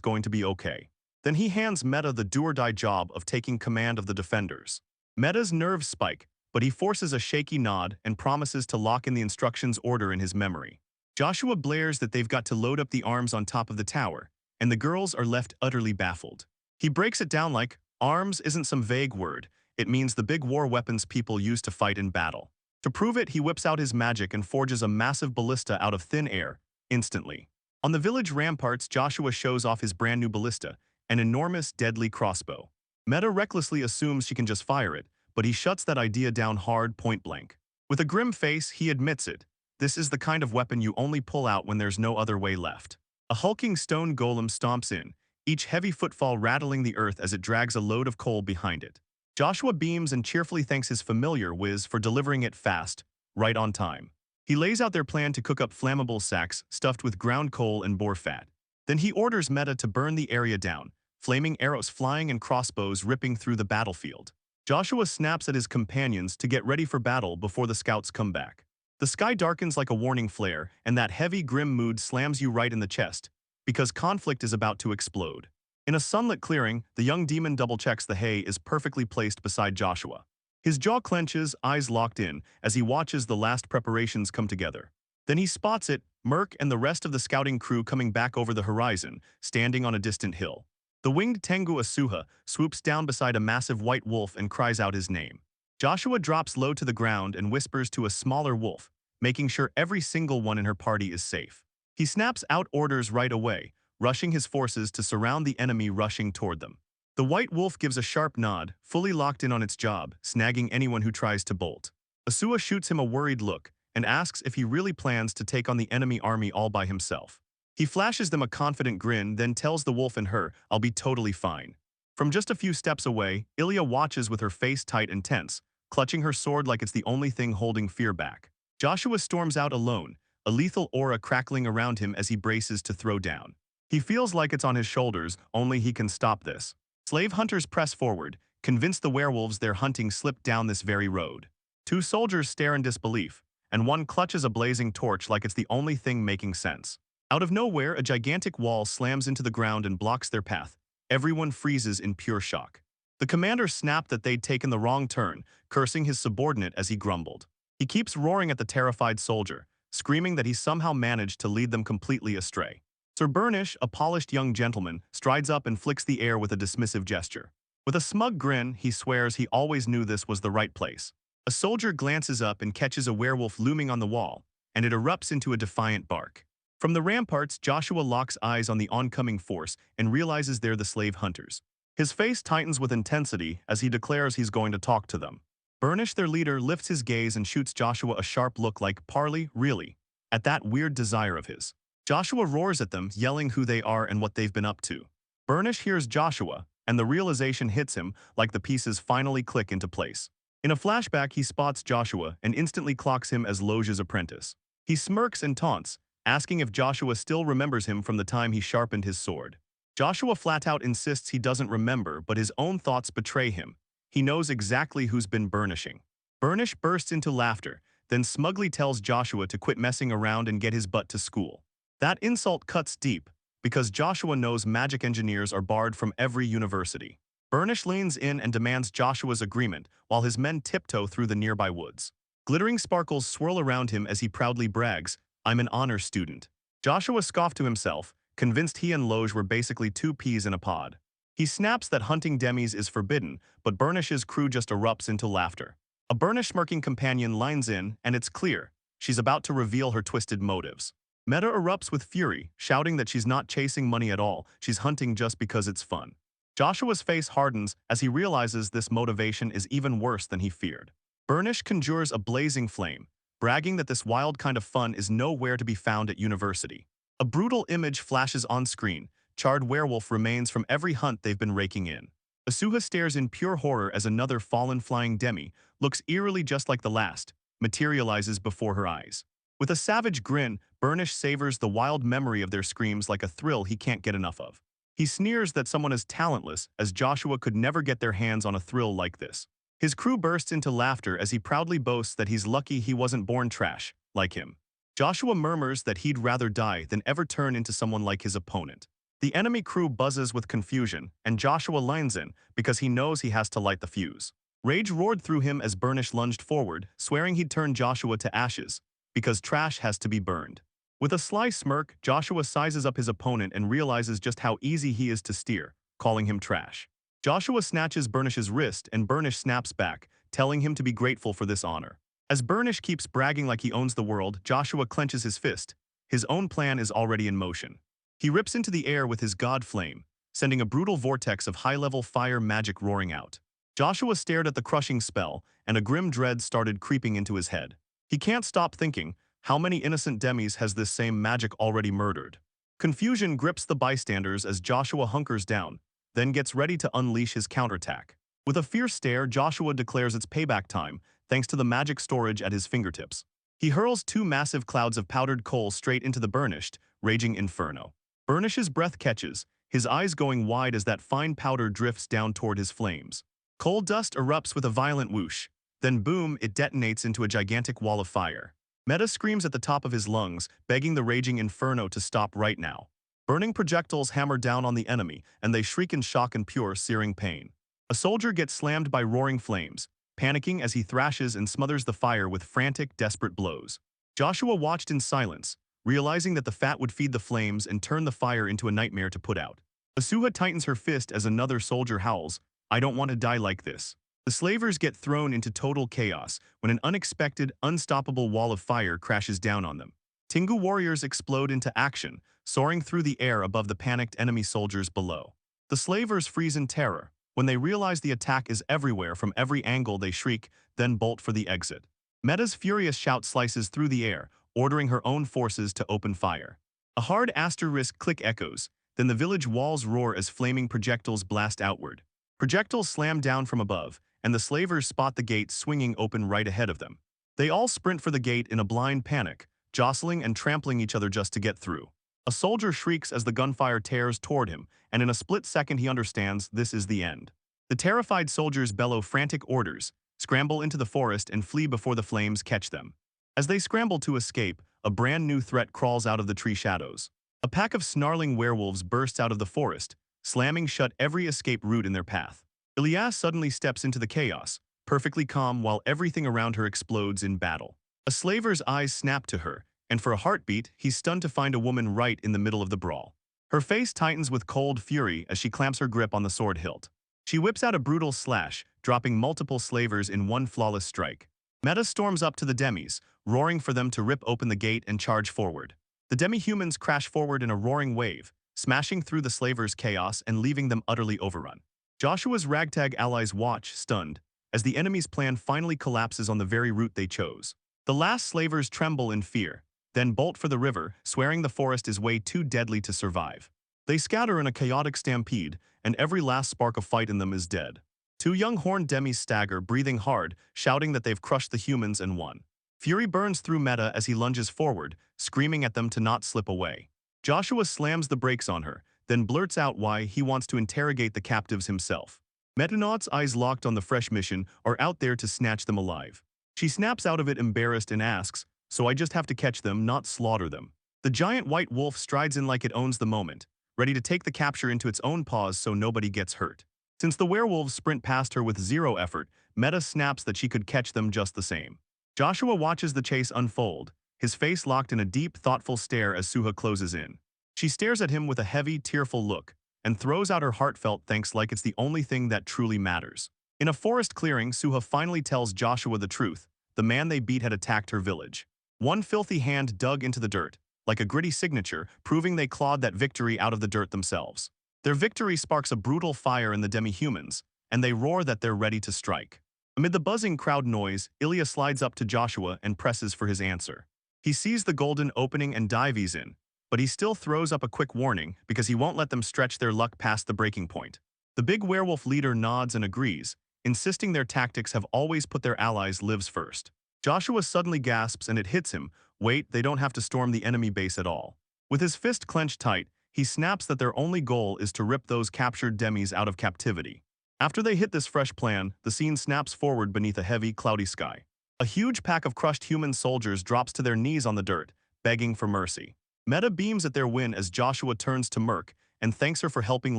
going to be okay. Then he hands Meta the do-or-die job of taking command of the defenders. Meta's nerves spike, but he forces a shaky nod and promises to lock in the instructions order in his memory. Joshua blares that they've got to load up the arms on top of the tower, and the girls are left utterly baffled. He breaks it down like, arms isn't some vague word, it means the big war weapons people use to fight in battle. To prove it, he whips out his magic and forges a massive ballista out of thin air, instantly. On the village ramparts, Joshua shows off his brand new ballista, an enormous, deadly crossbow. Meta recklessly assumes she can just fire it, but he shuts that idea down hard, point blank. With a grim face, he admits it. This is the kind of weapon you only pull out when there's no other way left. A hulking stone golem stomps in, each heavy footfall rattling the earth as it drags a load of coal behind it. Joshua beams and cheerfully thanks his familiar Wiz for delivering it fast, right on time. He lays out their plan to cook up flammable sacks stuffed with ground coal and boar fat. Then he orders Meta to burn the area down, flaming arrows flying and crossbows ripping through the battlefield. Joshua snaps at his companions to get ready for battle before the scouts come back. The sky darkens like a warning flare, and that heavy, grim mood slams you right in the chest, because conflict is about to explode. In a sunlit clearing, the young demon double-checks the hay is perfectly placed beside Joshua. His jaw clenches, eyes locked in, as he watches the last preparations come together. Then he spots it, Merc and the rest of the scouting crew coming back over the horizon, standing on a distant hill. The winged Tengu Asuha swoops down beside a massive white wolf and cries out his name. Joshua drops low to the ground and whispers to a smaller wolf, making sure every single one in her party is safe. He snaps out orders right away, rushing his forces to surround the enemy rushing toward them. The white wolf gives a sharp nod, fully locked in on its job, snagging anyone who tries to bolt. Asua shoots him a worried look and asks if he really plans to take on the enemy army all by himself. He flashes them a confident grin, then tells the wolf and her, "I'll be totally fine." From just a few steps away, Ilya watches with her face tight and tense, clutching her sword like it's the only thing holding fear back. Joshua storms out alone, a lethal aura crackling around him as he braces to throw down. He feels like it's on his shoulders, only he can stop this. Slave hunters press forward, convinced the werewolves they're hunting slip down this very road. Two soldiers stare in disbelief, and one clutches a blazing torch like it's the only thing making sense. Out of nowhere, a gigantic wall slams into the ground and blocks their path. Everyone freezes in pure shock. The commander snapped that they'd taken the wrong turn, cursing his subordinate as he grumbled. He keeps roaring at the terrified soldier, screaming that he somehow managed to lead them completely astray. Sir Burnish, a polished young gentleman, strides up and flicks the air with a dismissive gesture. With a smug grin, he swears he always knew this was the right place. A soldier glances up and catches a werewolf looming on the wall, and it erupts into a defiant bark. From the ramparts, Joshua locks eyes on the oncoming force and realizes they're the slave hunters. His face tightens with intensity as he declares he's going to talk to them. Burnish, their leader, lifts his gaze and shoots Joshua a sharp look like, "Parley, really?" at that weird desire of his. Joshua roars at them, yelling who they are and what they've been up to. Burnish hears Joshua, and the realization hits him like the pieces finally click into place. In a flashback, he spots Joshua and instantly clocks him as Loge's apprentice. He smirks and taunts, asking if Joshua still remembers him from the time he sharpened his sword. Joshua flat out insists he doesn't remember, but his own thoughts betray him. He knows exactly who's been burnishing. Burnish bursts into laughter, then smugly tells Joshua to quit messing around and get his butt to school. That insult cuts deep, because Joshua knows magic engineers are barred from every university. Burnish leans in and demands Joshua's agreement, while his men tiptoe through the nearby woods. Glittering sparkles swirl around him as he proudly brags, "I'm an honor student." Joshua scoffed to himself, convinced he and Loge were basically two peas in a pod. He snaps that hunting demis is forbidden, but Burnish's crew just erupts into laughter. A Burnish smirking companion lines in, and it's clear, she's about to reveal her twisted motives. Meta erupts with fury, shouting that she's not chasing money at all, she's hunting just because it's fun. Joshua's face hardens as he realizes this motivation is even worse than he feared. Burnish conjures a blazing flame, bragging that this wild kind of fun is nowhere to be found at university. A brutal image flashes on screen, charred werewolf remains from every hunt they've been raking in. Asuha stares in pure horror as another fallen flying demi, looks eerily just like the last, materializes before her eyes. With a savage grin, Burnish savors the wild memory of their screams like a thrill he can't get enough of. He sneers that someone as talentless as Joshua could never get their hands on a thrill like this. His crew bursts into laughter as he proudly boasts that he's lucky he wasn't born trash, like him. Joshua murmurs that he'd rather die than ever turn into someone like his opponent. The enemy crew buzzes with confusion, and Joshua lines in because he knows he has to light the fuse. Rage roared through him as Banished lunged forward, swearing he'd turn Joshua to ashes, because trash has to be burned. With a sly smirk, Joshua sizes up his opponent and realizes just how easy he is to steer, calling him trash. Joshua snatches Burnish's wrist and Burnish snaps back, telling him to be grateful for this honor. As Burnish keeps bragging like he owns the world, Joshua clenches his fist. His own plan is already in motion. He rips into the air with his god flame, sending a brutal vortex of high-level fire magic roaring out. Joshua stared at the crushing spell, and a grim dread started creeping into his head. He can't stop thinking, how many innocent demis has this same magic already murdered? Confusion grips the bystanders as Joshua hunkers down, then gets ready to unleash his counterattack. With a fierce stare, Joshua declares it's payback time, thanks to the magic storage at his fingertips. He hurls two massive clouds of powdered coal straight into the Banished, raging inferno. Burnish's breath catches, his eyes going wide as that fine powder drifts down toward his flames. Coal dust erupts with a violent whoosh, then boom, it detonates into a gigantic wall of fire. Meta screams at the top of his lungs, begging the raging inferno to stop right now. Burning projectiles hammer down on the enemy, and they shriek in shock and pure, searing pain. A soldier gets slammed by roaring flames, panicking as he thrashes and smothers the fire with frantic, desperate blows. Joshua watched in silence, realizing that the fat would feed the flames and turn the fire into a nightmare to put out. Asuha tightens her fist as another soldier howls, "I don't want to die like this." The slavers get thrown into total chaos when an unexpected, unstoppable wall of fire crashes down on them. Tengu warriors explode into action, soaring through the air above the panicked enemy soldiers below. The slavers freeze in terror. When they realize the attack is everywhere from every angle, they shriek, then bolt for the exit. Meta's furious shout slices through the air, ordering her own forces to open fire. A hard asterisk click echoes, then the village walls roar as flaming projectiles blast outward. Projectiles slam down from above, and the slavers spot the gate swinging open right ahead of them. They all sprint for the gate in a blind panic, jostling and trampling each other just to get through. A soldier shrieks as the gunfire tears toward him, and in a split second he understands this is the end. The terrified soldiers bellow frantic orders, scramble into the forest and flee before the flames catch them. As they scramble to escape, a brand new threat crawls out of the tree shadows. A pack of snarling werewolves bursts out of the forest, slamming shut every escape route in their path. Ilyas suddenly steps into the chaos, perfectly calm while everything around her explodes in battle. A slaver's eyes snap to her, and for a heartbeat, he's stunned to find a woman right in the middle of the brawl. Her face tightens with cold fury as she clamps her grip on the sword hilt. She whips out a brutal slash, dropping multiple slavers in one flawless strike. Meta storms up to the demis, roaring for them to rip open the gate and charge forward. The demi-humans crash forward in a roaring wave, smashing through the slavers' chaos and leaving them utterly overrun. Joshua's ragtag allies watch, stunned, as the enemy's plan finally collapses on the very route they chose. The last slavers tremble in fear, then bolt for the river, swearing the forest is way too deadly to survive. They scatter in a chaotic stampede, and every last spark of fight in them is dead. Two young horned demis stagger, breathing hard, shouting that they've crushed the humans and won. Fury burns through Meta as he lunges forward, screaming at them to not slip away. Joshua slams the brakes on her, then blurts out why he wants to interrogate the captives himself. Metanaut's eyes locked on the fresh mission are out there to snatch them alive. She snaps out of it embarrassed and asks, "So I just have to catch them, not slaughter them?" The giant white wolf strides in like it owns the moment, ready to take the capture into its own paws so nobody gets hurt. Since the werewolves sprint past her with zero effort, Meta snaps that she could catch them just the same. Joshua watches the chase unfold, his face locked in a deep, thoughtful stare as Suha closes in. She stares at him with a heavy, tearful look, and throws out her heartfelt thanks like it's the only thing that truly matters. In a forest clearing, Suha finally tells Joshua the truth. The man they beat had attacked her village. One filthy hand dug into the dirt, like a gritty signature, proving they clawed that victory out of the dirt themselves. Their victory sparks a brutal fire in the demi-humans, and they roar that they're ready to strike. Amid the buzzing crowd noise, Ilya slides up to Joshua and presses for his answer. He sees the golden opening and dives in, but he still throws up a quick warning because he won't let them stretch their luck past the breaking point. The big werewolf leader nods and agrees, insisting their tactics have always put their allies' lives first. Joshua suddenly gasps and it hits him. Wait, they don't have to storm the enemy base at all. With his fist clenched tight, he snaps that their only goal is to rip those captured demis out of captivity. After they hit this fresh plan, the scene snaps forward beneath a heavy, cloudy sky. A huge pack of crushed human soldiers drops to their knees on the dirt, begging for mercy. Meta beams at their win as Joshua turns to Merc and thanks her for helping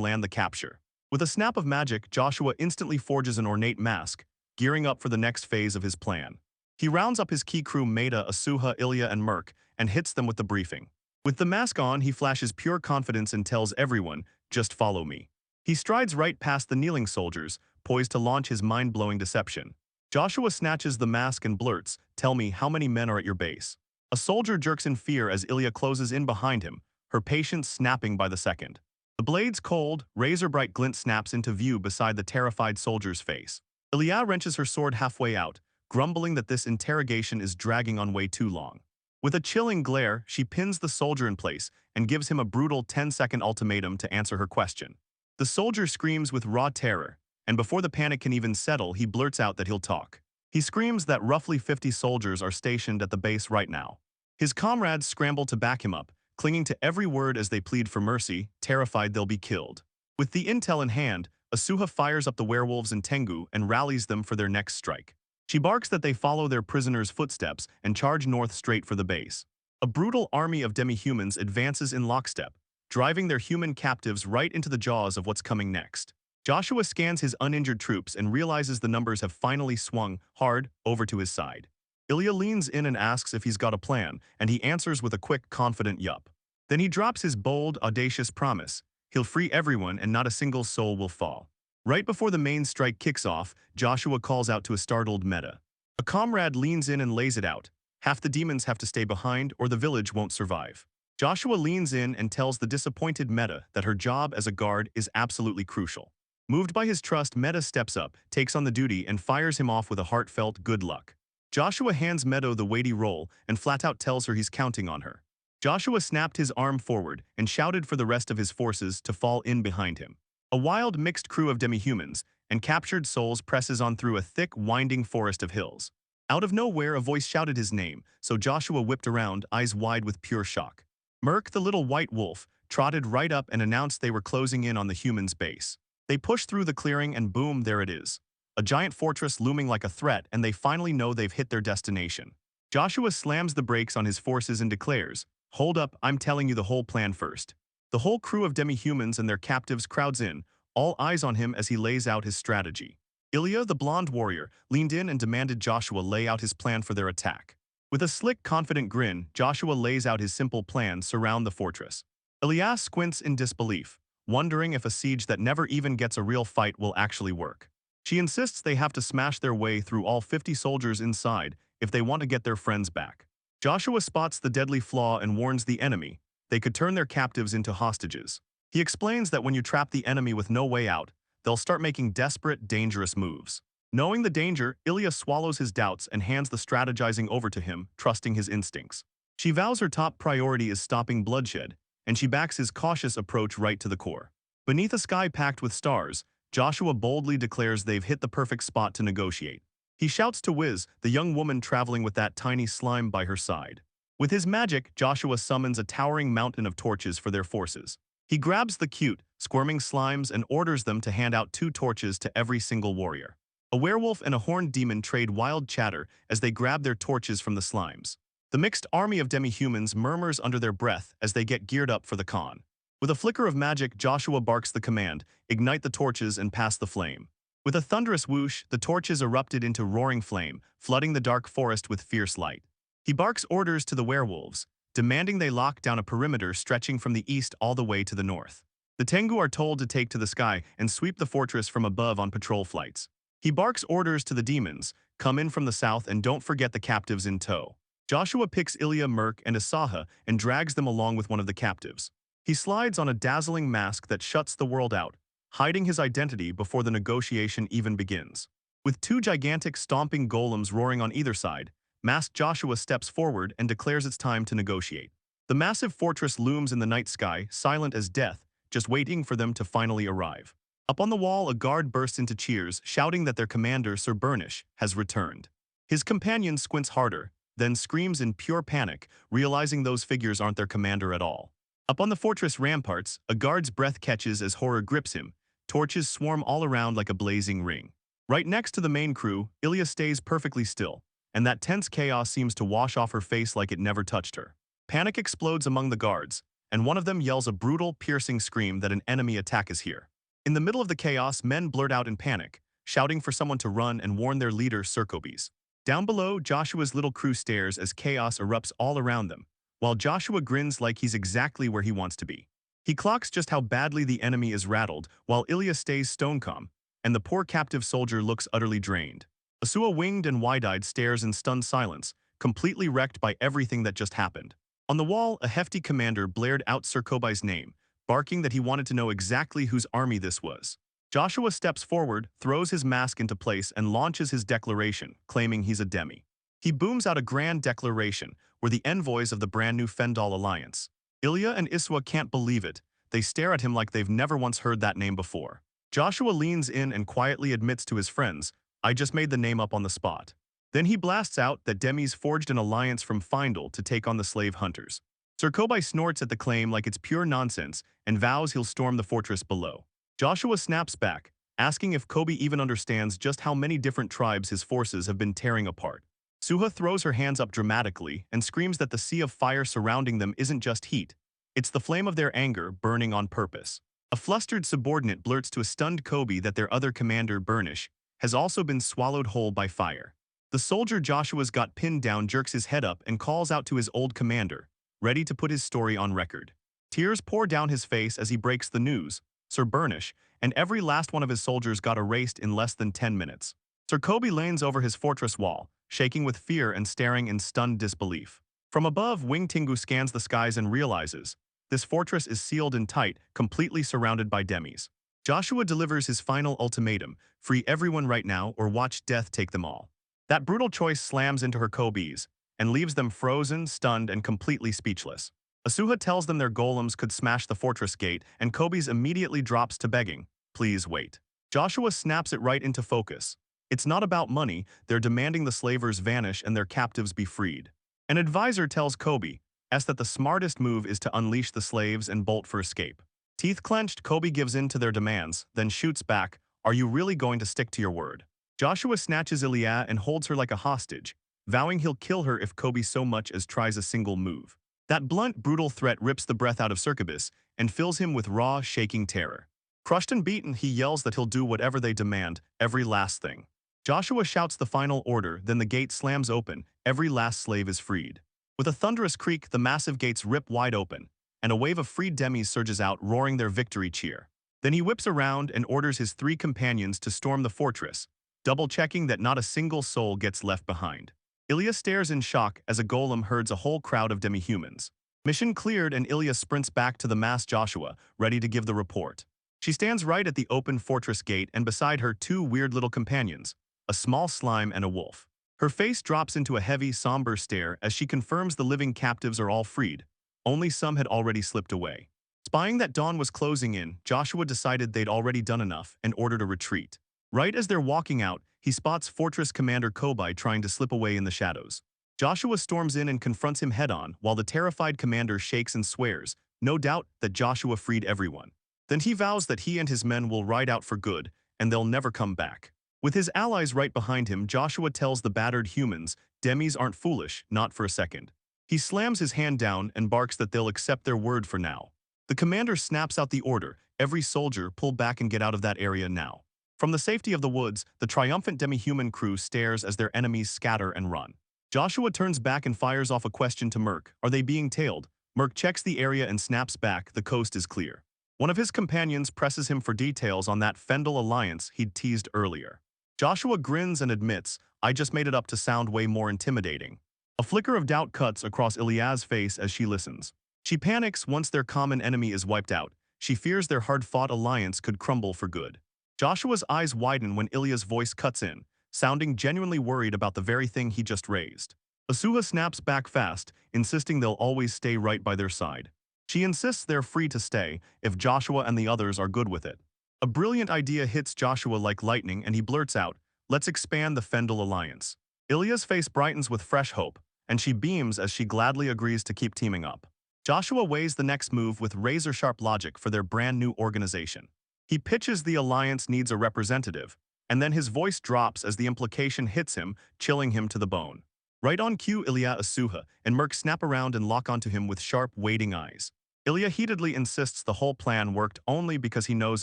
land the capture. With a snap of magic, Joshua instantly forges an ornate mask, gearing up for the next phase of his plan. He rounds up his key crew Maida, Asuha, Ilya, and Merc and hits them with the briefing. With the mask on, he flashes pure confidence and tells everyone, "Just follow me." He strides right past the kneeling soldiers, poised to launch his mind-blowing deception. Joshua snatches the mask and blurts, "Tell me, how many men are at your base?" A soldier jerks in fear as Ilya closes in behind him, her patience snapping by the second. The blade's cold, razor-bright glint snaps into view beside the terrified soldier's face. Ilya wrenches her sword halfway out, grumbling that this interrogation is dragging on way too long. With a chilling glare, she pins the soldier in place and gives him a brutal 10-second ultimatum to answer her question. The soldier screams with raw terror, and before the panic can even settle, he blurts out that he'll talk. He screams that roughly 50 soldiers are stationed at the base right now. His comrades scramble to back him up, clinging to every word as they plead for mercy, terrified they'll be killed. With the intel in hand, Asuha fires up the werewolves in Tengu and rallies them for their next strike. She barks that they follow their prisoner's footsteps and charge north straight for the base. A brutal army of demi-humans advances in lockstep, driving their human captives right into the jaws of what's coming next. Joshua scans his uninjured troops and realizes the numbers have finally swung hard over to his side. Ilya leans in and asks if he's got a plan, and he answers with a quick, confident yup. Then he drops his bold, audacious promise. He'll free everyone and not a single soul will fall. Right before the main strike kicks off, Joshua calls out to a startled Meta. A comrade leans in and lays it out. Half the demons have to stay behind or the village won't survive. Joshua leans in and tells the disappointed Meta that her job as a guard is absolutely crucial. Moved by his trust, Meta steps up, takes on the duty, and fires him off with a heartfelt good luck. Joshua hands Meadow the weighty roll and flat out tells her he's counting on her. Joshua snapped his arm forward and shouted for the rest of his forces to fall in behind him. A wild mixed crew of demi-humans and captured souls presses on through a thick, winding forest of hills. Out of nowhere, a voice shouted his name, so Joshua whipped around, eyes wide with pure shock. Merc, the little white wolf, trotted right up and announced they were closing in on the humans' base. They push through the clearing and boom, there it is. A giant fortress looming like a threat, and they finally know they've hit their destination. Joshua slams the brakes on his forces and declares, "Hold up, I'm telling you the whole plan first." The whole crew of demi-humans and their captives crowds in, all eyes on him as he lays out his strategy. Ilya, the blonde warrior, leaned in and demanded Joshua lay out his plan for their attack. With a slick, confident grin, Joshua lays out his simple plan: surround the fortress. Ilya squints in disbelief, wondering if a siege that never even gets a real fight will actually work. She insists they have to smash their way through all 50 soldiers inside if they want to get their friends back. Joshua spots the deadly flaw and warns the enemy they could turn their captives into hostages. He explains that when you trap the enemy with no way out, they'll start making desperate, dangerous moves. Knowing the danger, Ilya swallows his doubts and hands the strategizing over to him, trusting his instincts. She vows her top priority is stopping bloodshed, and she backs his cautious approach right to the core. Beneath a sky packed with stars, Joshua boldly declares they've hit the perfect spot to negotiate. He shouts to Wiz, the young woman traveling with that tiny slime by her side. With his magic, Joshua summons a towering mountain of torches for their forces. He grabs the cute, squirming slimes and orders them to hand out 2 torches to every single warrior. A werewolf and a horned demon trade wild chatter as they grab their torches from the slimes. The mixed army of demi-humans murmurs under their breath as they get geared up for the con. With a flicker of magic, Joshua barks the command, ignite the torches and pass the flame. With a thunderous whoosh, the torches erupted into roaring flame, flooding the dark forest with fierce light. He barks orders to the werewolves, demanding they lock down a perimeter stretching from the east all the way to the north. The Tengu are told to take to the sky and sweep the fortress from above on patrol flights. He barks orders to the demons, come in from the south and don't forget the captives in tow. Joshua picks Ilya, Merc, and Asaha and drags them along with one of the captives. He slides on a dazzling mask that shuts the world out, hiding his identity before the negotiation even begins. With 2 gigantic stomping golems roaring on either side, masked Joshua steps forward and declares it's time to negotiate. The massive fortress looms in the night sky, silent as death, just waiting for them to finally arrive. Up on the wall, a guard bursts into cheers, shouting that their commander, Sir Burnish, has returned. His companion squints harder, then screams in pure panic, realizing those figures aren't their commander at all. Up on the fortress ramparts, a guard's breath catches as horror grips him. Torches swarm all around like a blazing ring. Right next to the main crew, Ilya stays perfectly still, and that tense chaos seems to wash off her face like it never touched her. Panic explodes among the guards, and one of them yells a brutal, piercing scream that an enemy attack is here. In the middle of the chaos, men blurt out in panic, shouting for someone to run and warn their leader, Circobes. Down below, Joshua's little crew stares as chaos erupts all around them, while Joshua grins like he's exactly where he wants to be. He clocks just how badly the enemy is rattled, while Ilya stays stone calm, and the poor captive soldier looks utterly drained. Asua, winged and wide-eyed, stares in stunned silence, completely wrecked by everything that just happened. On the wall, a hefty commander blared out Circobes' name, barking that he wanted to know exactly whose army this was. Joshua steps forward, throws his mask into place, and launches his declaration, claiming he's a demi. He booms out a grand declaration, we're the envoys of the brand new Fendal Alliance. Ilya and Iswa can't believe it. They stare at him like they've never once heard that name before. Joshua leans in and quietly admits to his friends, I just made the name up on the spot. Then he blasts out that Demis forged an alliance from Findel to take on the slave hunters. Circobes snorts at the claim like it's pure nonsense and vows he'll storm the fortress below. Joshua snaps back, asking if Kobe even understands just how many different tribes his forces have been tearing apart. Suha throws her hands up dramatically and screams that the sea of fire surrounding them isn't just heat. It's the flame of their anger burning on purpose. A flustered subordinate blurts to a stunned Kobe that their other commander, Banished, has also been swallowed whole by fire. The soldier Joshua's got pinned down jerks his head up and calls out to his old commander, ready to put his story on record. Tears pour down his face as he breaks the news. Sir Banished, and every last one of his soldiers got erased in less than 10 minutes. Sir Kobe leans over his fortress wall, shaking with fear and staring in stunned disbelief. From above, Wing Tingu scans the skies and realizes, this fortress is sealed in tight, completely surrounded by demis. Joshua delivers his final ultimatum, free everyone right now or watch death take them all. That brutal choice slams into her Kobe's, and leaves them frozen, stunned, and completely speechless. Asuha tells them their golems could smash the fortress gate, and Kobe's immediately drops to begging, please wait. Joshua snaps it right into focus. It's not about money, they're demanding the slavers vanish and their captives be freed. An advisor tells Kobe that the smartest move is to unleash the slaves and bolt for escape. Teeth clenched, Kobe gives in to their demands, then shoots back, are you really going to stick to your word? Joshua snatches Ilya and holds her like a hostage, vowing he'll kill her if Kobe so much as tries a single move. That blunt, brutal threat rips the breath out of Circobes and fills him with raw, shaking terror. Crushed and beaten, he yells that he'll do whatever they demand, every last thing. Joshua shouts the final order, then the gate slams open, every last slave is freed. With a thunderous creak, the massive gates rip wide open, and a wave of freed demis surges out, roaring their victory cheer. Then he whips around and orders his 3 companions to storm the fortress, double-checking that not a single soul gets left behind. Ilya stares in shock as a golem herds a whole crowd of demi-humans. Mission cleared, and Ilya sprints back to the masked Joshua, ready to give the report. She stands right at the open fortress gate, and beside her 2 weird little companions, a small slime and a wolf. Her face drops into a heavy, somber stare as she confirms the living captives are all freed. Only some had already slipped away. Spying that dawn was closing in, Joshua decided they'd already done enough and ordered a retreat. Right as they're walking out, he spots Fortress Commander Kobai trying to slip away in the shadows. Joshua storms in and confronts him head-on, while the terrified commander shakes and swears, no doubt that Joshua freed everyone. Then he vows that he and his men will ride out for good, and they'll never come back. With his allies right behind him, Joshua tells the battered humans, demis aren't foolish, not for a second. He slams his hand down and barks that they'll accept their word for now. The commander snaps out the order, every soldier pull back and get out of that area now. From the safety of the woods, the triumphant demi-human crew stares as their enemies scatter and run. Joshua turns back and fires off a question to Merc, are they being tailed? Merc checks the area and snaps back, the coast is clear. One of his companions presses him for details on that Fendal alliance he'd teased earlier. Joshua grins and admits, I just made it up to sound way more intimidating. A flicker of doubt cuts across Ilya's face as she listens. She panics once their common enemy is wiped out. She fears their hard-fought alliance could crumble for good. Joshua's eyes widen when Ilya's voice cuts in, sounding genuinely worried about the very thing he just raised. Asuha snaps back fast, insisting they'll always stay right by their side. She insists they're free to stay if Joshua and the others are good with it. A brilliant idea hits Joshua like lightning and he blurts out, let's expand the Fendal alliance. Ilya's face brightens with fresh hope, and she beams as she gladly agrees to keep teaming up. Joshua weighs the next move with razor-sharp logic for their brand new organization. He pitches the alliance needs a representative, and then his voice drops as the implication hits him, chilling him to the bone. Right on cue, Ilya, Asuha, and Merc snap around and lock onto him with sharp, waiting eyes. Ilya heatedly insists the whole plan worked only because he knows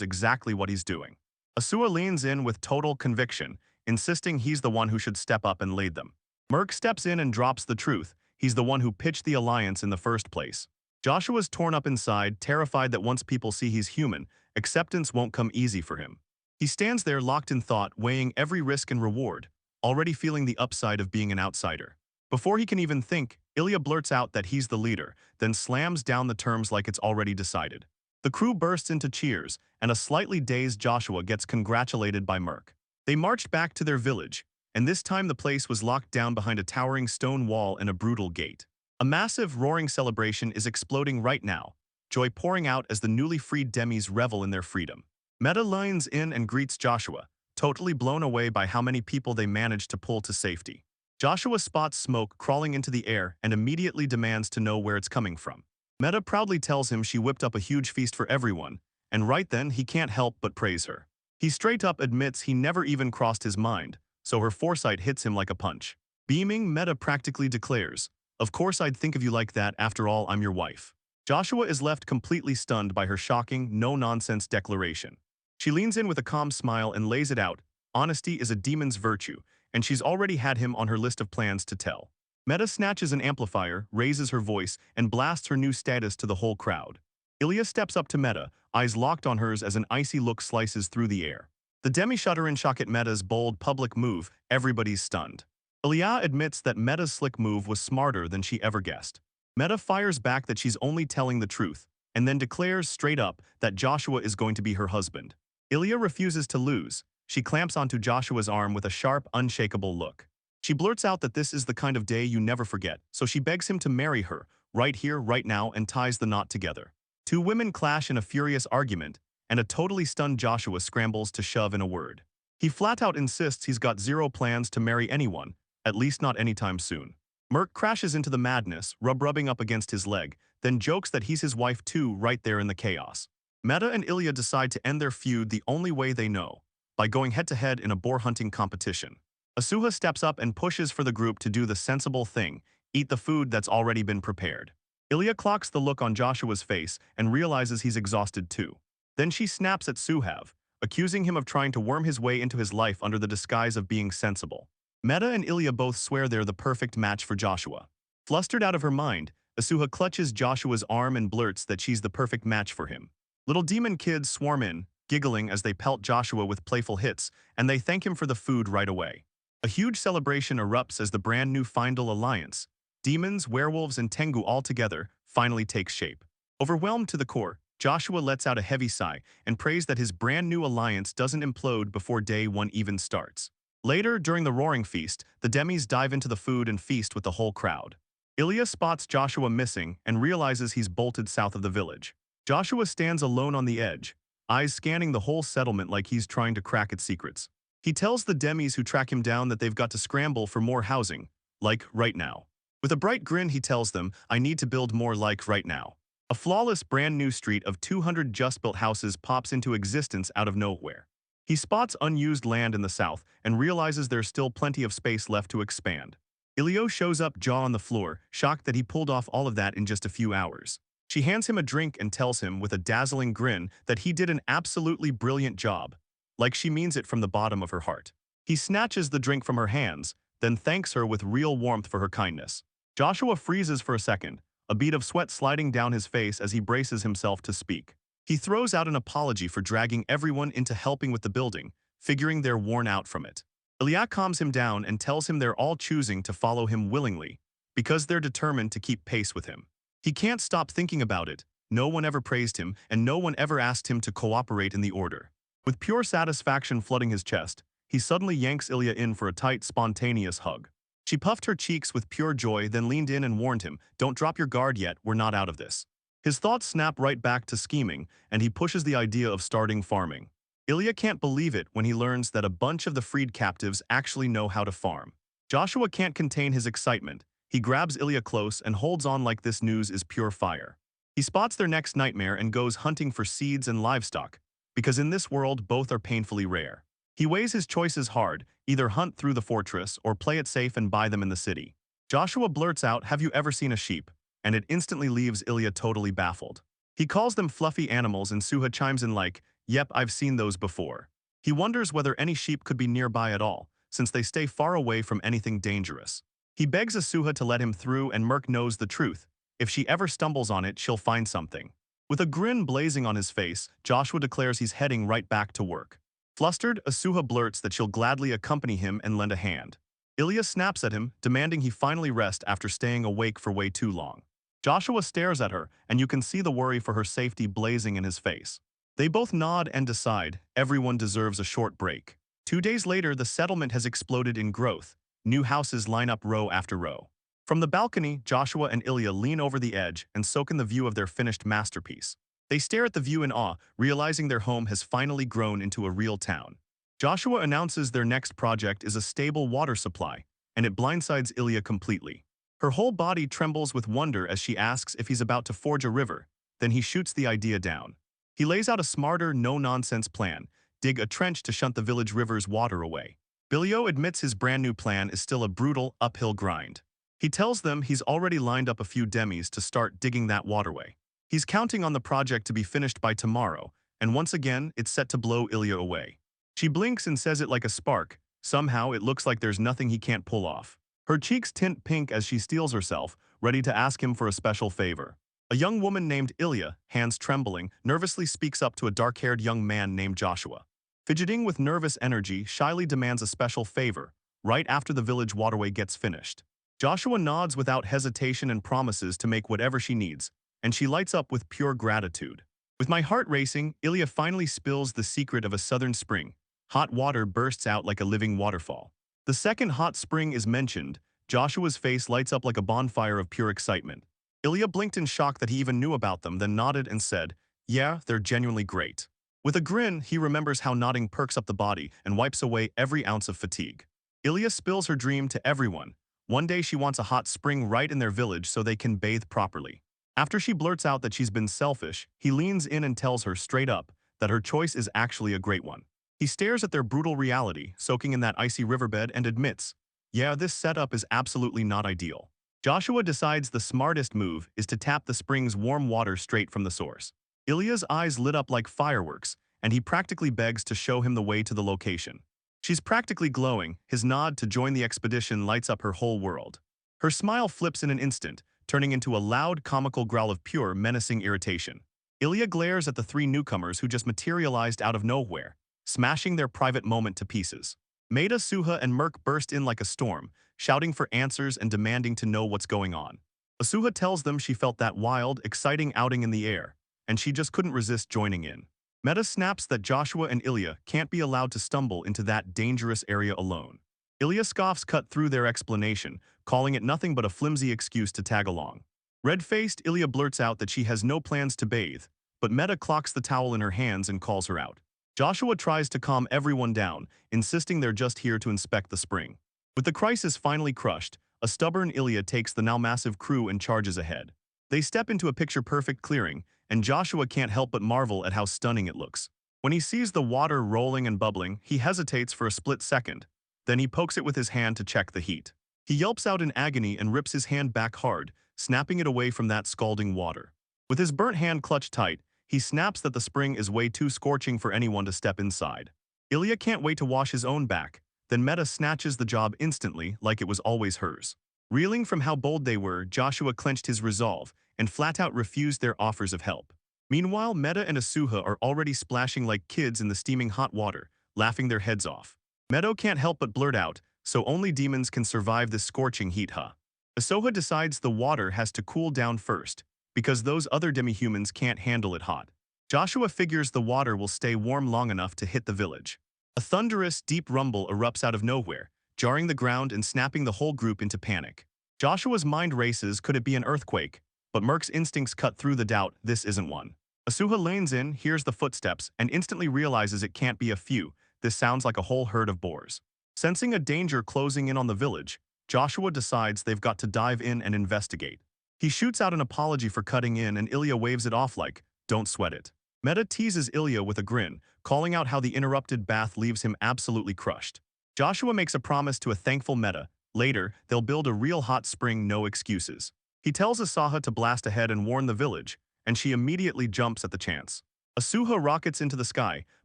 exactly what he's doing. Asuha leans in with total conviction, insisting he's the one who should step up and lead them. Merc steps in and drops the truth. He's the one who pitched the alliance in the first place. Joshua's torn up inside, terrified that once people see he's human, acceptance won't come easy for him. He stands there locked in thought, weighing every risk and reward, already feeling the upside of being an outsider. Before he can even think, Ilya blurts out that he's the leader, then slams down the terms like it's already decided. The crew bursts into cheers, and a slightly dazed Joshua gets congratulated by Merc. They marched back to their village, and this time the place was locked down behind a towering stone wall and a brutal gate. A massive, roaring celebration is exploding right now, joy pouring out as the newly freed demis revel in their freedom. Meta lines in and greets Joshua, totally blown away by how many people they managed to pull to safety. Joshua spots smoke crawling into the air and immediately demands to know where it's coming from. Meta proudly tells him she whipped up a huge feast for everyone, and right then he can't help but praise her. He straight up admits he never even crossed his mind, so her foresight hits him like a punch. Beaming, Meta practically declares, "Of course I'd think of you like that, after all I'm your wife." Joshua is left completely stunned by her shocking, no-nonsense declaration. She leans in with a calm smile and lays it out. Honesty is a demon's virtue, and she's already had him on her list of plans to tell. Meta snatches an amplifier, raises her voice, and blasts her new status to the whole crowd. Ilya steps up to Meta, eyes locked on hers as an icy look slices through the air. The demi shudder in shock at Meta's bold public move, everybody's stunned. Ilya admits that Meta's slick move was smarter than she ever guessed. Meta fires back that she's only telling the truth, and then declares straight up that Joshua is going to be her husband. Ilya refuses to lose. She clamps onto Joshua's arm with a sharp, unshakable look. She blurts out that this is the kind of day you never forget, so she begs him to marry her, right here, right now, and ties the knot together. Two women clash in a furious argument, and a totally stunned Joshua scrambles to shove in a word. He flat out insists he's got zero plans to marry anyone, at least not anytime soon. Merc crashes into the madness, rubbing up against his leg, then jokes that he's his wife too right there in the chaos. Meta and Ilya decide to end their feud the only way they know, by going head-to-head in a boar hunting competition. Asuha steps up and pushes for the group to do the sensible thing, eat the food that's already been prepared. Ilya clocks the look on Joshua's face and realizes he's exhausted too. Then she snaps at Suhav, accusing him of trying to worm his way into his life under the disguise of being sensible. Meta and Ilya both swear they're the perfect match for Joshua. Flustered out of her mind, Asuha clutches Joshua's arm and blurts that she's the perfect match for him. Little demon kids swarm in, giggling as they pelt Joshua with playful hits, and they thank him for the food right away. A huge celebration erupts as the brand new Findle Alliance, demons, werewolves, and Tengu all together, finally takes shape. Overwhelmed to the core, Joshua lets out a heavy sigh and prays that his brand new alliance doesn't implode before day one even starts. Later, during the roaring feast, the demis dive into the food and feast with the whole crowd. Ilya spots Joshua missing and realizes he's bolted south of the village. Joshua stands alone on the edge, eyes scanning the whole settlement like he's trying to crack its secrets. He tells the demis who track him down that they've got to scramble for more housing, like right now. With a bright grin he tells them, "I need to build more like right now." A flawless brand new street of 200 just-built houses pops into existence out of nowhere. He spots unused land in the south and realizes there's still plenty of space left to expand. Ilya shows up, jaw on the floor, shocked that he pulled off all of that in just a few hours. She hands him a drink and tells him with a dazzling grin that he did an absolutely brilliant job, like she means it from the bottom of her heart. He snatches the drink from her hands, then thanks her with real warmth for her kindness. Joshua freezes for a second, a bead of sweat sliding down his face as he braces himself to speak. He throws out an apology for dragging everyone into helping with the building, figuring they're worn out from it. Ilya calms him down and tells him they're all choosing to follow him willingly, because they're determined to keep pace with him. He can't stop thinking about it. No one ever praised him, and no one ever asked him to cooperate in the order. With pure satisfaction flooding his chest, he suddenly yanks Ilya in for a tight, spontaneous hug. She puffed her cheeks with pure joy, then leaned in and warned him, "Don't drop your guard yet, we're not out of this." His thoughts snap right back to scheming, and he pushes the idea of starting farming. Ilya can't believe it when he learns that a bunch of the freed captives actually know how to farm. Joshua can't contain his excitement. He grabs Ilya close and holds on like this news is pure fire. He spots their next nightmare and goes hunting for seeds and livestock, because in this world both are painfully rare. He weighs his choices hard, either hunt through the fortress or play it safe and buy them in the city. Joshua blurts out, "Have you ever seen a sheep?" And it instantly leaves Ilya totally baffled. He calls them fluffy animals and Suha chimes in like, "Yep, I've seen those before." He wonders whether any sheep could be nearby at all, since they stay far away from anything dangerous. He begs Asuha to let him through and Merc knows the truth. If she ever stumbles on it, she'll find something. With a grin blazing on his face, Joshua declares he's heading right back to work. Flustered, Asuha blurts that she'll gladly accompany him and lend a hand. Ilya snaps at him, demanding he finally rest after staying awake for way too long. Joshua stares at her, and you can see the worry for her safety blazing in his face. They both nod and decide everyone deserves a short break. 2 days later, the settlement has exploded in growth. New houses line up row after row. From the balcony, Joshua and Ilya lean over the edge and soak in the view of their finished masterpiece. They stare at the view in awe, realizing their home has finally grown into a real town. Joshua announces their next project is a stable water supply, and it blindsides Ilya completely. Her whole body trembles with wonder as she asks if he's about to forge a river, then he shoots the idea down. He lays out a smarter, no-nonsense plan, dig a trench to shunt the village river's water away. Bilio admits his brand new plan is still a brutal, uphill grind. He tells them he's already lined up a few demis to start digging that waterway. He's counting on the project to be finished by tomorrow, and once again, it's set to blow Ilya away. She blinks and says it like a spark. Somehow, it looks like there's nothing he can't pull off. Her cheeks tint pink as she steels herself, ready to ask him for a special favor. A young woman named Ilya, hands trembling, nervously speaks up to a dark-haired young man named Joshua. Fidgeting with nervous energy, shyly demands a special favor, right after the village waterway gets finished. Joshua nods without hesitation and promises to make whatever she needs, and she lights up with pure gratitude. With my heart racing, Ilya finally spills the secret of a southern spring. Hot water bursts out like a living waterfall. The second hot spring is mentioned. Joshua's face lights up like a bonfire of pure excitement. Ilya blinked in shock that he even knew about them, then nodded and said, "Yeah, they're genuinely great." With a grin, he remembers how nodding perks up the body and wipes away every ounce of fatigue. Ilya spills her dream to everyone. One day she wants a hot spring right in their village so they can bathe properly. After she blurts out that she's been selfish, he leans in and tells her straight up that her choice is actually a great one. He stares at their brutal reality, soaking in that icy riverbed, and admits, "Yeah, this setup is absolutely not ideal." Joshua decides the smartest move is to tap the spring's warm water straight from the source. Ilya's eyes lit up like fireworks, and he practically begs to show him the way to the location. She's practically glowing. His nod to join the expedition lights up her whole world. Her smile flips in an instant, turning into a loud, comical growl of pure, menacing irritation. Ilya glares at the three newcomers who just materialized out of nowhere, smashing their private moment to pieces. Maida, Suha, and Merc burst in like a storm, shouting for answers and demanding to know what's going on. Asuha tells them she felt that wild, exciting outing in the air, and she just couldn't resist joining in. Meta snaps that Joshua and Ilya can't be allowed to stumble into that dangerous area alone. Ilya scoffs cut through their explanation, calling it nothing but a flimsy excuse to tag along. Red-faced, Ilya blurts out that she has no plans to bathe, but Meta clocks the towel in her hands and calls her out. Joshua tries to calm everyone down, insisting they're just here to inspect the spring. With the crisis finally crushed, a stubborn Ilya takes the now massive crew and charges ahead. They step into a picture-perfect clearing, and Joshua can't help but marvel at how stunning it looks. When he sees the water rolling and bubbling, he hesitates for a split second. Then he pokes it with his hand to check the heat. He yelps out in agony and rips his hand back hard, snapping it away from that scalding water. With his burnt hand clutched tight, he snaps that the spring is way too scorching for anyone to step inside. Ilya can't wait to wash his own back, then Meta snatches the job instantly like it was always hers. Reeling from how bold they were, Joshua clenched his resolve and flat-out refused their offers of help. Meanwhile, Meta and Asuha are already splashing like kids in the steaming hot water, laughing their heads off. Meadow can't help but blurt out, "So only demons can survive this scorching heat, huh?" Asuha decides the water has to cool down first, because those other demi-humans can't handle it hot. Joshua figures the water will stay warm long enough to hit the village. A thunderous, deep rumble erupts out of nowhere, jarring the ground and snapping the whole group into panic. Joshua's mind races, could it be an earthquake? But Merc's instincts cut through the doubt, this isn't one. Asuha leans in, hears the footsteps, and instantly realizes it can't be a few. This sounds like a whole herd of boars. Sensing a danger closing in on the village, Joshua decides they've got to dive in and investigate. He shoots out an apology for cutting in and Ilya waves it off like, "Don't sweat it." Meta teases Ilya with a grin, calling out how the interrupted bath leaves him absolutely crushed. Joshua makes a promise to a thankful Meta, Later, they'll build a real hot spring, no excuses. He tells Asaha to blast ahead and warn the village, and she immediately jumps at the chance. Asuha rockets into the sky,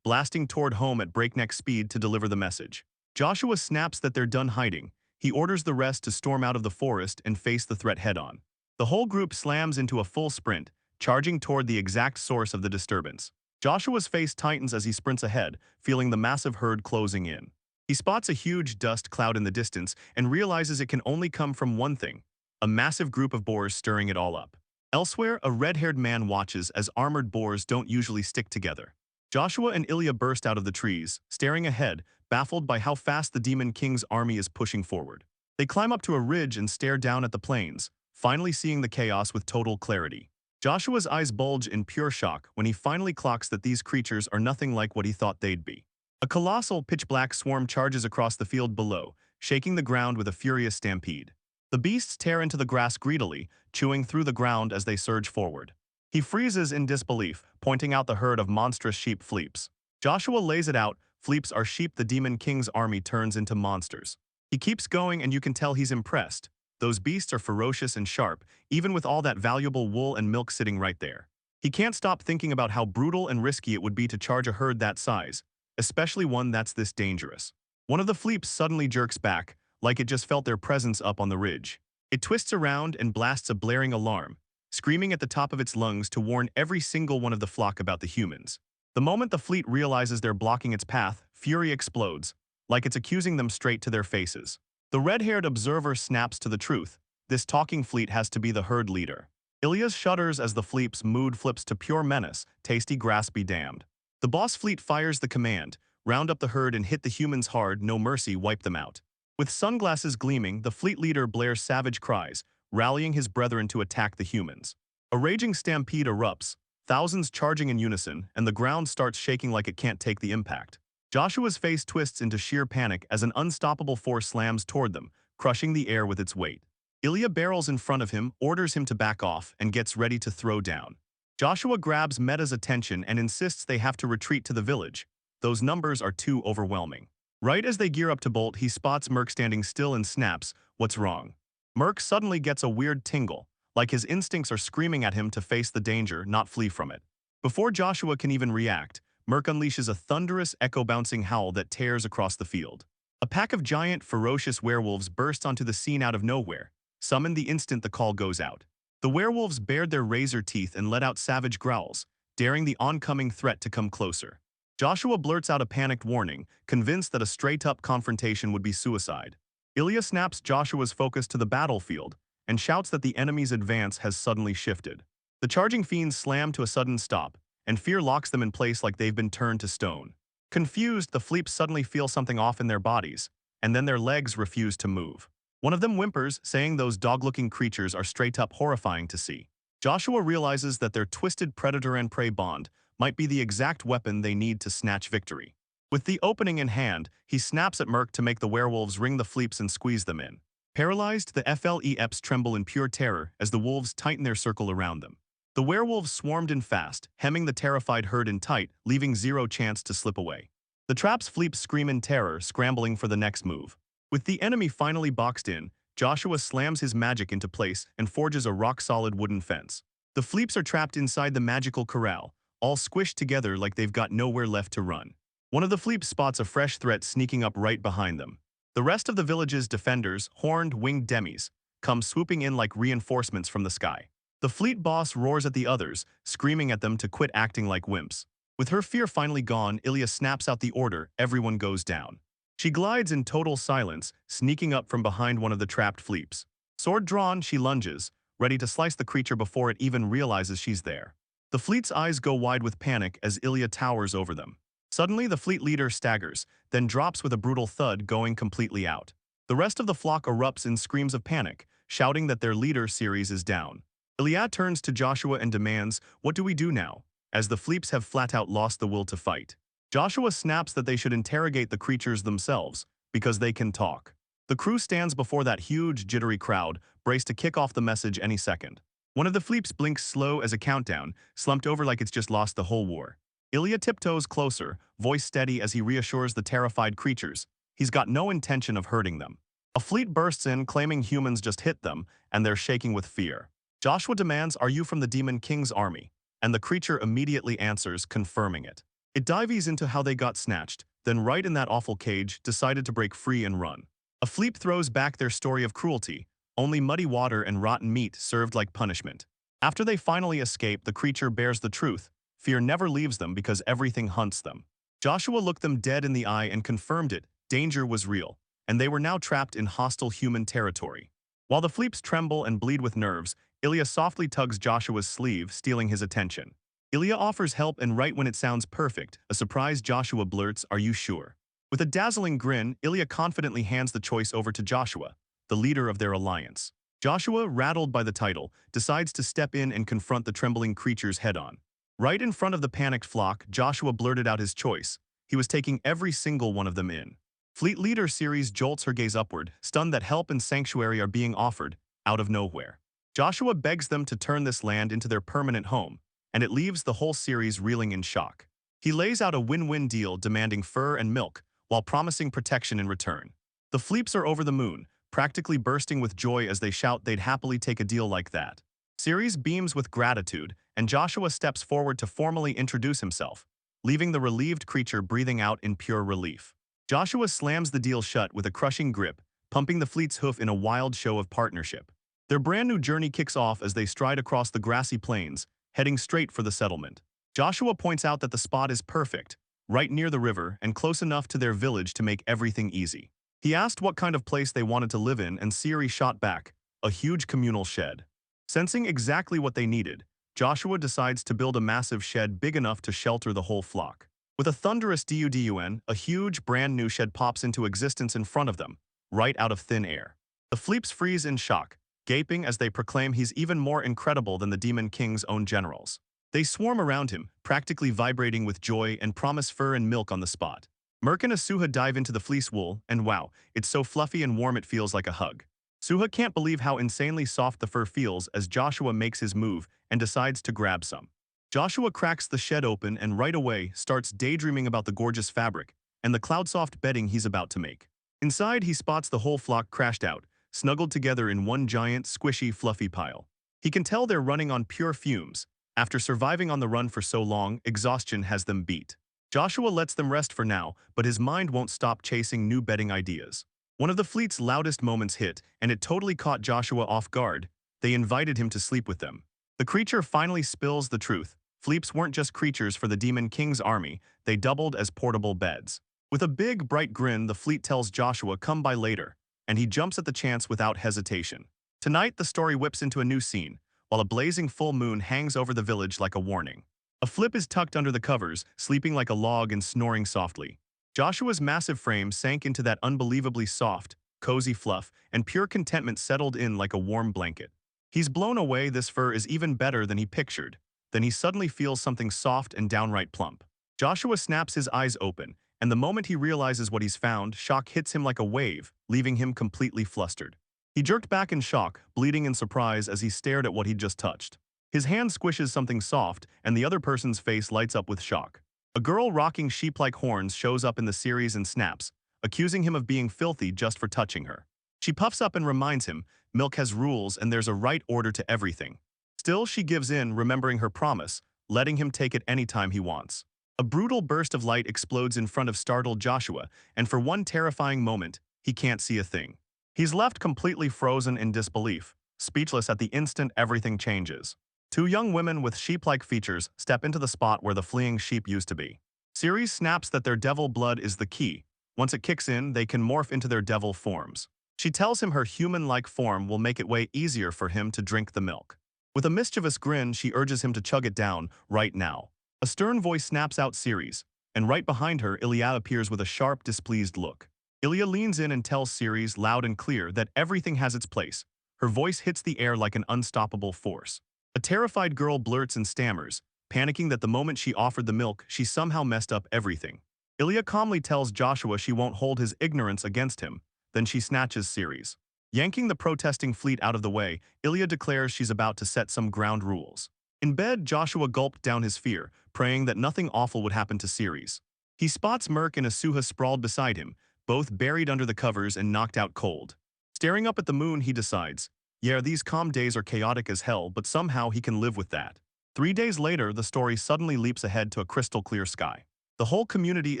blasting toward home at breakneck speed to deliver the message. Joshua snaps that they're done hiding. He orders the rest to storm out of the forest and face the threat head-on. The whole group slams into a full sprint, charging toward the exact source of the disturbance. Joshua's face tightens as he sprints ahead, feeling the massive herd closing in. He spots a huge dust cloud in the distance and realizes it can only come from one thing: a massive group of boars stirring it all up. Elsewhere, a red-haired man watches as armored boars don't usually stick together. Joshua and Ilya burst out of the trees, staring ahead, baffled by how fast the Demon King's army is pushing forward. They climb up to a ridge and stare down at the plains, finally seeing the chaos with total clarity. Joshua's eyes bulge in pure shock when he finally clocks that these creatures are nothing like what he thought they'd be. A colossal pitch-black swarm charges across the field below, shaking the ground with a furious stampede. The beasts tear into the grass greedily, chewing through the ground as they surge forward. He freezes in disbelief, pointing out the herd of monstrous sheep fleeps. Joshua lays it out: fleeps are sheep the Demon King's army turns into monsters. He keeps going and you can tell he's impressed. Those beasts are ferocious and sharp, even with all that valuable wool and milk sitting right there. He can't stop thinking about how brutal and risky it would be to charge a herd that size, especially one that's this dangerous. One of the fleeps suddenly jerks back, like it just felt their presence up on the ridge. It twists around and blasts a blaring alarm, screaming at the top of its lungs to warn every single one of the flock about the humans. The moment the fleet realizes they're blocking its path, fury explodes, like it's accusing them straight to their faces. The red-haired observer snaps to the truth: this talking fleet has to be the herd leader. Ilya's shudders as the fleet's mood flips to pure menace: tasty grass be damned. The boss fleet fires the command: round up the herd and hit the humans hard, no mercy, wipe them out. With sunglasses gleaming, the fleet leader blares savage cries, rallying his brethren to attack the humans. A raging stampede erupts, thousands charging in unison, and the ground starts shaking like it can't take the impact. Joshua's face twists into sheer panic as an unstoppable force slams toward them, crushing the air with its weight. Ilya barrels in front of him, orders him to back off, and gets ready to throw down. Joshua grabs Meta's attention and insists they have to retreat to the village. Those numbers are too overwhelming. Right as they gear up to bolt, he spots Merc standing still and snaps, "What's wrong?" Merc suddenly gets a weird tingle, like his instincts are screaming at him to face the danger, not flee from it. Before Joshua can even react, Merc unleashes a thunderous, echo-bouncing howl that tears across the field. A pack of giant, ferocious werewolves burst onto the scene out of nowhere, summoned the instant the call goes out. The werewolves bared their razor teeth and let out savage growls, daring the oncoming threat to come closer. Joshua blurts out a panicked warning, convinced that a straight-up confrontation would be suicide. Ilya snaps Joshua's focus to the battlefield and shouts that the enemy's advance has suddenly shifted. The charging fiends slam to a sudden stop, and fear locks them in place like they've been turned to stone. Confused, the fleeps suddenly feel something off in their bodies, and then their legs refuse to move. One of them whimpers, saying those dog-looking creatures are straight-up horrifying to see. Joshua realizes that their twisted predator and prey bond might be the exact weapon they need to snatch victory. With the opening in hand, he snaps at Merc to make the werewolves ring the fleeps and squeeze them in. Paralyzed, the fleps tremble in pure terror as the wolves tighten their circle around them. The werewolves swarmed in fast, hemming the terrified herd in tight, leaving zero chance to slip away. The trap's fleeps scream in terror, scrambling for the next move. With the enemy finally boxed in, Joshua slams his magic into place and forges a rock-solid wooden fence. The fleeps are trapped inside the magical corral, all squished together like they've got nowhere left to run. One of the fleeps spots a fresh threat sneaking up right behind them. The rest of the village's defenders, horned, winged demis, come swooping in like reinforcements from the sky. The fleet boss roars at the others, screaming at them to quit acting like wimps. With her fear finally gone, Ilya snaps out the order: everyone goes down. She glides in total silence, sneaking up from behind one of the trapped fleeps. Sword drawn, she lunges, ready to slice the creature before it even realizes she's there. The fleet's eyes go wide with panic as Ilya towers over them. Suddenly, the fleet leader staggers, then drops with a brutal thud, going completely out. The rest of the flock erupts in screams of panic, shouting that their leader, Ceres, is down. Ilya turns to Joshua and demands, "What do we do now?" as the fleeps have flat-out lost the will to fight. Joshua snaps that they should interrogate the creatures themselves, because they can talk. The crew stands before that huge, jittery crowd, braced to kick off the message any second. One of the fleeps blinks slow as a countdown, slumped over like it's just lost the whole war. Ilya tiptoes closer, voice steady as he reassures the terrified creatures. He's got no intention of hurting them. A fleet bursts in claiming humans just hit them, and they're shaking with fear. Joshua demands, "Are you from the Demon King's army?" And the creature immediately answers, confirming it. It dives into how they got snatched, then right in that awful cage, decided to break free and run. A fleet throws back their story of cruelty, only muddy water and rotten meat served like punishment. After they finally escape, the creature bears the truth. Fear never leaves them because everything hunts them. Joshua looked them dead in the eye and confirmed it. Danger was real, and they were now trapped in hostile human territory. While the fleeps tremble and bleed with nerves, Ilya softly tugs Joshua's sleeve, stealing his attention. Ilya offers help, and right when it sounds perfect, a surprised Joshua blurts, "Are you sure?" With a dazzling grin, Ilya confidently hands the choice over to Joshua, the leader of their alliance. Joshua, rattled by the title, decides to step in and confront the trembling creatures head-on. Right in front of the panicked flock, Joshua blurted out his choice. He was taking every single one of them in. Fleet Leader Ceres jolts her gaze upward, stunned that help and sanctuary are being offered, out of nowhere. Joshua begs them to turn this land into their permanent home, and it leaves the whole series reeling in shock. He lays out a win-win deal demanding fur and milk, while promising protection in return. The fleeps are over the moon, practically bursting with joy as they shout they'd happily take a deal like that. Ceres beams with gratitude, and Joshua steps forward to formally introduce himself, leaving the relieved creature breathing out in pure relief. Joshua slams the deal shut with a crushing grip, pumping the fleet's hoof in a wild show of partnership. Their brand new journey kicks off as they stride across the grassy plains, heading straight for the settlement. Joshua points out that the spot is perfect, right near the river and close enough to their village to make everything easy. He asked what kind of place they wanted to live in, and Ceres shot back, a huge communal shed. Sensing exactly what they needed, Joshua decides to build a massive shed big enough to shelter the whole flock. With a thunderous dun, a huge brand new shed pops into existence in front of them, right out of thin air. The fleeps freeze in shock, gaping as they proclaim he's even more incredible than the Demon King's own generals. They swarm around him, practically vibrating with joy, and promise fur and milk on the spot. Merc and Asuha dive into the fleece wool, and wow, it's so fluffy and warm it feels like a hug. Suha can't believe how insanely soft the fur feels as Joshua makes his move and decides to grab some. Joshua cracks the shed open and right away starts daydreaming about the gorgeous fabric and the cloud-soft bedding he's about to make. Inside, he spots the whole flock crashed out, snuggled together in one giant, squishy, fluffy pile. He can tell they're running on pure fumes. After surviving on the run for so long, exhaustion has them beat. Joshua lets them rest for now, but his mind won't stop chasing new bedding ideas. One of the fleet's loudest moments hit, and it totally caught Joshua off guard. They invited him to sleep with them. The creature finally spills the truth. Fleeps weren't just creatures for the Demon King's army, they doubled as portable beds. With a big, bright grin, the fleet tells Joshua come by later, and he jumps at the chance without hesitation. Tonight, the story whips into a new scene, while a blazing full moon hangs over the village like a warning. A flip is tucked under the covers, sleeping like a log and snoring softly. Joshua's massive frame sank into that unbelievably soft, cozy fluff, and pure contentment settled in like a warm blanket. He's blown away. This fur is even better than he pictured. Then he suddenly feels something soft and downright plump. Joshua snaps his eyes open, and the moment he realizes what he's found, shock hits him like a wave, leaving him completely flustered. He jerked back in shock, bleeding in surprise as he stared at what he'd just touched. His hand squishes something soft, and the other person's face lights up with shock. A girl rocking sheep-like horns shows up in the series and snaps, accusing him of being filthy just for touching her. She puffs up and reminds him, milk has rules and there's a right order to everything. Still, she gives in, remembering her promise, letting him take it anytime he wants. A brutal burst of light explodes in front of startled Joshua, and for one terrifying moment, he can't see a thing. He's left completely frozen in disbelief, speechless at the instant everything changes. Two young women with sheep-like features step into the spot where the fleeing sheep used to be. Ceres snaps that their devil blood is the key. Once it kicks in, they can morph into their devil forms. She tells him her human-like form will make it way easier for him to drink the milk. With a mischievous grin, she urges him to chug it down, right now. A stern voice snaps out Ceres, and right behind her, Ilya appears with a sharp, displeased look. Ilya leans in and tells Ceres loud and clear that everything has its place. Her voice hits the air like an unstoppable force. A terrified girl blurts and stammers, panicking that the moment she offered the milk, she somehow messed up everything. Ilya calmly tells Joshua she won't hold his ignorance against him, then she snatches Ceres. Yanking the protesting fleet out of the way, Ilya declares she's about to set some ground rules. In bed, Joshua gulped down his fear, praying that nothing awful would happen to Ceres. He spots Merc and Asuha sprawled beside him, both buried under the covers and knocked out cold. Staring up at the moon, he decides, yeah, these calm days are chaotic as hell, but somehow he can live with that. 3 days later, the story suddenly leaps ahead to a crystal-clear sky. The whole community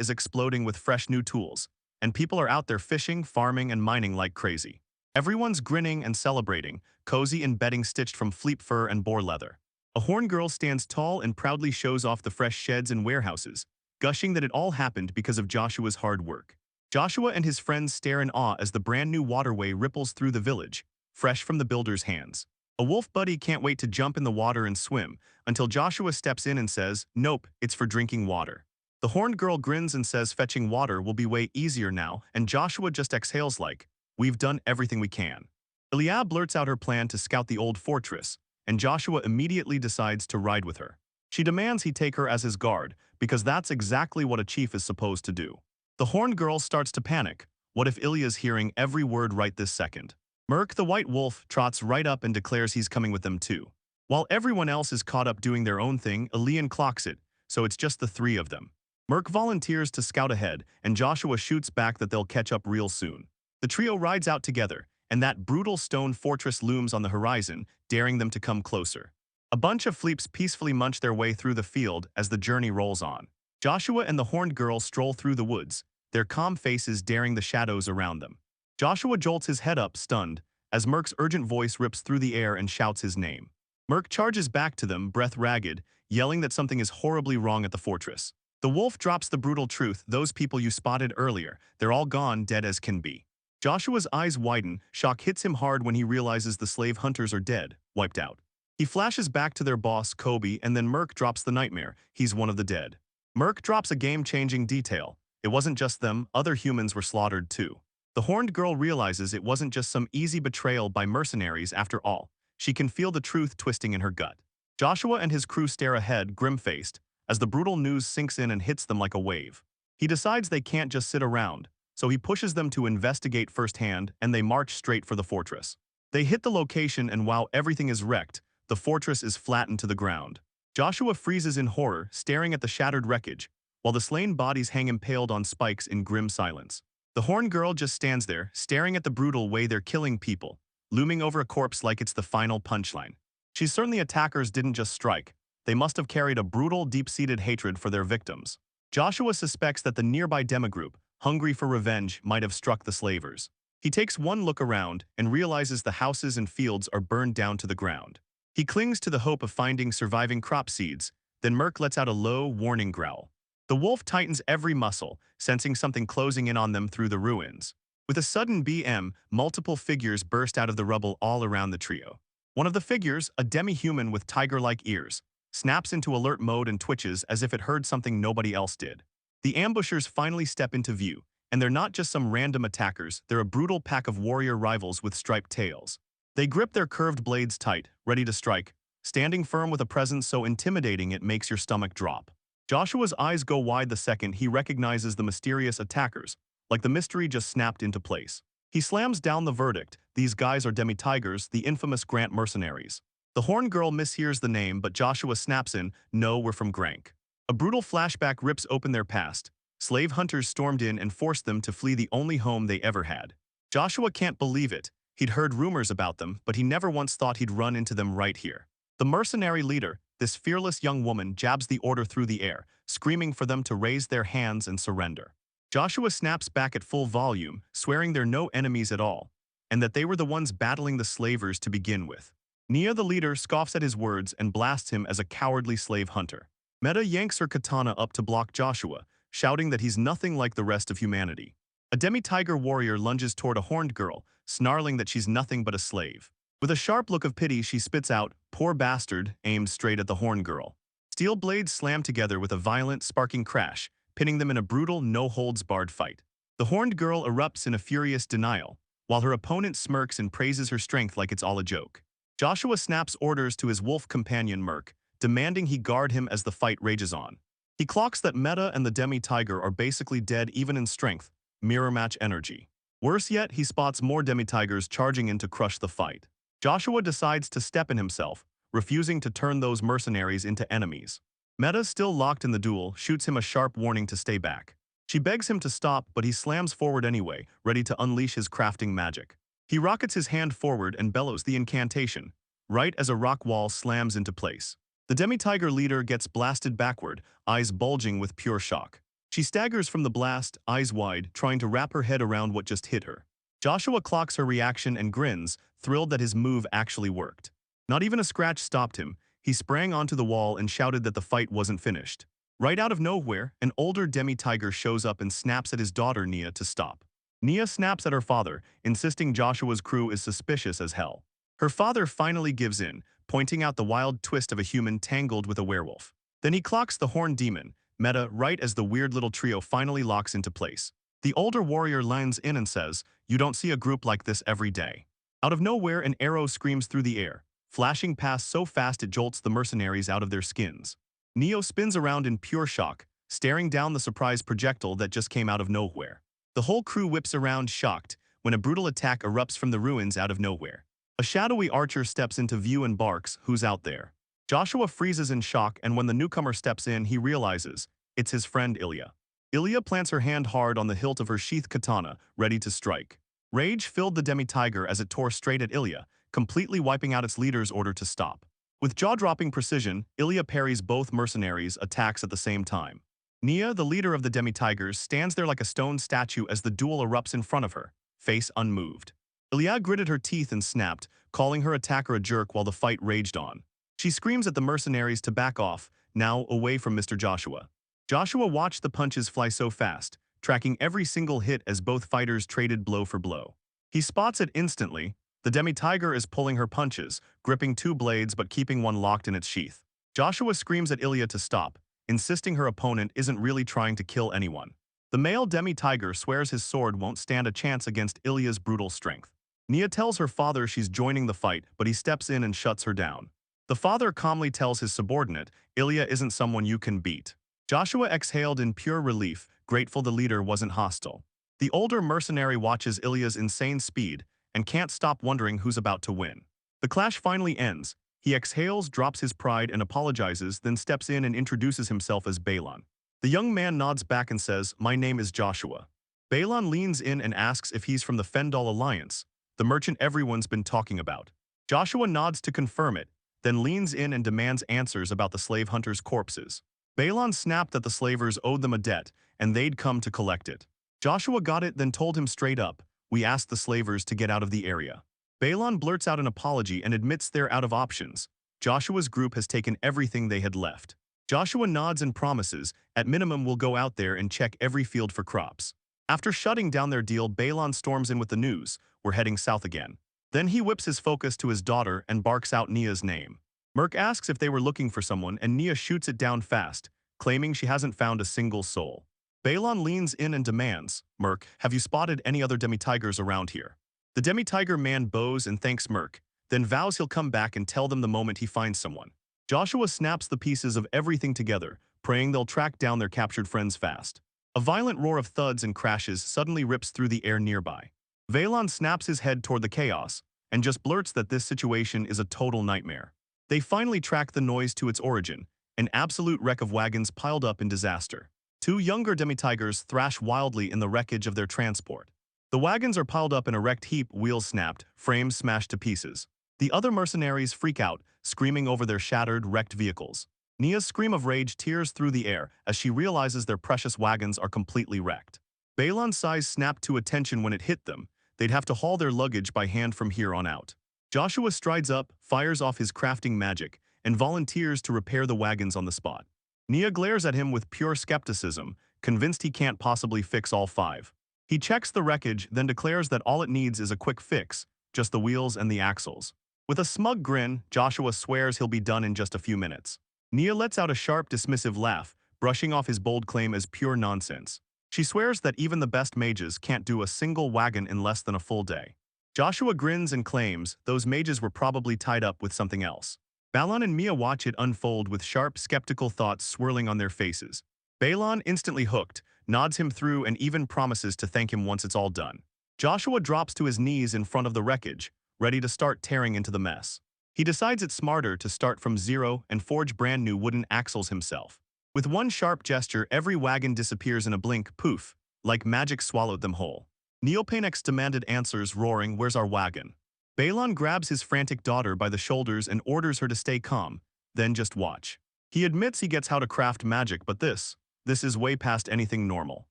is exploding with fresh new tools, and people are out there fishing, farming, and mining like crazy. Everyone's grinning and celebrating, cozy in bedding stitched from fleep fur and boar leather. A horn girl stands tall and proudly shows off the fresh sheds and warehouses, gushing that it all happened because of Joshua's hard work. Joshua and his friends stare in awe as the brand new waterway ripples through the village, fresh from the builder's hands. A wolf buddy can't wait to jump in the water and swim, until Joshua steps in and says, nope, it's for drinking water. The horned girl grins and says fetching water will be way easier now, and Joshua just exhales like, we've done everything we can. Eliab blurts out her plan to scout the old fortress, and Joshua immediately decides to ride with her. She demands he take her as his guard, because that's exactly what a chief is supposed to do. The horned girl starts to panic. What if Ilya's hearing every word right this second? Merc the white wolf trots right up and declares he's coming with them too. While everyone else is caught up doing their own thing, Elian clocks it, so it's just the three of them. Merc volunteers to scout ahead, and Joshua shoots back that they'll catch up real soon. The trio rides out together, and that brutal stone fortress looms on the horizon, daring them to come closer. A bunch of fleeps peacefully munch their way through the field as the journey rolls on. Joshua and the horned girl stroll through the woods, their calm faces daring the shadows around them. Joshua jolts his head up, stunned, as Merc's urgent voice rips through the air and shouts his name. Merc charges back to them, breath ragged, yelling that something is horribly wrong at the fortress. The wolf drops the brutal truth, those people you spotted earlier, they're all gone, dead as can be. Joshua's eyes widen, shock hits him hard when he realizes the slave hunters are dead, wiped out. He flashes back to their boss, Kobe, and then Merc drops the nightmare, he's one of the dead. Merc drops a game-changing detail. It wasn't just them, other humans were slaughtered too. The horned girl realizes it wasn't just some easy betrayal by mercenaries after all. She can feel the truth twisting in her gut. Joshua and his crew stare ahead, grim-faced, as the brutal news sinks in and hits them like a wave. He decides they can't just sit around, so he pushes them to investigate firsthand, and they march straight for the fortress. They hit the location, and while everything is wrecked, the fortress is flattened to the ground. Joshua freezes in horror, staring at the shattered wreckage, while the slain bodies hang impaled on spikes in grim silence. The horned girl just stands there, staring at the brutal way they're killing people, looming over a corpse like it's the final punchline. She's certain the attackers didn't just strike. They must have carried a brutal, deep-seated hatred for their victims. Joshua suspects that the nearby demogroup, hungry for revenge, might have struck the slavers. He takes one look around and realizes the houses and fields are burned down to the ground. He clings to the hope of finding surviving crop seeds, then Merc lets out a low, warning growl. The wolf tightens every muscle, sensing something closing in on them through the ruins. With a sudden BM, multiple figures burst out of the rubble all around the trio. One of the figures, a demi-human with tiger-like ears, snaps into alert mode and twitches as if it heard something nobody else did. The ambushers finally step into view, and they're not just some random attackers, they're a brutal pack of warrior rivals with striped tails. They grip their curved blades tight, ready to strike, standing firm with a presence so intimidating it makes your stomach drop. Joshua's eyes go wide the second he recognizes the mysterious attackers, like the mystery just snapped into place. He slams down the verdict, these guys are demi-tigers, the infamous Grant mercenaries. The horned girl mishears the name, but Joshua snaps in, no, we're from Grank. A brutal flashback rips open their past. Slave hunters stormed in and forced them to flee the only home they ever had. Joshua can't believe it. He'd heard rumors about them, but he never once thought he'd run into them right here. The mercenary leader, this fearless young woman, jabs the order through the air, screaming for them to raise their hands and surrender. Joshua snaps back at full volume, swearing they're no enemies at all, and that they were the ones battling the slavers to begin with. Nia the leader scoffs at his words and blasts him as a cowardly slave hunter. Meta yanks her katana up to block Joshua, shouting that he's nothing like the rest of humanity. A demi-tiger warrior lunges toward a horned girl, snarling that she's nothing but a slave. With a sharp look of pity, she spits out, poor bastard, aimed straight at the horned girl. Steel blades slam together with a violent, sparking crash, pinning them in a brutal, no-holds-barred fight. The horned girl erupts in a furious denial, while her opponent smirks and praises her strength like it's all a joke. Joshua snaps orders to his wolf companion Merc, demanding he guard him as the fight rages on. He clocks that Meta and the demi-tiger are basically dead even in strength, mirror match energy. Worse yet, he spots more demi-tigers charging in to crush the fight. Joshua decides to step in himself, refusing to turn those mercenaries into enemies. Meta, still locked in the duel, shoots him a sharp warning to stay back. She begs him to stop, but he slams forward anyway, ready to unleash his crafting magic. He rockets his hand forward and bellows the incantation, right as a rock wall slams into place. The demi-tiger leader gets blasted backward, eyes bulging with pure shock. She staggers from the blast, eyes wide, trying to wrap her head around what just hit her. Joshua clocks her reaction and grins, thrilled that his move actually worked. Not even a scratch stopped him. He sprang onto the wall and shouted that the fight wasn't finished. Right out of nowhere, an older demi-tiger shows up and snaps at his daughter Nia to stop. Nia snaps at her father, insisting Joshua's crew is suspicious as hell. Her father finally gives in, pointing out the wild twist of a human tangled with a werewolf. Then he clocks the horned demon, Meta, right as the weird little trio finally locks into place. The older warrior lines in and says, "You don't see a group like this every day." Out of nowhere, an arrow screams through the air, flashing past so fast it jolts the mercenaries out of their skins. Neo spins around in pure shock, staring down the surprise projectile that just came out of nowhere. The whole crew whips around shocked when a brutal attack erupts from the ruins out of nowhere. A shadowy archer steps into view and barks, "Who's out there?" Joshua freezes in shock, and when the newcomer steps in, he realizes it's his friend Ilya. Ilya plants her hand hard on the hilt of her sheathed katana, ready to strike. Rage filled the demi-tiger as it tore straight at Ilya, completely wiping out its leader's order to stop. With jaw-dropping precision, Ilya parries both mercenaries' attacks at the same time. Nia, the leader of the demi-tigers, stands there like a stone statue as the duel erupts in front of her, face unmoved. Ilya gritted her teeth and snapped, calling her attacker a jerk while the fight raged on. She screams at the mercenaries to back off, now away from Mr. Joshua. Joshua watched the punches fly so fast, tracking every single hit as both fighters traded blow for blow. He spots it instantly. The demi-tiger is pulling her punches, gripping two blades but keeping one locked in its sheath. Joshua screams at Ilya to stop, insisting her opponent isn't really trying to kill anyone. The male demi-tiger swears his sword won't stand a chance against Ilya's brutal strength. Nia tells her father she's joining the fight, but he steps in and shuts her down. The father calmly tells his subordinate, "Ilya isn't someone you can beat." Joshua exhaled in pure relief, grateful the leader wasn't hostile. The older mercenary watches Ilya's insane speed and can't stop wondering who's about to win. The clash finally ends. He exhales, drops his pride, and apologizes, then steps in and introduces himself as Balon. The young man nods back and says, "My name is Joshua." Balon leans in and asks if he's from the Fendal Alliance, the merchant everyone's been talking about. Joshua nods to confirm it, then leans in and demands answers about the slave hunters' corpses. Balon snapped that the slavers owed them a debt, and they'd come to collect it. Joshua got it, then told him straight up, "We asked the slavers to get out of the area." Balon blurts out an apology and admits they're out of options. Joshua's group has taken everything they had left. Joshua nods and promises, at minimum we'll go out there and check every field for crops. After shutting down their deal, Balon storms in with the news, "We're heading south again." Then he whips his focus to his daughter and barks out Nia's name. Merc asks if they were looking for someone, and Nia shoots it down fast, claiming she hasn't found a single soul. Balon leans in and demands, "Merc, have you spotted any other demi-tigers around here?" The demi-tiger man bows and thanks Merc, then vows he'll come back and tell them the moment he finds someone. Joshua snaps the pieces of everything together, praying they'll track down their captured friends fast. A violent roar of thuds and crashes suddenly rips through the air nearby. Balon snaps his head toward the chaos, and just blurts that this situation is a total nightmare. They finally track the noise to its origin, an absolute wreck of wagons piled up in disaster. Two younger demi-tigers thrash wildly in the wreckage of their transport. The wagons are piled up in a wrecked heap, wheels snapped, frames smashed to pieces. The other mercenaries freak out, screaming over their shattered, wrecked vehicles. Nia's scream of rage tears through the air as she realizes their precious wagons are completely wrecked. Balon's sighs snapped to attention when it hit them. They'd have to haul their luggage by hand from here on out. Joshua strides up, fires off his crafting magic, and volunteers to repair the wagons on the spot. Nia glares at him with pure skepticism, convinced he can't possibly fix all five. He checks the wreckage, then declares that all it needs is a quick fix, just the wheels and the axles. With a smug grin, Joshua swears he'll be done in just a few minutes. Nia lets out a sharp, dismissive laugh, brushing off his bold claim as pure nonsense. She swears that even the best mages can't do a single wagon in less than a full day. Joshua grins and claims those mages were probably tied up with something else. Balon and Mia watch it unfold with sharp, skeptical thoughts swirling on their faces. Balon, instantly hooked, nods him through and even promises to thank him once it's all done. Joshua drops to his knees in front of the wreckage, ready to start tearing into the mess. He decides it's smarter to start from zero and forge brand new wooden axles himself. With one sharp gesture, every wagon disappears in a blink, poof, like magic swallowed them whole. Neopanex demanded answers, roaring, "Where's our wagon?" Balon grabs his frantic daughter by the shoulders and orders her to stay calm, then just watch. He admits he gets how to craft magic, but this is way past anything normal.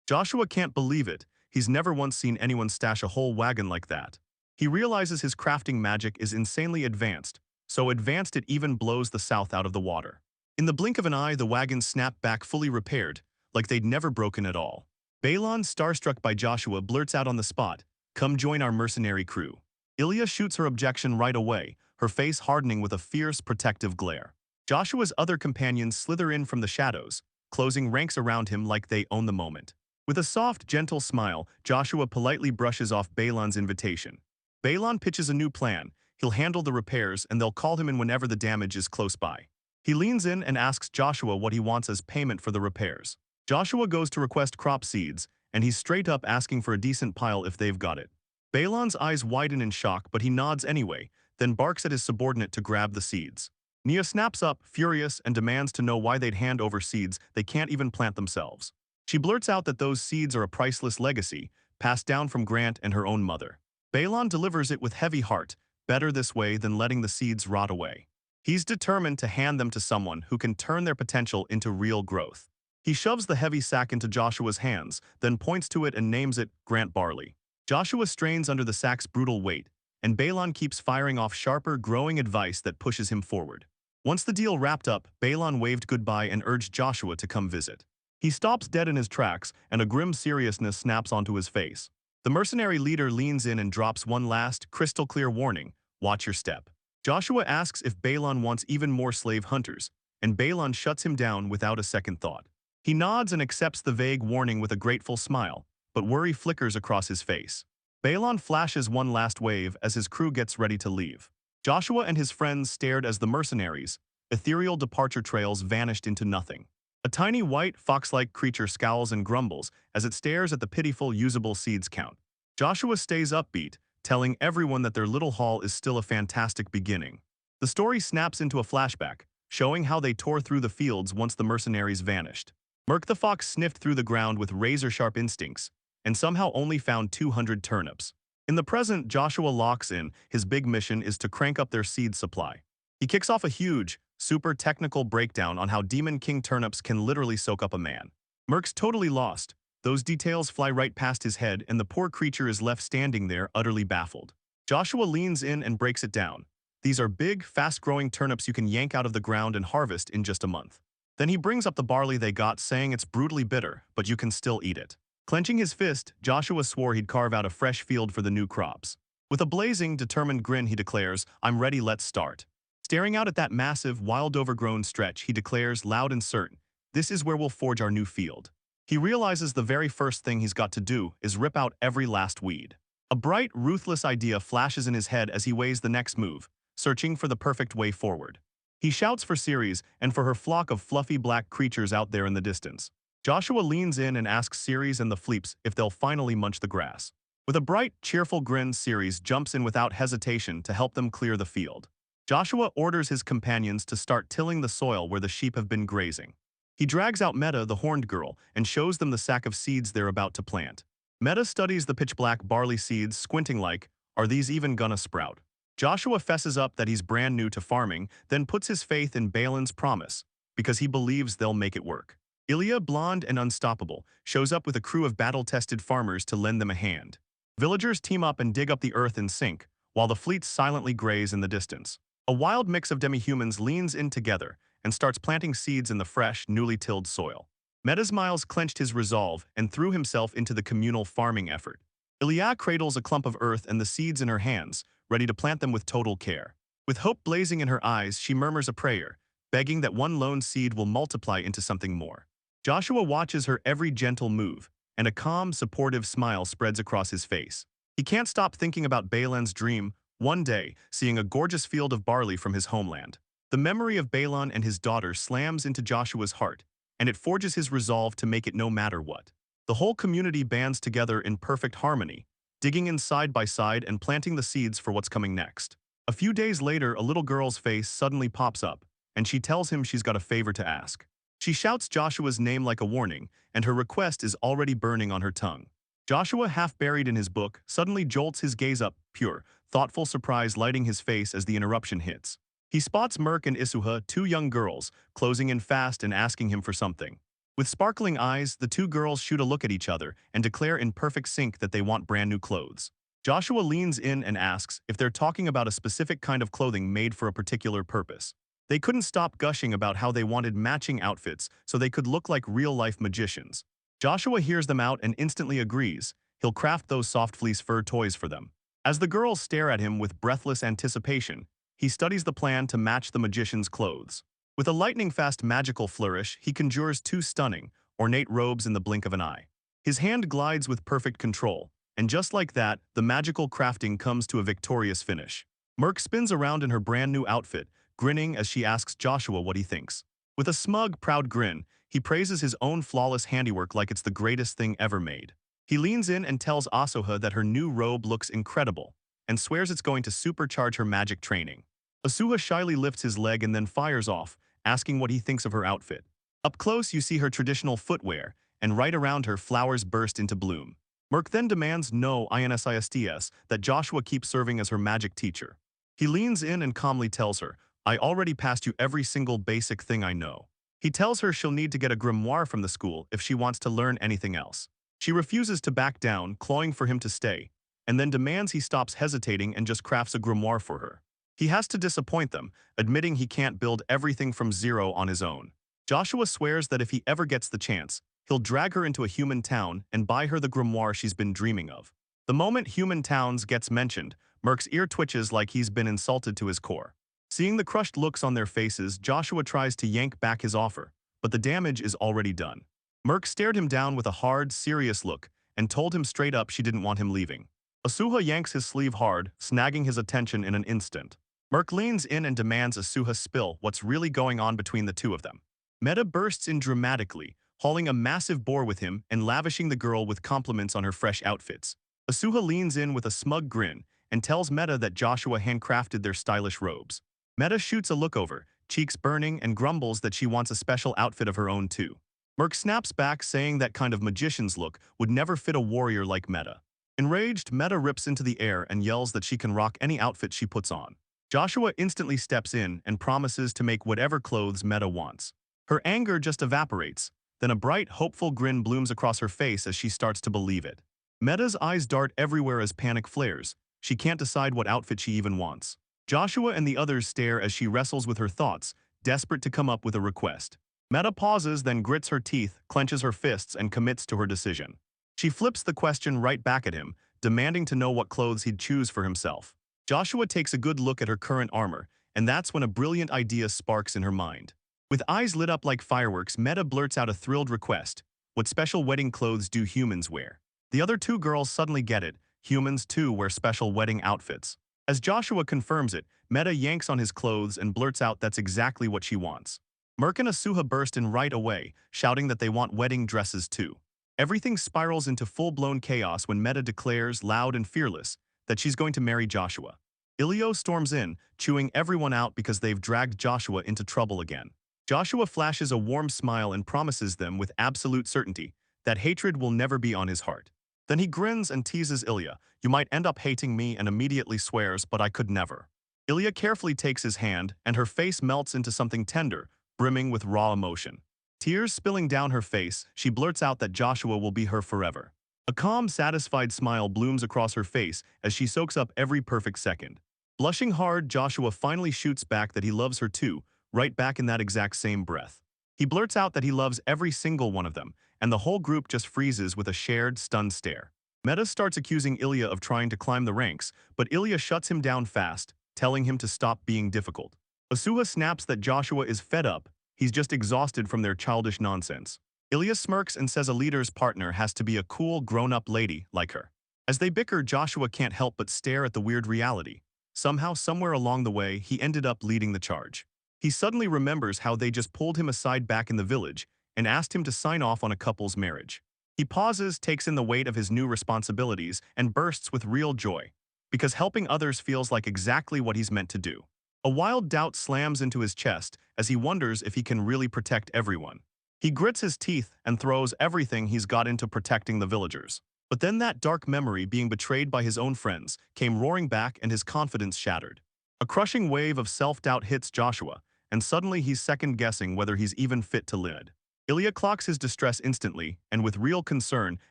Joshua can't believe it. He's never once seen anyone stash a whole wagon like that. He realizes his crafting magic is insanely advanced, so advanced it even blows the south out of the water. In the blink of an eye, the wagon snapped back fully repaired, like they'd never broken at all. Balon, starstruck by Joshua, blurts out on the spot, "Come join our mercenary crew." Ilya shoots her objection right away, her face hardening with a fierce, protective glare. Joshua's other companions slither in from the shadows, closing ranks around him like they own the moment. With a soft, gentle smile, Joshua politely brushes off Balon's invitation. Balon pitches a new plan. He'll handle the repairs and they'll call him in whenever the damage is close by. He leans in and asks Joshua what he wants as payment for the repairs. Joshua goes to request crop seeds, and he's straight up asking for a decent pile if they've got it. Balon's eyes widen in shock, but he nods anyway, then barks at his subordinate to grab the seeds. Nia snaps up, furious, and demands to know why they'd hand over seeds they can't even plant themselves. She blurts out that those seeds are a priceless legacy, passed down from Grant and her own mother. Balon delivers it with heavy heart, better this way than letting the seeds rot away. He's determined to hand them to someone who can turn their potential into real growth. He shoves the heavy sack into Joshua's hands, then points to it and names it Grant Barley. Joshua strains under the sack's brutal weight, and Balon keeps firing off sharper, growing advice that pushes him forward. Once the deal wrapped up, Balon waved goodbye and urged Joshua to come visit. He stops dead in his tracks, and a grim seriousness snaps onto his face. The mercenary leader leans in and drops one last, crystal-clear warning, "Watch your step." Joshua asks if Balon wants even more slave hunters, and Balon shuts him down without a second thought. He nods and accepts the vague warning with a grateful smile, but worry flickers across his face. Balon flashes one last wave as his crew gets ready to leave. Joshua and his friends stared as the mercenaries' ethereal departure trails vanished into nothing. A tiny white, fox-like creature scowls and grumbles as it stares at the pitiful usable seeds count. Joshua stays upbeat, telling everyone that their little haul is still a fantastic beginning. The story snaps into a flashback, showing how they tore through the fields once the mercenaries vanished. Merc the fox sniffed through the ground with razor-sharp instincts, and somehow only found 200 turnips. In the present, Joshua locks in. His big mission is to crank up their seed supply. He kicks off a huge, super technical breakdown on how Demon King turnips can literally soak up a man. Merc's totally lost. Those details fly right past his head, and the poor creature is left standing there, utterly baffled. Joshua leans in and breaks it down. These are big, fast-growing turnips you can yank out of the ground and harvest in just a month. Then he brings up the barley they got, saying it's brutally bitter, but you can still eat it. Clenching his fist, Joshua swore he'd carve out a fresh field for the new crops. With a blazing, determined grin, he declares, "I'm ready, let's start." Staring out at that massive, wild overgrown stretch, he declares, loud and certain, "This is where we'll forge our new field." He realizes the very first thing he's got to do is rip out every last weed. A bright, ruthless idea flashes in his head as he weighs the next move, searching for the perfect way forward. He shouts for Ceres and for her flock of fluffy black creatures out there in the distance. Joshua leans in and asks Ceres and the Fleeps if they'll finally munch the grass. With a bright, cheerful grin, Ceres jumps in without hesitation to help them clear the field. Joshua orders his companions to start tilling the soil where the sheep have been grazing. He drags out Meta, the horned girl, and shows them the sack of seeds they're about to plant. Meta studies the pitch-black barley seeds, squinting like, "Are these even gonna sprout?" Joshua fesses up that he's brand new to farming, then puts his faith in Balon's promise, because he believes they'll make it work. Ilya, blonde and unstoppable, shows up with a crew of battle-tested farmers to lend them a hand. Villagers team up and dig up the earth in sync, while the fleets silently graze in the distance. A wild mix of demi-humans leans in together and starts planting seeds in the fresh, newly tilled soil. Metasmiles clenched his resolve and threw himself into the communal farming effort. Ilya cradles a clump of earth and the seeds in her hands, ready to plant them with total care. With hope blazing in her eyes, she murmurs a prayer, begging that one lone seed will multiply into something more. Joshua watches her every gentle move, and a calm, supportive smile spreads across his face. He can't stop thinking about Balon's dream, one day seeing a gorgeous field of barley from his homeland. The memory of Balon and his daughter slams into Joshua's heart, and it forges his resolve to make it no matter what. The whole community bands together in perfect harmony, digging in side by side and planting the seeds for what's coming next. A few days later, a little girl's face suddenly pops up, and she tells him she's got a favor to ask. She shouts Joshua's name like a warning, and her request is already burning on her tongue. Joshua, half buried in his book, suddenly jolts his gaze up, pure, thoughtful surprise lighting his face as the interruption hits. He spots Merc and Isuha, two young girls, closing in fast and asking him for something. With sparkling eyes, the two girls shoot a look at each other and declare in perfect sync that they want brand new clothes. Joshua leans in and asks if they're talking about a specific kind of clothing made for a particular purpose. They couldn't stop gushing about how they wanted matching outfits so they could look like real-life magicians. Joshua hears them out and instantly agrees. He'll craft those soft fleece fur toys for them. As the girls stare at him with breathless anticipation, he studies the plan to match the magician's clothes. With a lightning-fast magical flourish, he conjures two stunning, ornate robes in the blink of an eye. His hand glides with perfect control, and just like that, the magical crafting comes to a victorious finish. Merc spins around in her brand new outfit, grinning as she asks Joshua what he thinks. With a smug, proud grin, he praises his own flawless handiwork like it's the greatest thing ever made. He leans in and tells Asuha that her new robe looks incredible, and swears it's going to supercharge her magic training. Asuha shyly lifts his leg and then fires off, asking what he thinks of her outfit. Up close, you see her traditional footwear, and right around her, flowers burst into bloom. Merc then demands no INSISTS that Joshua keep serving as her magic teacher. He leans in and calmly tells her, I already passed you every single basic thing I know. He tells her she'll need to get a grimoire from the school if she wants to learn anything else. She refuses to back down, clawing for him to stay, and then demands he stops hesitating and just crafts a grimoire for her. He has to disappoint them, admitting he can't build everything from zero on his own. Joshua swears that if he ever gets the chance, he'll drag her into a human town and buy her the grimoire she's been dreaming of. The moment human towns gets mentioned, Merc's ear twitches like he's been insulted to his core. Seeing the crushed looks on their faces, Joshua tries to yank back his offer, but the damage is already done. Merc stared him down with a hard, serious look and told him straight up she didn't want him leaving. Asuha yanks his sleeve hard, snagging his attention in an instant. Merc leans in and demands Asuha spill what's really going on between the two of them. Meta bursts in dramatically, hauling a massive boar with him and lavishing the girl with compliments on her fresh outfits. Asuha leans in with a smug grin and tells Meta that Joshua handcrafted their stylish robes. Meta shoots a look over, cheeks burning, and grumbles that she wants a special outfit of her own too. Merc snaps back, saying that kind of magician's look would never fit a warrior like Meta. Enraged, Meta rips into the air and yells that she can rock any outfit she puts on. Joshua instantly steps in and promises to make whatever clothes Meta wants. Her anger just evaporates, then a bright, hopeful grin blooms across her face as she starts to believe it. Meta's eyes dart everywhere as panic flares. She can't decide what outfit she even wants. Joshua and the others stare as she wrestles with her thoughts, desperate to come up with a request. Meta pauses, then grits her teeth, clenches her fists, and commits to her decision. She flips the question right back at him, demanding to know what clothes he'd choose for himself. Joshua takes a good look at her current armor, and that's when a brilliant idea sparks in her mind. With eyes lit up like fireworks, Meta blurts out a thrilled request. What special wedding clothes do humans wear? The other two girls suddenly get it. Humans too wear special wedding outfits. As Joshua confirms it, Meta yanks on his clothes and blurts out that's exactly what she wants. Merc and Asuha burst in right away, shouting that they want wedding dresses too. Everything spirals into full-blown chaos when Meta declares, loud and fearless, that she's going to marry Joshua. Ilio storms in, chewing everyone out because they've dragged Joshua into trouble again. Joshua flashes a warm smile and promises them with absolute certainty that hatred will never be on his heart. Then he grins and teases Ilya, you might end up hating me, and immediately swears, but I could never. Ilya carefully takes his hand, and her face melts into something tender, brimming with raw emotion. Tears spilling down her face, she blurts out that Joshua will be her forever. A calm, satisfied smile blooms across her face as she soaks up every perfect second. Blushing hard, Joshua finally shoots back that he loves her too, right back in that exact same breath. He blurts out that he loves every single one of them, and the whole group just freezes with a shared, stunned stare. Meta starts accusing Ilya of trying to climb the ranks, but Ilya shuts him down fast, telling him to stop being difficult. Asuha snaps that Joshua is fed up, he's just exhausted from their childish nonsense. Ilya smirks and says a leader's partner has to be a cool, grown-up lady like her. As they bicker, Joshua can't help but stare at the weird reality. Somehow, somewhere along the way, he ended up leading the charge. He suddenly remembers how they just pulled him aside back in the village and asked him to sign off on a couple's marriage. He pauses, takes in the weight of his new responsibilities, and bursts with real joy, because helping others feels like exactly what he's meant to do. A wild doubt slams into his chest as he wonders if he can really protect everyone. He grits his teeth and throws everything he's got into protecting the villagers. But then that dark memory, being betrayed by his own friends, came roaring back and his confidence shattered. A crushing wave of self-doubt hits Joshua, and suddenly he's second-guessing whether he's even fit to lead. Ilya clocks his distress instantly, and with real concern,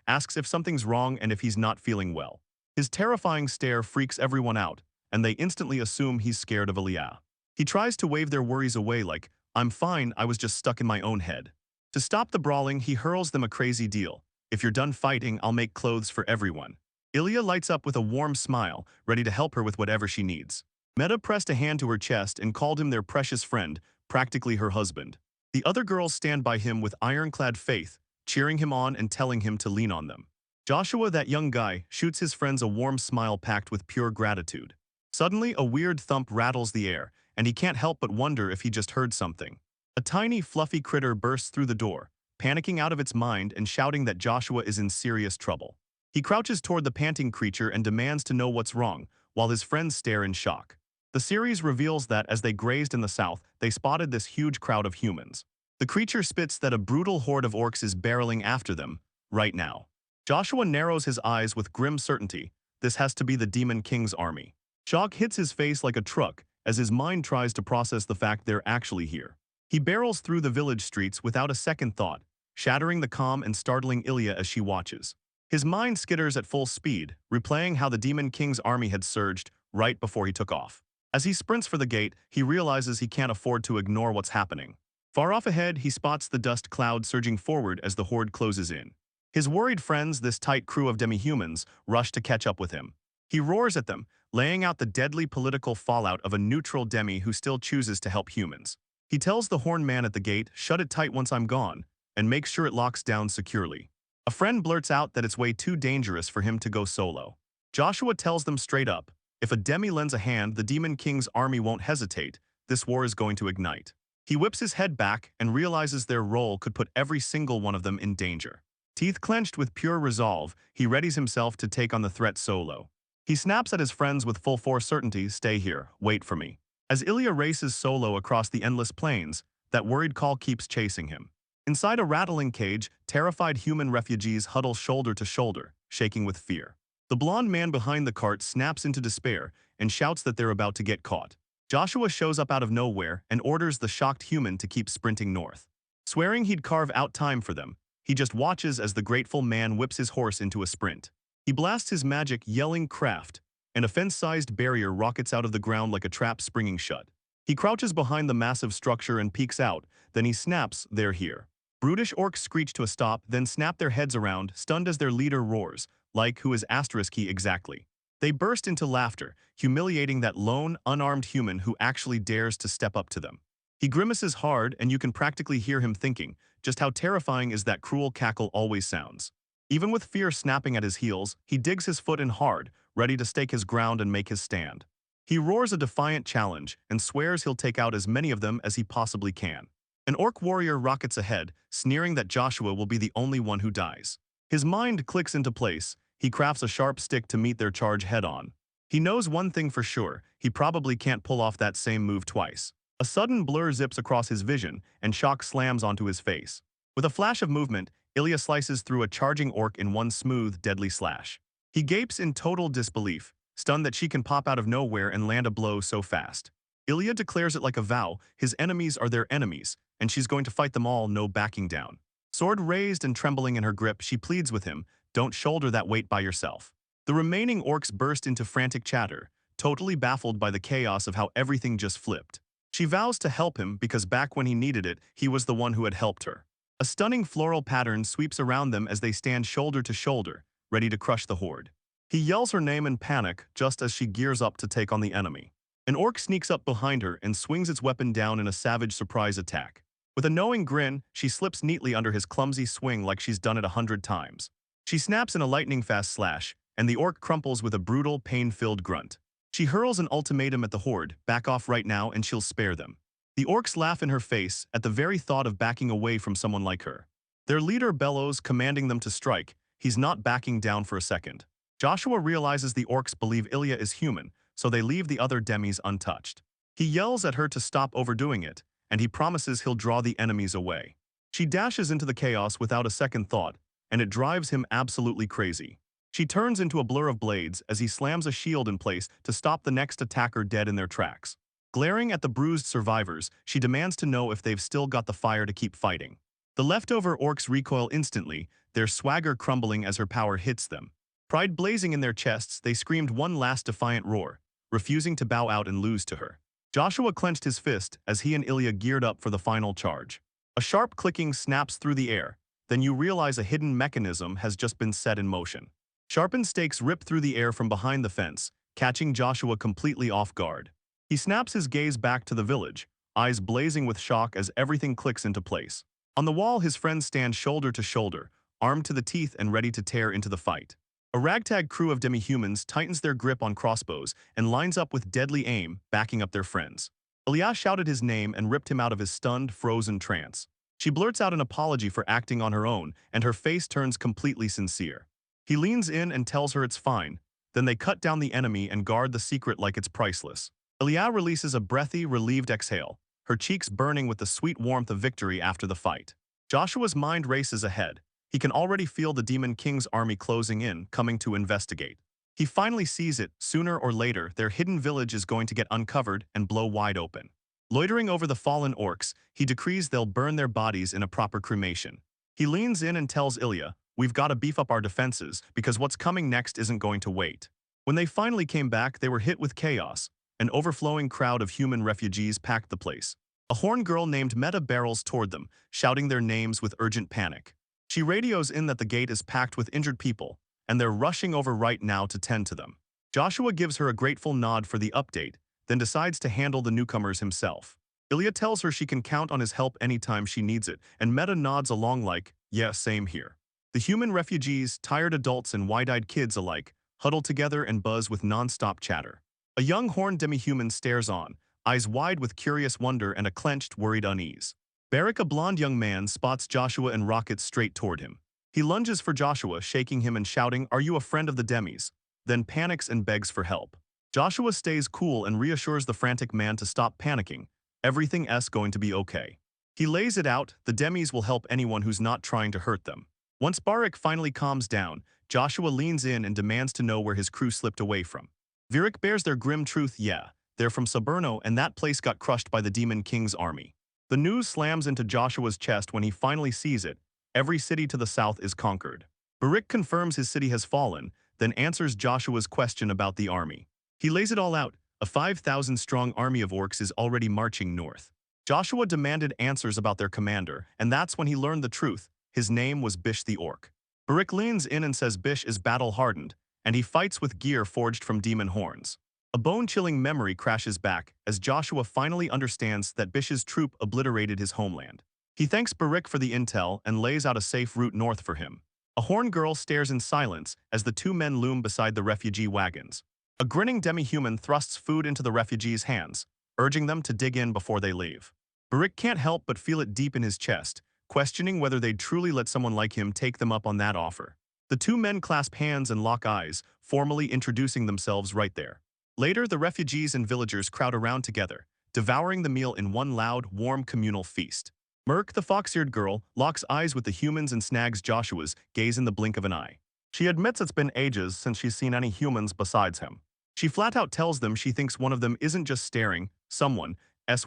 asks if something's wrong and if he's not feeling well. His terrifying stare freaks everyone out, and they instantly assume he's scared of Ilya. He tries to wave their worries away like, "I'm fine, I was just stuck in my own head." To stop the brawling, he hurls them a crazy deal. "If you're done fighting, I'll make clothes for everyone." Ilya lights up with a warm smile, ready to help her with whatever she needs. Meta pressed a hand to her chest and called him their precious friend, practically her husband. The other girls stand by him with ironclad faith, cheering him on and telling him to lean on them. Joshua, that young guy, shoots his friends a warm smile packed with pure gratitude. Suddenly, a weird thump rattles the air, and he can't help but wonder if he just heard something. A tiny, fluffy critter bursts through the door, panicking out of its mind and shouting that Joshua is in serious trouble. He crouches toward the panting creature and demands to know what's wrong, while his friends stare in shock. The series reveals that as they grazed in the south, they spotted this huge crowd of humans. The creature spits that a brutal horde of orcs is barreling after them, right now. Joshua narrows his eyes with grim certainty. This has to be the Demon King's army. Shock hits his face like a truck as his mind tries to process the fact they're actually here. He barrels through the village streets without a second thought, shattering the calm and startling Ilya as she watches. His mind skitters at full speed, replaying how the Demon King's army had surged right before he took off. As he sprints for the gate, he realizes he can't afford to ignore what's happening. Far off ahead, he spots the dust cloud surging forward as the horde closes in. His worried friends, this tight crew of demi-humans, rush to catch up with him. He roars at them, laying out the deadly political fallout of a neutral demi who still chooses to help humans. He tells the horn man at the gate, "Shut it tight once I'm gone," and makes sure it locks down securely. A friend blurts out that it's way too dangerous for him to go solo. Joshua tells them straight up, if a demi lends a hand, the Demon King's army won't hesitate. This war is going to ignite. He whips his head back and realizes their role could put every single one of them in danger. Teeth clenched with pure resolve, he readies himself to take on the threat solo. He snaps at his friends with full force certainty, "Stay here, wait for me." As Ilya races solo across the endless plains, that worried call keeps chasing him. Inside a rattling cage, terrified human refugees huddle shoulder to shoulder, shaking with fear. The blonde man behind the cart snaps into despair and shouts that they're about to get caught. Joshua shows up out of nowhere and orders the shocked human to keep sprinting north. Swearing he'd carve out time for them, he just watches as the grateful man whips his horse into a sprint. He blasts his magic, yelling "Craft," and a fence-sized barrier rockets out of the ground like a trap springing shut. He crouches behind the massive structure and peeks out, then he snaps, "They're here." Brutish orcs screech to a stop, then snap their heads around, stunned as their leader roars, like who is *key exactly. They burst into laughter, humiliating that lone, unarmed human who actually dares to step up to them. He grimaces hard, and you can practically hear him thinking, just how terrifying is that cruel cackle always sounds. Even with fear snapping at his heels, he digs his foot in hard, ready to stake his ground and make his stand. He roars a defiant challenge and swears he'll take out as many of them as he possibly can. An orc warrior rockets ahead, sneering that Joshua will be the only one who dies. His mind clicks into place. He crafts a sharp stick to meet their charge head-on. He knows one thing for sure, he probably can't pull off that same move twice. A sudden blur zips across his vision, and shock slams onto his face. With a flash of movement, Ilya slices through a charging orc in one smooth, deadly slash. He gapes in total disbelief, stunned that she can pop out of nowhere and land a blow so fast. Ilya declares it like a vow, his enemies are their enemies, and she's going to fight them all, no backing down. Sword raised and trembling in her grip, she pleads with him, "Don't shoulder that weight by yourself." The remaining orcs burst into frantic chatter, totally baffled by the chaos of how everything just flipped. She vows to help him because back when he needed it, he was the one who had helped her. A stunning floral pattern sweeps around them as they stand shoulder to shoulder, ready to crush the horde. He yells her name in panic just as she gears up to take on the enemy. An orc sneaks up behind her and swings its weapon down in a savage surprise attack. With a knowing grin, she slips neatly under his clumsy swing like she's done it 100 times. She snaps in a lightning-fast slash, and the orc crumples with a brutal, pain-filled grunt. She hurls an ultimatum at the horde, "Back off right now and she'll spare them." The orcs laugh in her face at the very thought of backing away from someone like her. Their leader bellows, commanding them to strike. He's not backing down for a second. Joshua realizes the orcs believe Ilya is human, so they leave the other demis untouched. He yells at her to stop overdoing it, and he promises he'll draw the enemies away. She dashes into the chaos without a second thought, and it drives him absolutely crazy. She turns into a blur of blades as he slams a shield in place to stop the next attacker dead in their tracks. Glaring at the bruised survivors, she demands to know if they've still got the fire to keep fighting. The leftover orcs recoil instantly, their swagger crumbling as her power hits them. Pride blazing in their chests, they screamed one last defiant roar, refusing to bow out and lose to her. Joshua clenched his fist as he and Ilya geared up for the final charge. A sharp clicking snaps through the air, then you realize a hidden mechanism has just been set in motion. Sharpened stakes rip through the air from behind the fence, catching Joshua completely off guard. He snaps his gaze back to the village, eyes blazing with shock as everything clicks into place. On the wall, his friends stand shoulder to shoulder, armed to the teeth and ready to tear into the fight. A ragtag crew of demi-humans tightens their grip on crossbows and lines up with deadly aim, backing up their friends. Ilya shouted his name and ripped him out of his stunned, frozen trance. She blurts out an apology for acting on her own, and her face turns completely sincere. He leans in and tells her it's fine, then they cut down the enemy and guard the secret like it's priceless. Ilya releases a breathy, relieved exhale, her cheeks burning with the sweet warmth of victory after the fight. Joshua's mind races ahead. He can already feel the Demon King's army closing in, coming to investigate. He finally sees it. Sooner or later, their hidden village is going to get uncovered and blow wide open. Loitering over the fallen orcs, he decrees they'll burn their bodies in a proper cremation. He leans in and tells Ilya, "We've got to beef up our defenses because what's coming next isn't going to wait." When they finally came back, they were hit with chaos. An overflowing crowd of human refugees packed the place. A horn girl named Meta barrels toward them, shouting their names with urgent panic. She radios in that the gate is packed with injured people, and they're rushing over right now to tend to them. Joshua gives her a grateful nod for the update, then decides to handle the newcomers himself. Ilya tells her she can count on his help anytime she needs it, and Meta nods along like, "Yeah, same here." The human refugees, tired adults and wide-eyed kids alike, huddle together and buzz with non-stop chatter. A young horned demi-human stares on, eyes wide with curious wonder and a clenched, worried unease. Barak, a blond young man, spots Joshua and rockets straight toward him. He lunges for Joshua, shaking him and shouting, "Are you a friend of the demis?" Then panics and begs for help. Joshua stays cool and reassures the frantic man to stop panicking. Everything's going to be okay. He lays it out, the demis will help anyone who's not trying to hurt them. Once Barak finally calms down, Joshua leans in and demands to know where his crew slipped away from. Virik bears their grim truth. "Yeah, they're from Saburno and that place got crushed by the Demon King's army." The news slams into Joshua's chest when he finally sees it. Every city to the south is conquered. Barak confirms his city has fallen, then answers Joshua's question about the army. He lays it all out. A 5,000-strong army of orcs is already marching north. Joshua demanded answers about their commander, and that's when he learned the truth. His name was Bish the Orc. Barak leans in and says Bish is battle-hardened, and he fights with gear forged from demon horns. A bone-chilling memory crashes back as Joshua finally understands that Bish's troop obliterated his homeland. He thanks Barak for the intel and lays out a safe route north for him. A horn girl stares in silence as the two men loom beside the refugee wagons. A grinning demi-human thrusts food into the refugees' hands, urging them to dig in before they leave. Barak can't help but feel it deep in his chest, questioning whether they'd truly let someone like him take them up on that offer. The two men clasp hands and lock eyes, formally introducing themselves right there. Later, the refugees and villagers crowd around together, devouring the meal in one loud, warm communal feast. Merc, the fox-eared girl, locks eyes with the humans and snags Joshua's gaze in the blink of an eye. She admits it's been ages since she's seen any humans besides him. She flat out tells them she thinks one of them isn't just staring, someone's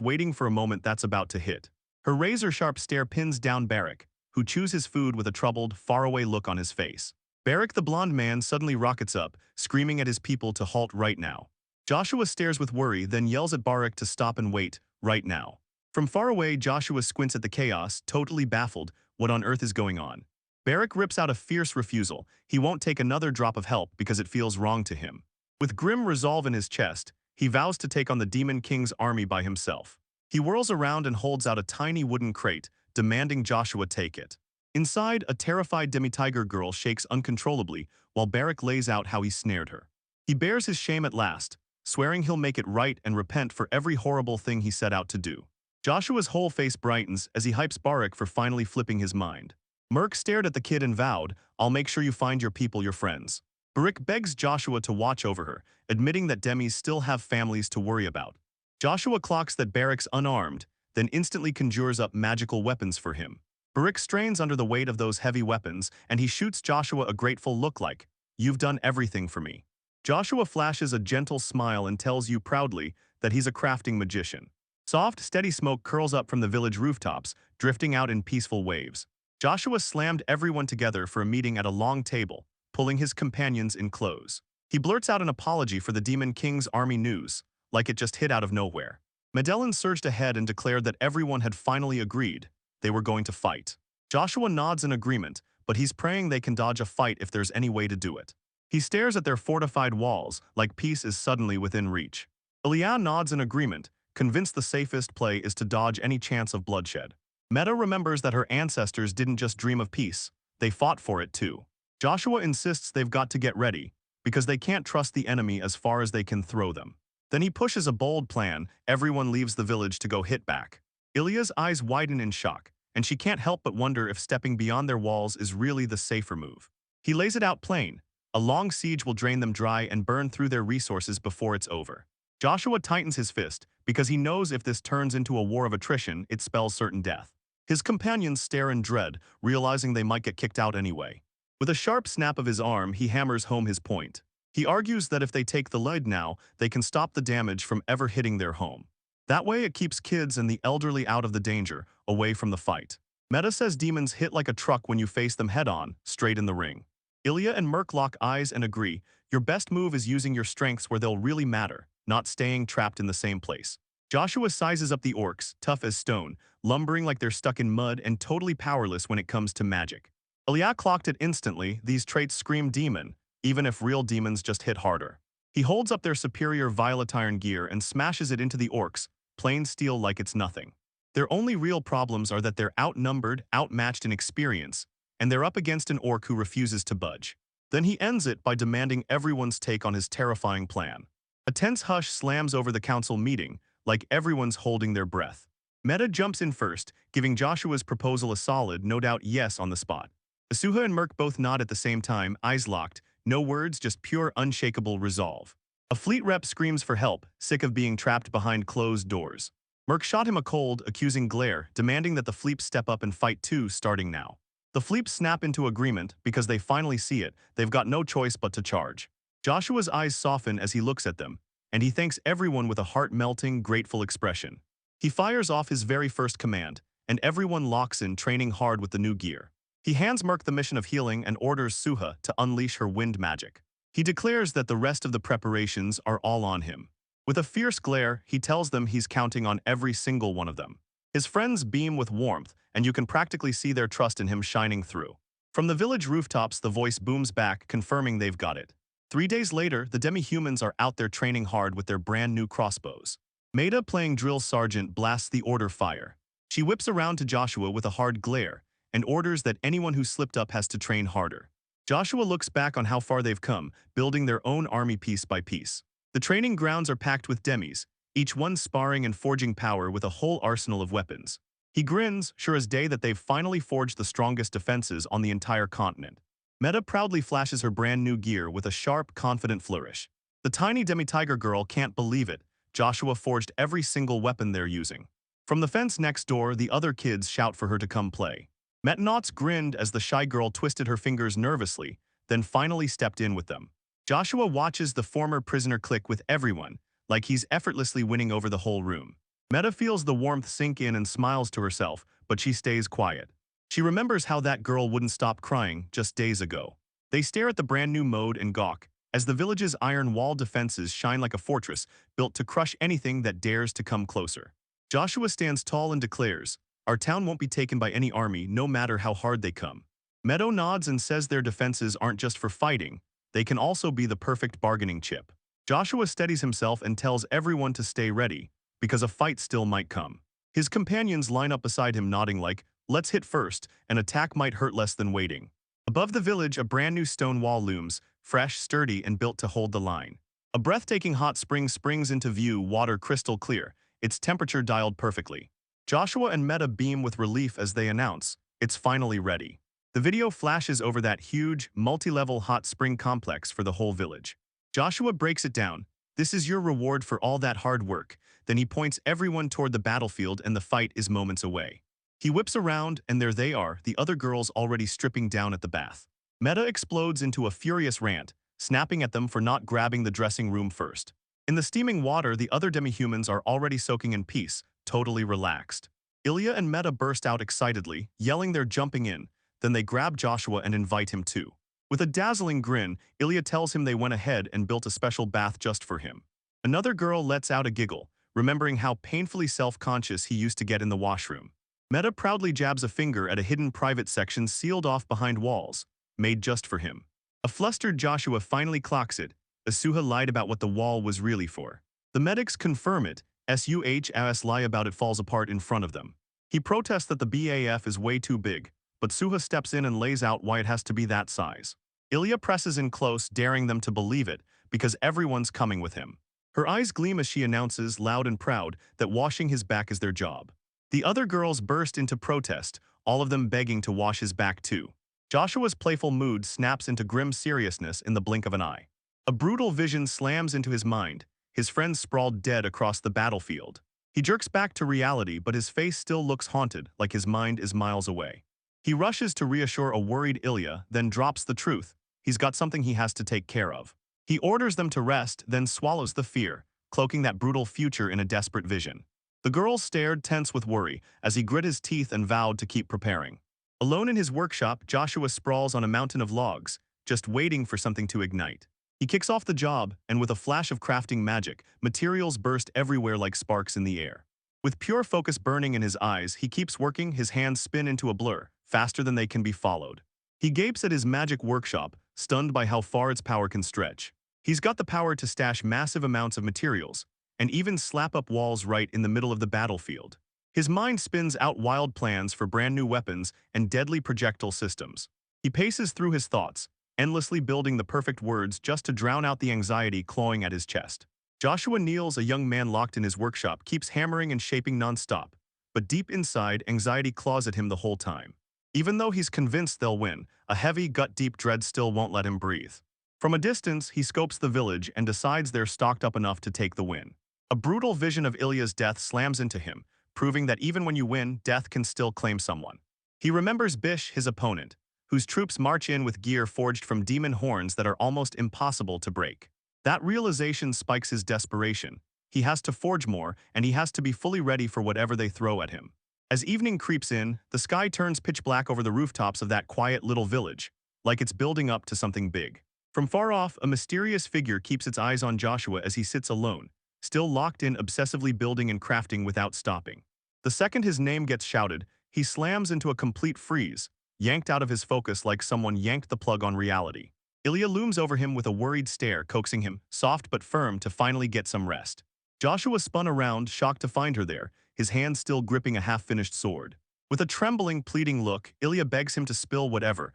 waiting for a moment that's about to hit. Her razor-sharp stare pins down Barak, who chews his food with a troubled, faraway look on his face. Barak, the blonde man, suddenly rockets up, screaming at his people to halt right now. Joshua stares with worry, then yells at Barak to stop and wait, right now. From far away, Joshua squints at the chaos, totally baffled. What on earth is going on? Barak rips out a fierce refusal. He won't take another drop of help because it feels wrong to him. With grim resolve in his chest, he vows to take on the Demon King's army by himself. He whirls around and holds out a tiny wooden crate, demanding Joshua take it. Inside, a terrified demi-tiger girl shakes uncontrollably while Barak lays out how he snared her. He bears his shame at last, swearing he'll make it right and repent for every horrible thing he set out to do. Joshua's whole face brightens as he hypes Barak for finally flipping his mind. Merc stared at the kid and vowed, "I'll make sure you find your people, your friends." Barak begs Joshua to watch over her, admitting that demis still have families to worry about. Joshua clocks that Barak's unarmed, then instantly conjures up magical weapons for him. Barak strains under the weight of those heavy weapons, and he shoots Joshua a grateful look like, You've done everything for me. Joshua flashes a gentle smile and tells you proudly that he's a crafting magician. Soft, steady smoke curls up from the village rooftops, drifting out in peaceful waves. Joshua slammed everyone together for a meeting at a long table, pulling his companions in close. He blurts out an apology for the Demon King's army news, like it just hit out of nowhere. Medellin surged ahead and declared that everyone had finally agreed they were going to fight. Joshua nods in agreement, but he's praying they can dodge a fight if there's any way to do it. He stares at their fortified walls, like peace is suddenly within reach. Ilya nods in agreement, convinced the safest play is to dodge any chance of bloodshed. Meta remembers that her ancestors didn't just dream of peace, they fought for it too. Joshua insists they've got to get ready, because they can't trust the enemy as far as they can throw them. Then he pushes a bold plan, everyone leaves the village to go hit back. Ilya's eyes widen in shock, and she can't help but wonder if stepping beyond their walls is really the safer move. He lays it out plain. A long siege will drain them dry and burn through their resources before it's over. Joshua tightens his fist, because he knows if this turns into a war of attrition, it spells certain death. His companions stare in dread, realizing they might get kicked out anyway. With a sharp snap of his arm, he hammers home his point. He argues that if they take the lead now, they can stop the damage from ever hitting their home. That way it keeps kids and the elderly out of the danger, away from the fight. Meta says demons hit like a truck when you face them head-on, straight in the ring. Ilya and Merc lock eyes and agree, your best move is using your strengths where they'll really matter, not staying trapped in the same place. Joshua sizes up the orcs, tough as stone, lumbering like they're stuck in mud and totally powerless when it comes to magic. Ilya clocked it instantly, these traits scream demon, even if real demons just hit harder. He holds up their superior violet iron gear and smashes it into the orcs, plain steel like it's nothing. Their only real problems are that they're outnumbered, outmatched in experience, and they're up against an orc who refuses to budge. Then he ends it by demanding everyone's take on his terrifying plan. A tense hush slams over the council meeting, like everyone's holding their breath. Meta jumps in first, giving Joshua's proposal a solid, no doubt yes on the spot. Asuha and Merc both nod at the same time, eyes locked, no words, just pure unshakable resolve. A fleet rep screams for help, sick of being trapped behind closed doors. Merc shot him a cold, accusing glare, demanding that the fleeps step up and fight too, starting now. The fleeps snap into agreement, because they finally see it, they've got no choice but to charge. Joshua's eyes soften as he looks at them, and he thanks everyone with a heart-melting, grateful expression. He fires off his very first command, and everyone locks in, training hard with the new gear. He hands Merc the mission of healing and orders Suha to unleash her wind magic. He declares that the rest of the preparations are all on him. With a fierce glare, he tells them he's counting on every single one of them. His friends beam with warmth, and you can practically see their trust in him shining through. From the village rooftops, the voice booms back, confirming they've got it. 3 days later, the demi-humans are out there training hard with their brand new crossbows. Maida, playing drill sergeant, blasts the order fire. She whips around to Joshua with a hard glare, and orders that anyone who slipped up has to train harder. Joshua looks back on how far they've come, building their own army piece by piece. The training grounds are packed with demis, each one sparring and forging power with a whole arsenal of weapons. He grins, sure as day that they've finally forged the strongest defenses on the entire continent. Meta proudly flashes her brand new gear with a sharp, confident flourish. The tiny demi-tiger girl can't believe it. Joshua forged every single weapon they're using. From the fence next door, the other kids shout for her to come play. Metanots grinned as the shy girl twisted her fingers nervously, then finally stepped in with them. Joshua watches the former prisoner click with everyone, like he's effortlessly winning over the whole room. Meta feels the warmth sink in and smiles to herself, but she stays quiet. She remembers how that girl wouldn't stop crying just days ago. They stare at the brand new mode and gawk, as the village's iron wall defenses shine like a fortress, built to crush anything that dares to come closer. Joshua stands tall and declares, our town won't be taken by any army, no matter how hard they come. Meadow nods and says their defenses aren't just for fighting, they can also be the perfect bargaining chip. Joshua steadies himself and tells everyone to stay ready, because a fight still might come. His companions line up beside him nodding like, let's hit first, an attack might hurt less than waiting. Above the village, a brand new stone wall looms, fresh, sturdy, and built to hold the line. A breathtaking hot spring springs into view, water crystal clear, its temperature dialed perfectly. Joshua and Meta beam with relief as they announce, it's finally ready. The video flashes over that huge, multi-level hot spring complex for the whole village. Joshua breaks it down, this is your reward for all that hard work, then he points everyone toward the battlefield and the fight is moments away. He whips around and there they are, the other girls already stripping down at the bath. Meta explodes into a furious rant, snapping at them for not grabbing the dressing room first. In the steaming water, the other demi-humans are already soaking in peace, totally relaxed. Ilya and Meta burst out excitedly, yelling they're jumping in. Then they grab Joshua and invite him too. With a dazzling grin, Ilya tells him they went ahead and built a special bath just for him. Another girl lets out a giggle, remembering how painfully self-conscious he used to get in the washroom. Meta proudly jabs a finger at a hidden private section sealed off behind walls, made just for him. A flustered Joshua finally clocks it. Asuha lied about what the wall was really for. The medics confirm it. Suh's lie about it falls apart in front of them. He protests that the BAF is way too big, but Suha steps in and lays out why it has to be that size. Ilya presses in close, daring them to believe it, because everyone's coming with him. Her eyes gleam as she announces, loud and proud, that washing his back is their job. The other girls burst into protest, all of them begging to wash his back too. Joshua's playful mood snaps into grim seriousness in the blink of an eye. A brutal vision slams into his mind, his friends sprawled dead across the battlefield. He jerks back to reality, but his face still looks haunted, like his mind is miles away. He rushes to reassure a worried Ilya, then drops the truth. He's got something he has to take care of. He orders them to rest, then swallows the fear, cloaking that brutal future in a desperate vision. The girls stared, tense with worry, as he grit his teeth and vowed to keep preparing. Alone in his workshop, Joshua sprawls on a mountain of logs, just waiting for something to ignite. He kicks off the job, and with a flash of crafting magic, materials burst everywhere like sparks in the air. With pure focus burning in his eyes, he keeps working, his hands spin into a blur, faster than they can be followed. He gapes at his magic workshop, stunned by how far its power can stretch. He's got the power to stash massive amounts of materials, and even slap up walls right in the middle of the battlefield. His mind spins out wild plans for brand new weapons and deadly projectile systems. He paces through his thoughts, endlessly building the perfect words just to drown out the anxiety clawing at his chest. Joshua Niels, a young man locked in his workshop, keeps hammering and shaping nonstop, but deep inside, anxiety claws at him the whole time. Even though he's convinced they'll win, a heavy, gut-deep dread still won't let him breathe. From a distance, he scopes the village and decides they're stocked up enough to take the win. A brutal vision of Ilya's death slams into him, proving that even when you win, death can still claim someone. He remembers Bish, his opponent, whose troops march in with gear forged from demon horns that are almost impossible to break. That realization spikes his desperation. He has to forge more, and he has to be fully ready for whatever they throw at him. As evening creeps in, the sky turns pitch black over the rooftops of that quiet little village, like it's building up to something big. From far off, a mysterious figure keeps its eyes on Joshua as he sits alone, still locked in, obsessively building and crafting without stopping. The second his name gets shouted, he slams into a complete freeze, yanked out of his focus like someone yanked the plug on reality. Ilya looms over him with a worried stare, coaxing him, soft but firm, to finally get some rest. Joshua spun around, shocked to find her there, his hand still gripping a half-finished sword. With a trembling, pleading look, Ilya begs him to spill whatever's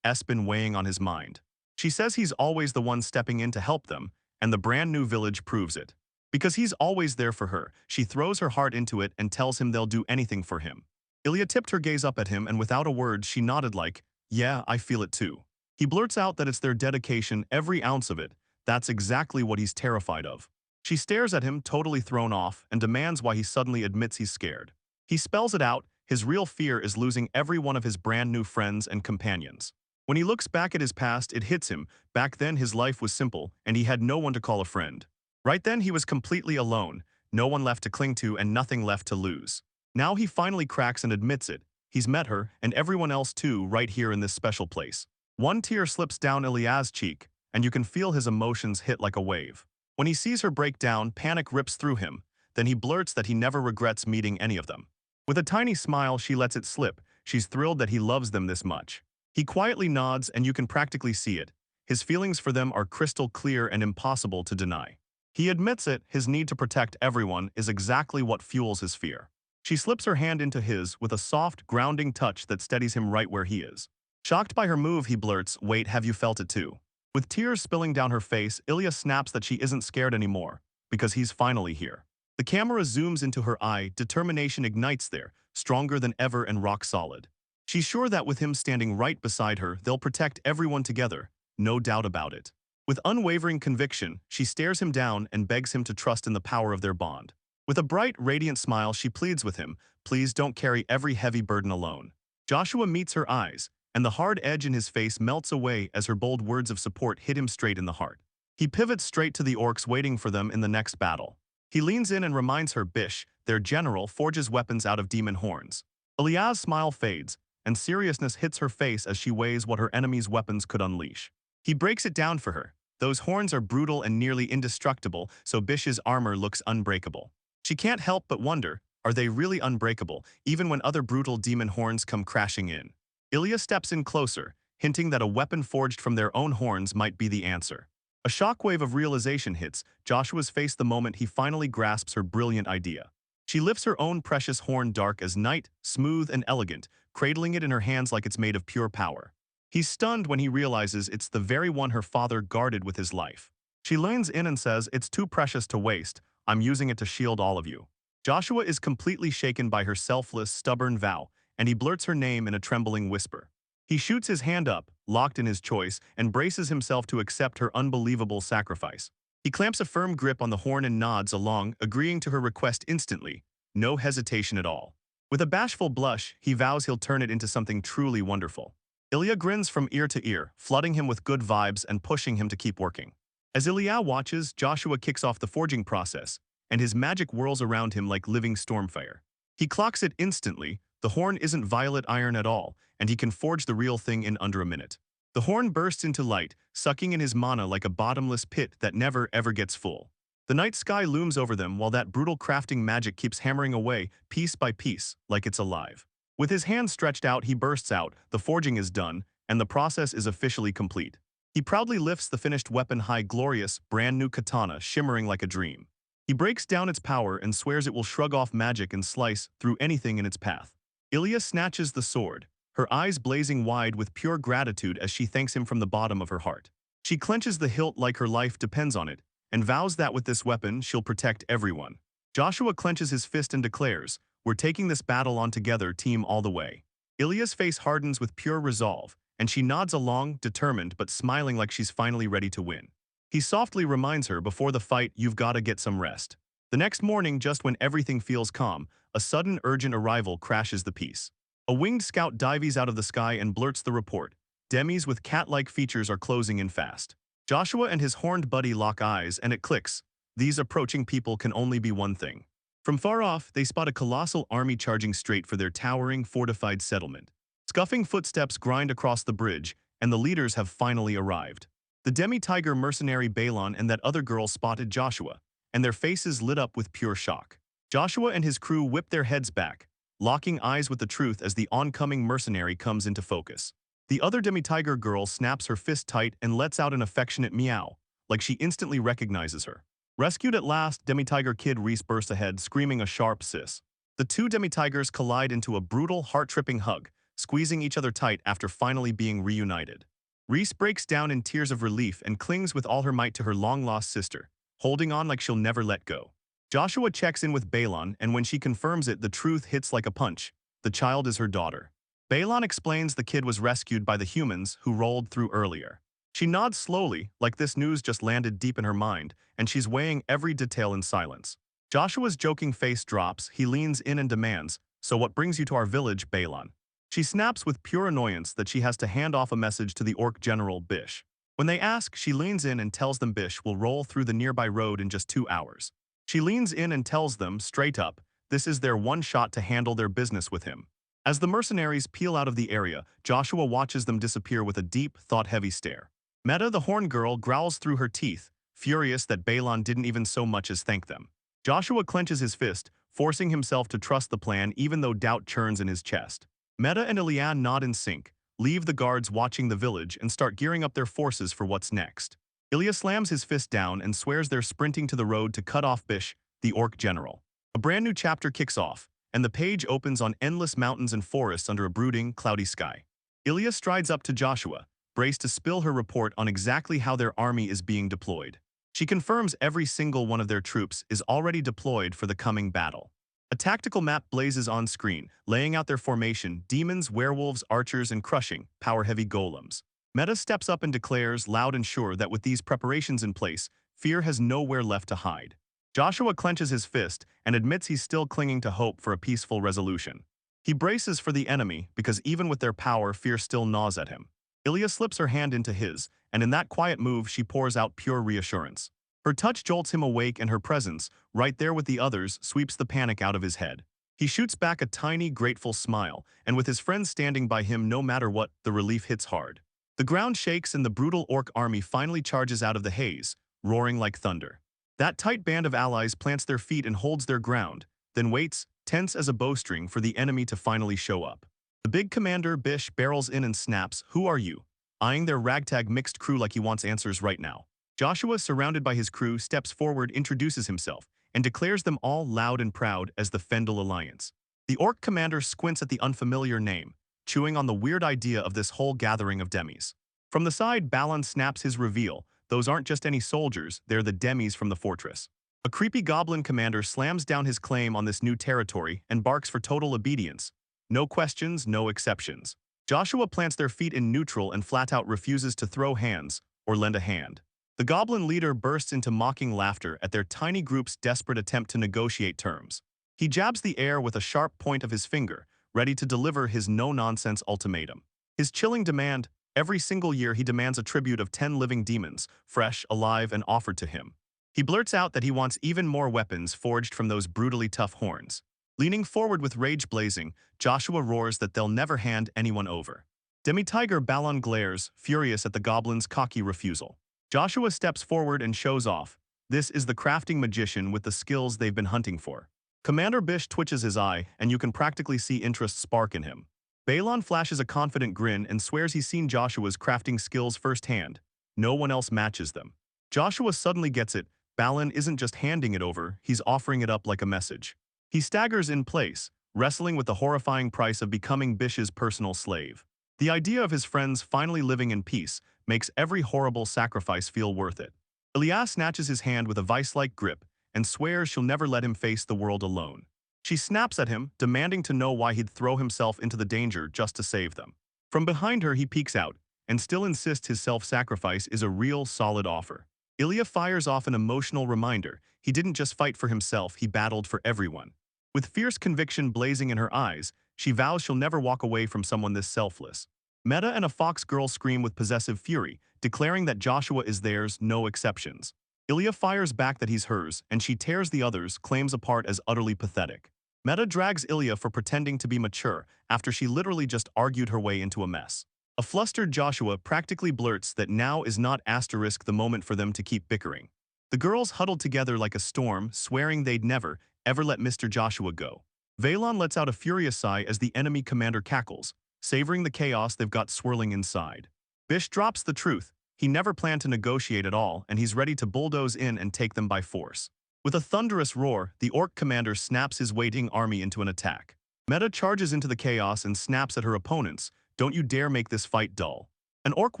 been weighing on his mind. She says he's always the one stepping in to help them, and the brand new village proves it. Because he's always there for her, she throws her heart into it and tells him they'll do anything for him. Ilya tipped her gaze up at him, and without a word she nodded like, "Yeah, I feel it too." He blurts out that it's their dedication, every ounce of it. That's exactly what he's terrified of. She stares at him, totally thrown off, and demands why he suddenly admits he's scared. He spells it out. His real fear is losing every one of his brand new friends and companions. When he looks back at his past, it hits him. Back then his life was simple, and he had no one to call a friend. Right then he was completely alone, no one left to cling to and nothing left to lose. Now he finally cracks and admits it. He's met her, and everyone else too, right here in this special place. One tear slips down Ilya's cheek, and you can feel his emotions hit like a wave. When he sees her break down, panic rips through him. Then he blurts that he never regrets meeting any of them. With a tiny smile, she lets it slip. She's thrilled that he loves them this much. He quietly nods, and you can practically see it. His feelings for them are crystal clear and impossible to deny. He admits it, his need to protect everyone is exactly what fuels his fear. She slips her hand into his with a soft, grounding touch that steadies him right where he is. Shocked by her move, he blurts, "Wait, have you felt it too?" With tears spilling down her face, Ilya snaps that she isn't scared anymore, because he's finally here. The camera zooms into her eye, determination ignites there, stronger than ever and rock solid. She's sure that with him standing right beside her, they'll protect everyone together, no doubt about it. With unwavering conviction, she stares him down and begs him to trust in the power of their bond. With a bright, radiant smile, she pleads with him, "Please don't carry every heavy burden alone." Joshua meets her eyes, and the hard edge in his face melts away as her bold words of support hit him straight in the heart. He pivots straight to the orcs waiting for them in the next battle. He leans in and reminds her Bish, their general, forges weapons out of demon horns. Elia's smile fades, and seriousness hits her face as she weighs what her enemy's weapons could unleash. He breaks it down for her. Those horns are brutal and nearly indestructible, so Bish's armor looks unbreakable. She can't help but wonder, are they really unbreakable, even when other brutal demon horns come crashing in? Ilya steps in closer, hinting that a weapon forged from their own horns might be the answer. A shockwave of realization hits Joshua's face the moment he finally grasps her brilliant idea. She lifts her own precious horn, dark as night, smooth and elegant, cradling it in her hands like it's made of pure power. He's stunned when he realizes it's the very one her father guarded with his life. She leans in and says, "It's too precious to waste. I'm using it to shield all of you." Joshua is completely shaken by her selfless, stubborn vow, and he blurts her name in a trembling whisper. He shoots his hand up, locked in his choice, and braces himself to accept her unbelievable sacrifice. He clamps a firm grip on the horn and nods along, agreeing to her request instantly, no hesitation at all. With a bashful blush, he vows he'll turn it into something truly wonderful. Ilya grins from ear to ear, flooding him with good vibes and pushing him to keep working. As Ilya watches, Joshua kicks off the forging process, and his magic whirls around him like living stormfire. He clocks it instantly. The horn isn't violet iron at all, and he can forge the real thing in under a minute. The horn bursts into light, sucking in his mana like a bottomless pit that never ever gets full. The night sky looms over them while that brutal crafting magic keeps hammering away, piece by piece, like it's alive. With his hand stretched out, he bursts out, the forging is done, and the process is officially complete. He proudly lifts the finished weapon high, glorious, brand new katana, shimmering like a dream. He breaks down its power and swears it will shrug off magic and slice through anything in its path. Ilya snatches the sword, her eyes blazing wide with pure gratitude as she thanks him from the bottom of her heart. She clenches the hilt like her life depends on it, and vows that with this weapon she'll protect everyone. Joshua clenches his fist and declares, "We're taking this battle on together, team, all the way." Ilya's face hardens with pure resolve, and she nods along, determined but smiling like she's finally ready to win. He softly reminds her, "Before the fight, you've got to get some rest." The next morning, just when everything feels calm, a sudden urgent arrival crashes the peace. A winged scout dives out of the sky and blurts the report. Demis with cat-like features are closing in fast. Joshua and his horned buddy lock eyes, and it clicks. These approaching people can only be one thing. From far off, they spot a colossal army charging straight for their towering, fortified settlement. Scuffing footsteps grind across the bridge, and the leaders have finally arrived. The demi-tiger mercenary Balon and that other girl spotted Joshua, and their faces lit up with pure shock. Joshua and his crew whip their heads back, locking eyes with the truth as the oncoming mercenary comes into focus. The other demi-tiger girl snaps her fist tight and lets out an affectionate meow, like she instantly recognizes her. Rescued at last, Demi-Tiger Kid Reese bursts ahead, screaming a sharp sis. The two Demi-Tigers collide into a brutal, heart-tripping hug, squeezing each other tight after finally being reunited. Reese breaks down in tears of relief and clings with all her might to her long-lost sister, holding on like she'll never let go. Joshua checks in with Balon, and when she confirms it, the truth hits like a punch. The child is her daughter. Balon explains the kid was rescued by the humans who rolled through earlier. She nods slowly, like this news just landed deep in her mind, and she's weighing every detail in silence. Joshua's joking face drops, he leans in and demands, "So what brings you to our village, Balon?" She snaps with pure annoyance that she has to hand off a message to the orc general, Bish. When they ask, she leans in and tells them Bish will roll through the nearby road in just 2 hours. She leans in and tells them, straight up, this is their one shot to handle their business with him. As the mercenaries peel out of the area, Joshua watches them disappear with a deep, thought-heavy stare. Meta, the horn girl, growls through her teeth, furious that Balon didn't even so much as thank them. Joshua clenches his fist, forcing himself to trust the plan even though doubt churns in his chest. Meta and Eliane nod in sync, leave the guards watching the village and start gearing up their forces for what's next. Ilya slams his fist down and swears they're sprinting to the road to cut off Bish, the orc general. A brand new chapter kicks off, and the page opens on endless mountains and forests under a brooding, cloudy sky. Ilya strides up to Joshua, braced to spill her report on exactly how their army is being deployed. She confirms every single one of their troops is already deployed for the coming battle. A tactical map blazes on screen, laying out their formation: demons, werewolves, archers, and crushing, power-heavy golems. Meta steps up and declares, loud and sure, that with these preparations in place, fear has nowhere left to hide. Joshua clenches his fist and admits he's still clinging to hope for a peaceful resolution. He braces for the enemy because even with their power, fear still gnaws at him. Ilya slips her hand into his, and in that quiet move she pours out pure reassurance. Her touch jolts him awake and her presence, right there with the others, sweeps the panic out of his head. He shoots back a tiny, grateful smile, and with his friends standing by him no matter what, the relief hits hard. The ground shakes and the brutal orc army finally charges out of the haze, roaring like thunder. That tight band of allies plants their feet and holds their ground, then waits, tense as a bowstring, for the enemy to finally show up. The big commander, Bish, barrels in and snaps, "Who are you?" eyeing their ragtag mixed crew like he wants answers right now. Joshua, surrounded by his crew, steps forward, introduces himself, and declares them all loud and proud as the Fendel Alliance. The orc commander squints at the unfamiliar name, chewing on the weird idea of this whole gathering of demis. From the side, Balon snaps his reveal. Those aren't just any soldiers, they're the demis from the fortress. A creepy goblin commander slams down his claim on this new territory and barks for total obedience. No questions, no exceptions. Joshua plants their feet in neutral and flat-out refuses to throw hands or lend a hand. The goblin leader bursts into mocking laughter at their tiny group's desperate attempt to negotiate terms. He jabs the air with a sharp point of his finger, ready to deliver his no-nonsense ultimatum. His chilling demand: every single year he demands a tribute of 10 living demons, fresh, alive, and offered to him. He blurts out that he wants even more weapons forged from those brutally tough horns. Leaning forward with rage blazing, Joshua roars that they'll never hand anyone over. Demi-Tiger Balon glares, furious at the goblin's cocky refusal. Joshua steps forward and shows off. This is the crafting magician with the skills they've been hunting for. Commander Bish twitches his eye, and you can practically see interest spark in him. Balon flashes a confident grin and swears he's seen Joshua's crafting skills firsthand. No one else matches them. Joshua suddenly gets it. Balon isn't just handing it over, he's offering it up like a message. He staggers in place, wrestling with the horrifying price of becoming Bish's personal slave. The idea of his friends finally living in peace makes every horrible sacrifice feel worth it. Ilya snatches his hand with a vice-like grip and swears she'll never let him face the world alone. She snaps at him, demanding to know why he'd throw himself into the danger just to save them. From behind her, he peeks out and still insists his self-sacrifice is a real, solid offer. Ilya fires off an emotional reminder. He didn't just fight for himself, he battled for everyone. With fierce conviction blazing in her eyes, she vows she'll never walk away from someone this selfless. Meta and a fox girl scream with possessive fury, declaring that Joshua is theirs, no exceptions. Ilya fires back that he's hers, and she tears the others' claims apart as utterly pathetic. Meta drags Ilya for pretending to be mature after she literally just argued her way into a mess. A flustered Joshua practically blurts that now is not the moment for them to keep bickering. The girls huddled together like a storm, swearing they'd never, ever let Mr. Joshua go. Valon lets out a furious sigh as the enemy commander cackles, savoring the chaos they've got swirling inside. Bish drops the truth. He never planned to negotiate at all, and he's ready to bulldoze in and take them by force. With a thunderous roar, the orc commander snaps his waiting army into an attack. Meta charges into the chaos and snaps at her opponents. Don't you dare make this fight dull. An orc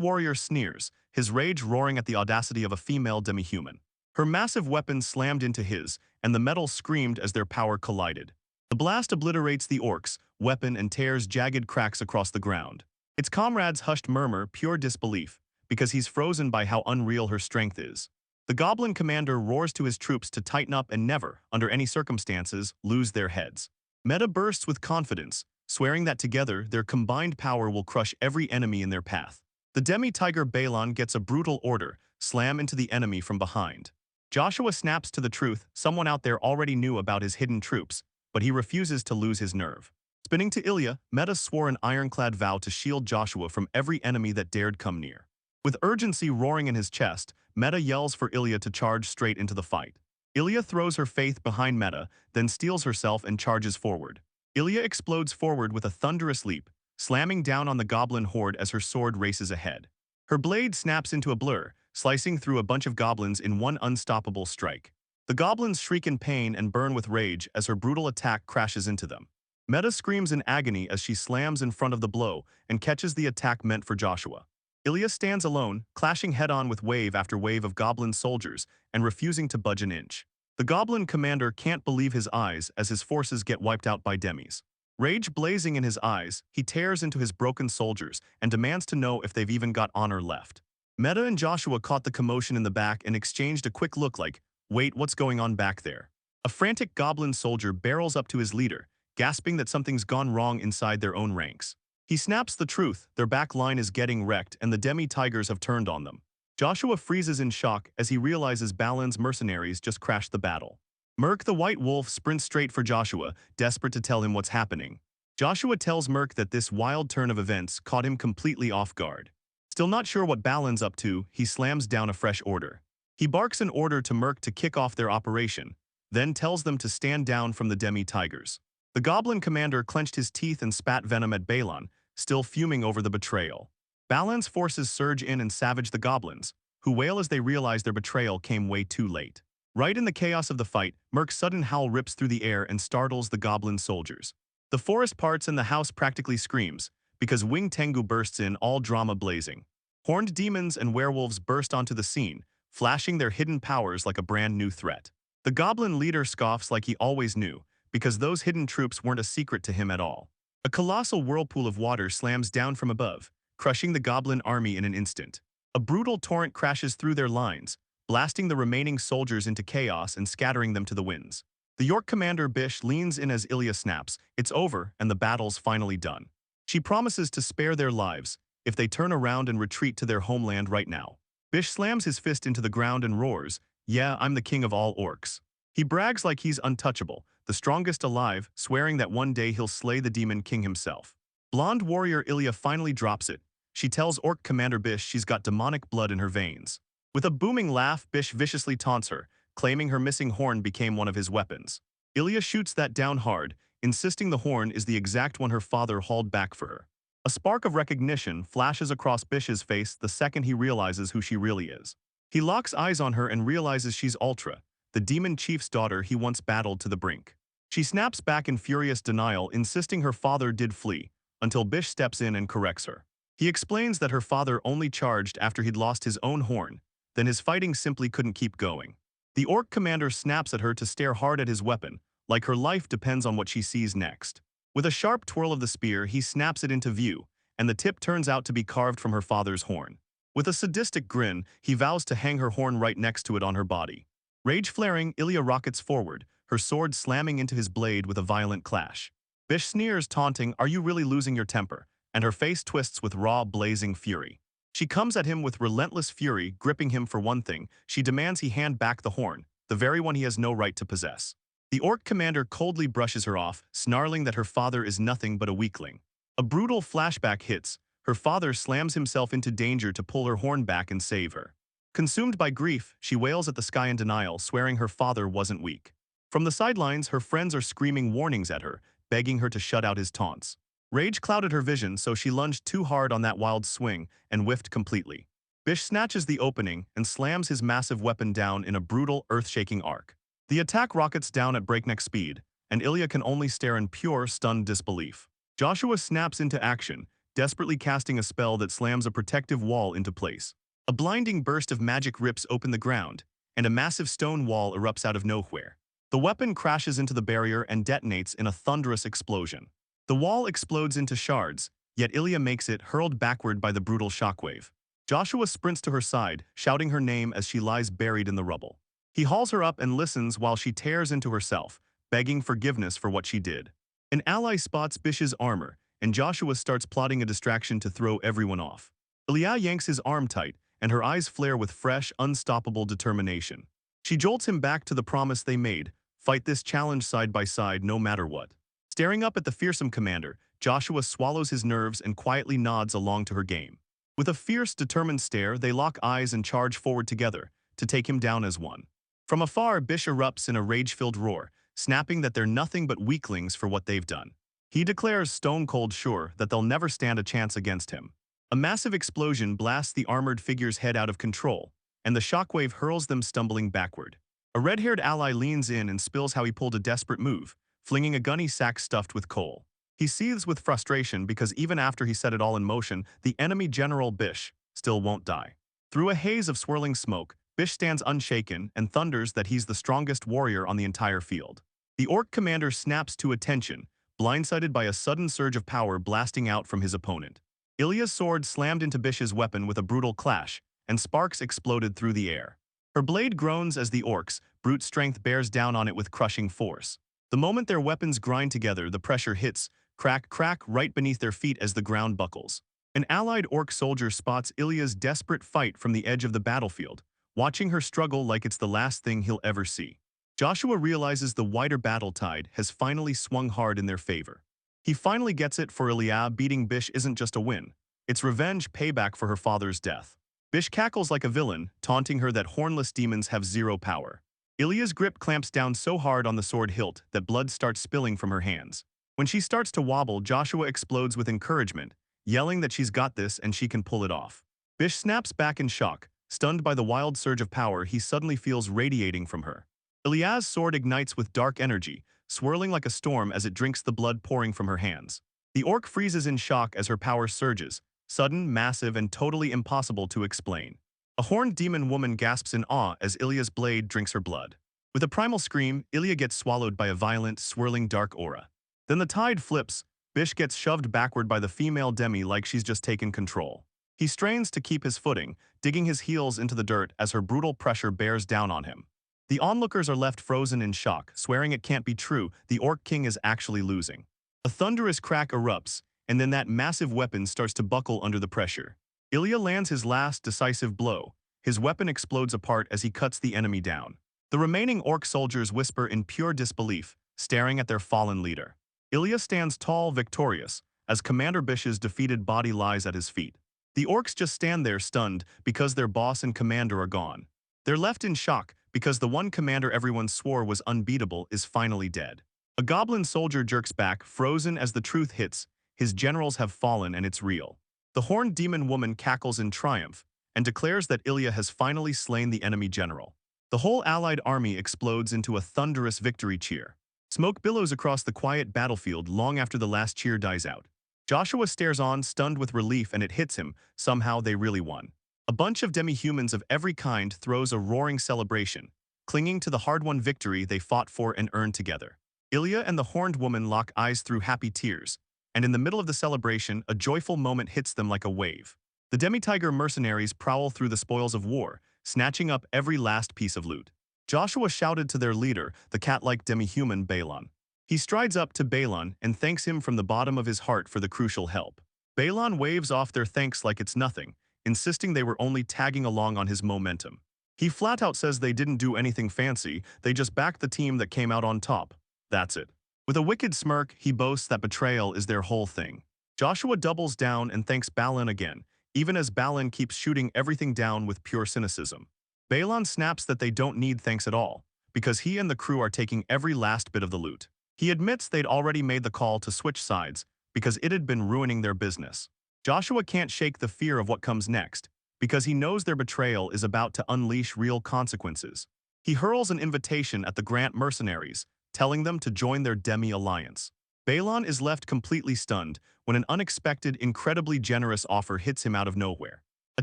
warrior sneers, his rage roaring at the audacity of a female demi-human. Her massive weapon slammed into his, and the metal screamed as their power collided. The blast obliterates the orc's weapon and tears jagged cracks across the ground. Its comrades' hushed murmur pure disbelief, because he's frozen by how unreal her strength is. The goblin commander roars to his troops to tighten up and never, under any circumstances, lose their heads. Meta bursts with confidence, swearing that together their combined power will crush every enemy in their path. The demi-tiger Balon gets a brutal order: slam into the enemy from behind. Joshua snaps to the truth. Someone out there already knew about his hidden troops, but he refuses to lose his nerve. Spinning to Ilya, Meta swore an ironclad vow to shield Joshua from every enemy that dared come near. With urgency roaring in his chest, Meta yells for Ilya to charge straight into the fight. Ilya throws her faith behind Meta, then steels herself and charges forward. Ilya explodes forward with a thunderous leap, slamming down on the goblin horde as her sword races ahead. Her blade snaps into a blur, slicing through a bunch of goblins in one unstoppable strike. The goblins shriek in pain and burn with rage as her brutal attack crashes into them. Meta screams in agony as she slams in front of the blow and catches the attack meant for Joshua. Ilya stands alone, clashing head-on with wave after wave of goblin soldiers and refusing to budge an inch. The goblin commander can't believe his eyes as his forces get wiped out by demis. Rage blazing in his eyes, he tears into his broken soldiers and demands to know if they've even got honor left. Meta and Joshua caught the commotion in the back and exchanged a quick look like, "Wait, what's going on back there?" A frantic goblin soldier barrels up to his leader, gasping that something's gone wrong inside their own ranks. He snaps the truth, their back line is getting wrecked and the demi-tigers have turned on them. Joshua freezes in shock as he realizes Balin's mercenaries just crashed the battle. Merc the White Wolf sprints straight for Joshua, desperate to tell him what's happening. Joshua tells Merc that this wild turn of events caught him completely off guard. Still not sure what Balin's up to, he slams down a fresh order. He barks an order to Merc to kick off their operation, then tells them to stand down from the demi-tigers. The goblin commander clenched his teeth and spat venom at Balin, still fuming over the betrayal. Balin's forces surge in and savage the goblins, who wail as they realize their betrayal came way too late. Right in the chaos of the fight, Merc's sudden howl rips through the air and startles the goblin soldiers. The forest parts and the house practically screams, because Wing Tengu bursts in, all drama blazing. Horned demons and werewolves burst onto the scene, flashing their hidden powers like a brand new threat. The goblin leader scoffs like he always knew, because those hidden troops weren't a secret to him at all. A colossal whirlpool of water slams down from above, crushing the goblin army in an instant. A brutal torrent crashes through their lines, blasting the remaining soldiers into chaos and scattering them to the winds. The York commander Bish leans in as Ilya snaps, it's over and the battle's finally done. She promises to spare their lives if they turn around and retreat to their homeland right now. Bish slams his fist into the ground and roars, yeah, I'm the king of all orcs. He brags like he's untouchable, the strongest alive, swearing that one day he'll slay the demon king himself. Blonde warrior Ilya finally drops it. She tells Orc Commander Bish she's got demonic blood in her veins. With a booming laugh, Bish viciously taunts her, claiming her missing horn became one of his weapons. Ilya shoots that down hard, insisting the horn is the exact one her father hauled back for her. A spark of recognition flashes across Bish's face the second he realizes who she really is. He locks eyes on her and realizes she's Ultra, the demon chief's daughter he once battled to the brink. She snaps back in furious denial, insisting her father did flee, until Bish steps in and corrects her. He explains that her father only charged after he'd lost his own horn, then his fighting simply couldn't keep going. The Orc commander snaps at her to stare hard at his weapon, like her life depends on what she sees next. With a sharp twirl of the spear, he snaps it into view, and the tip turns out to be carved from her father's horn. With a sadistic grin, he vows to hang her horn right next to it on her body. Rage flaring, Ilya rockets forward, her sword slamming into his blade with a violent clash. Bish sneers, taunting, "Are you really losing your temper?" And her face twists with raw, blazing fury. She comes at him with relentless fury, gripping him for one thing. She demands he hand back the horn, the very one he has no right to possess. The Orc commander coldly brushes her off, snarling that her father is nothing but a weakling. A brutal flashback hits. Her father slams himself into danger to pull her horn back and save her. Consumed by grief, she wails at the sky in denial, swearing her father wasn't weak. From the sidelines, her friends are screaming warnings at her, begging her to shut out his taunts. Rage clouded her vision, so she lunged too hard on that wild swing and whiffed completely. Bish snatches the opening and slams his massive weapon down in a brutal, earth-shaking arc. The attack rockets down at breakneck speed, and Ilya can only stare in pure, stunned disbelief. Joshua snaps into action, desperately casting a spell that slams a protective wall into place. A blinding burst of magic rips open the ground, and a massive stone wall erupts out of nowhere. The weapon crashes into the barrier and detonates in a thunderous explosion. The wall explodes into shards, yet Ilya makes it, hurled backward by the brutal shockwave. Joshua sprints to her side, shouting her name as she lies buried in the rubble. He hauls her up and listens while she tears into herself, begging forgiveness for what she did. An ally spots Bish's armor, and Joshua starts plotting a distraction to throw everyone off. Ilya yanks his arm tight, and her eyes flare with fresh, unstoppable determination. She jolts him back to the promise they made, fight this challenge side by side no matter what. Staring up at the fearsome commander, Joshua swallows his nerves and quietly nods along to her game. With a fierce, determined stare, they lock eyes and charge forward together, to take him down as one. From afar, Bish erupts in a rage-filled roar, snapping that they're nothing but weaklings for what they've done. He declares stone-cold sure that they'll never stand a chance against him. A massive explosion blasts the armored figure's head out of control, and the shockwave hurls them stumbling backward. A red-haired ally leans in and spills how he pulled a desperate move, flinging a gunny sack stuffed with coal. He seethes with frustration because even after he set it all in motion, the enemy General Bish still won't die. Through a haze of swirling smoke, Bish stands unshaken and thunders that he's the strongest warrior on the entire field. The Orc commander snaps to attention, blindsided by a sudden surge of power blasting out from his opponent. Ilya's sword slammed into Bish's weapon with a brutal clash, and sparks exploded through the air. Her blade groans as the Orc's brute strength bears down on it with crushing force. The moment their weapons grind together, the pressure hits, crack, crack, right beneath their feet as the ground buckles. An allied orc soldier spots Ilya's desperate fight from the edge of the battlefield, watching her struggle like it's the last thing he'll ever see. Joshua realizes the wider battle tide has finally swung hard in their favor. He finally gets it, for Ilya beating Bish isn't just a win. It's revenge payback for her father's death. Bish cackles like a villain, taunting her that hornless demons have zero power. Ilya's grip clamps down so hard on the sword hilt that blood starts spilling from her hands. When she starts to wobble, Joshua explodes with encouragement, yelling that she's got this and she can pull it off. Bish snaps back in shock, stunned by the wild surge of power he suddenly feels radiating from her. Ilya's sword ignites with dark energy, swirling like a storm as it drinks the blood pouring from her hands. The orc freezes in shock as her power surges, sudden, massive, and totally impossible to explain. A horned demon woman gasps in awe as Ilya's blade drinks her blood. With a primal scream, Ilya gets swallowed by a violent, swirling dark aura. Then the tide flips. Bish gets shoved backward by the female demi like she's just taken control. He strains to keep his footing, digging his heels into the dirt as her brutal pressure bears down on him. The onlookers are left frozen in shock, swearing it can't be true, the Orc King is actually losing. A thunderous crack erupts, and then that massive weapon starts to buckle under the pressure. Ilya lands his last decisive blow. His weapon explodes apart as he cuts the enemy down. The remaining Orc soldiers whisper in pure disbelief, staring at their fallen leader. Ilya stands tall, victorious, as Commander Bish's defeated body lies at his feet. The Orcs just stand there stunned because their boss and commander are gone. They're left in shock because the one commander everyone swore was unbeatable is finally dead. A goblin soldier jerks back, frozen as the truth hits. His generals have fallen and it's real. The horned demon woman cackles in triumph and declares that Ilya has finally slain the enemy general. The whole allied army explodes into a thunderous victory cheer. Smoke billows across the quiet battlefield long after the last cheer dies out. Joshua stares on, stunned with relief, and it hits him. Somehow they really won. A bunch of demi-humans of every kind throws a roaring celebration, clinging to the hard-won victory they fought for and earned together. Ilya and the horned woman lock eyes through happy tears, and in the middle of the celebration, a joyful moment hits them like a wave. The demi-tiger mercenaries prowl through the spoils of war, snatching up every last piece of loot. Joshua shouted to their leader, the cat-like demi-human Balon. He strides up to Balon and thanks him from the bottom of his heart for the crucial help. Balon waves off their thanks like it's nothing, insisting they were only tagging along on his momentum. He flat out says they didn't do anything fancy, they just backed the team that came out on top. That's it. With a wicked smirk, he boasts that betrayal is their whole thing. Joshua doubles down and thanks Balon again, even as Balon keeps shooting everything down with pure cynicism. Balon snaps that they don't need thanks at all, because he and the crew are taking every last bit of the loot. He admits they'd already made the call to switch sides, because it had been ruining their business. Joshua can't shake the fear of what comes next, because he knows their betrayal is about to unleash real consequences. He hurls an invitation at the Grant mercenaries, telling them to join their demi-alliance. Balon is left completely stunned when an unexpected, incredibly generous offer hits him out of nowhere. A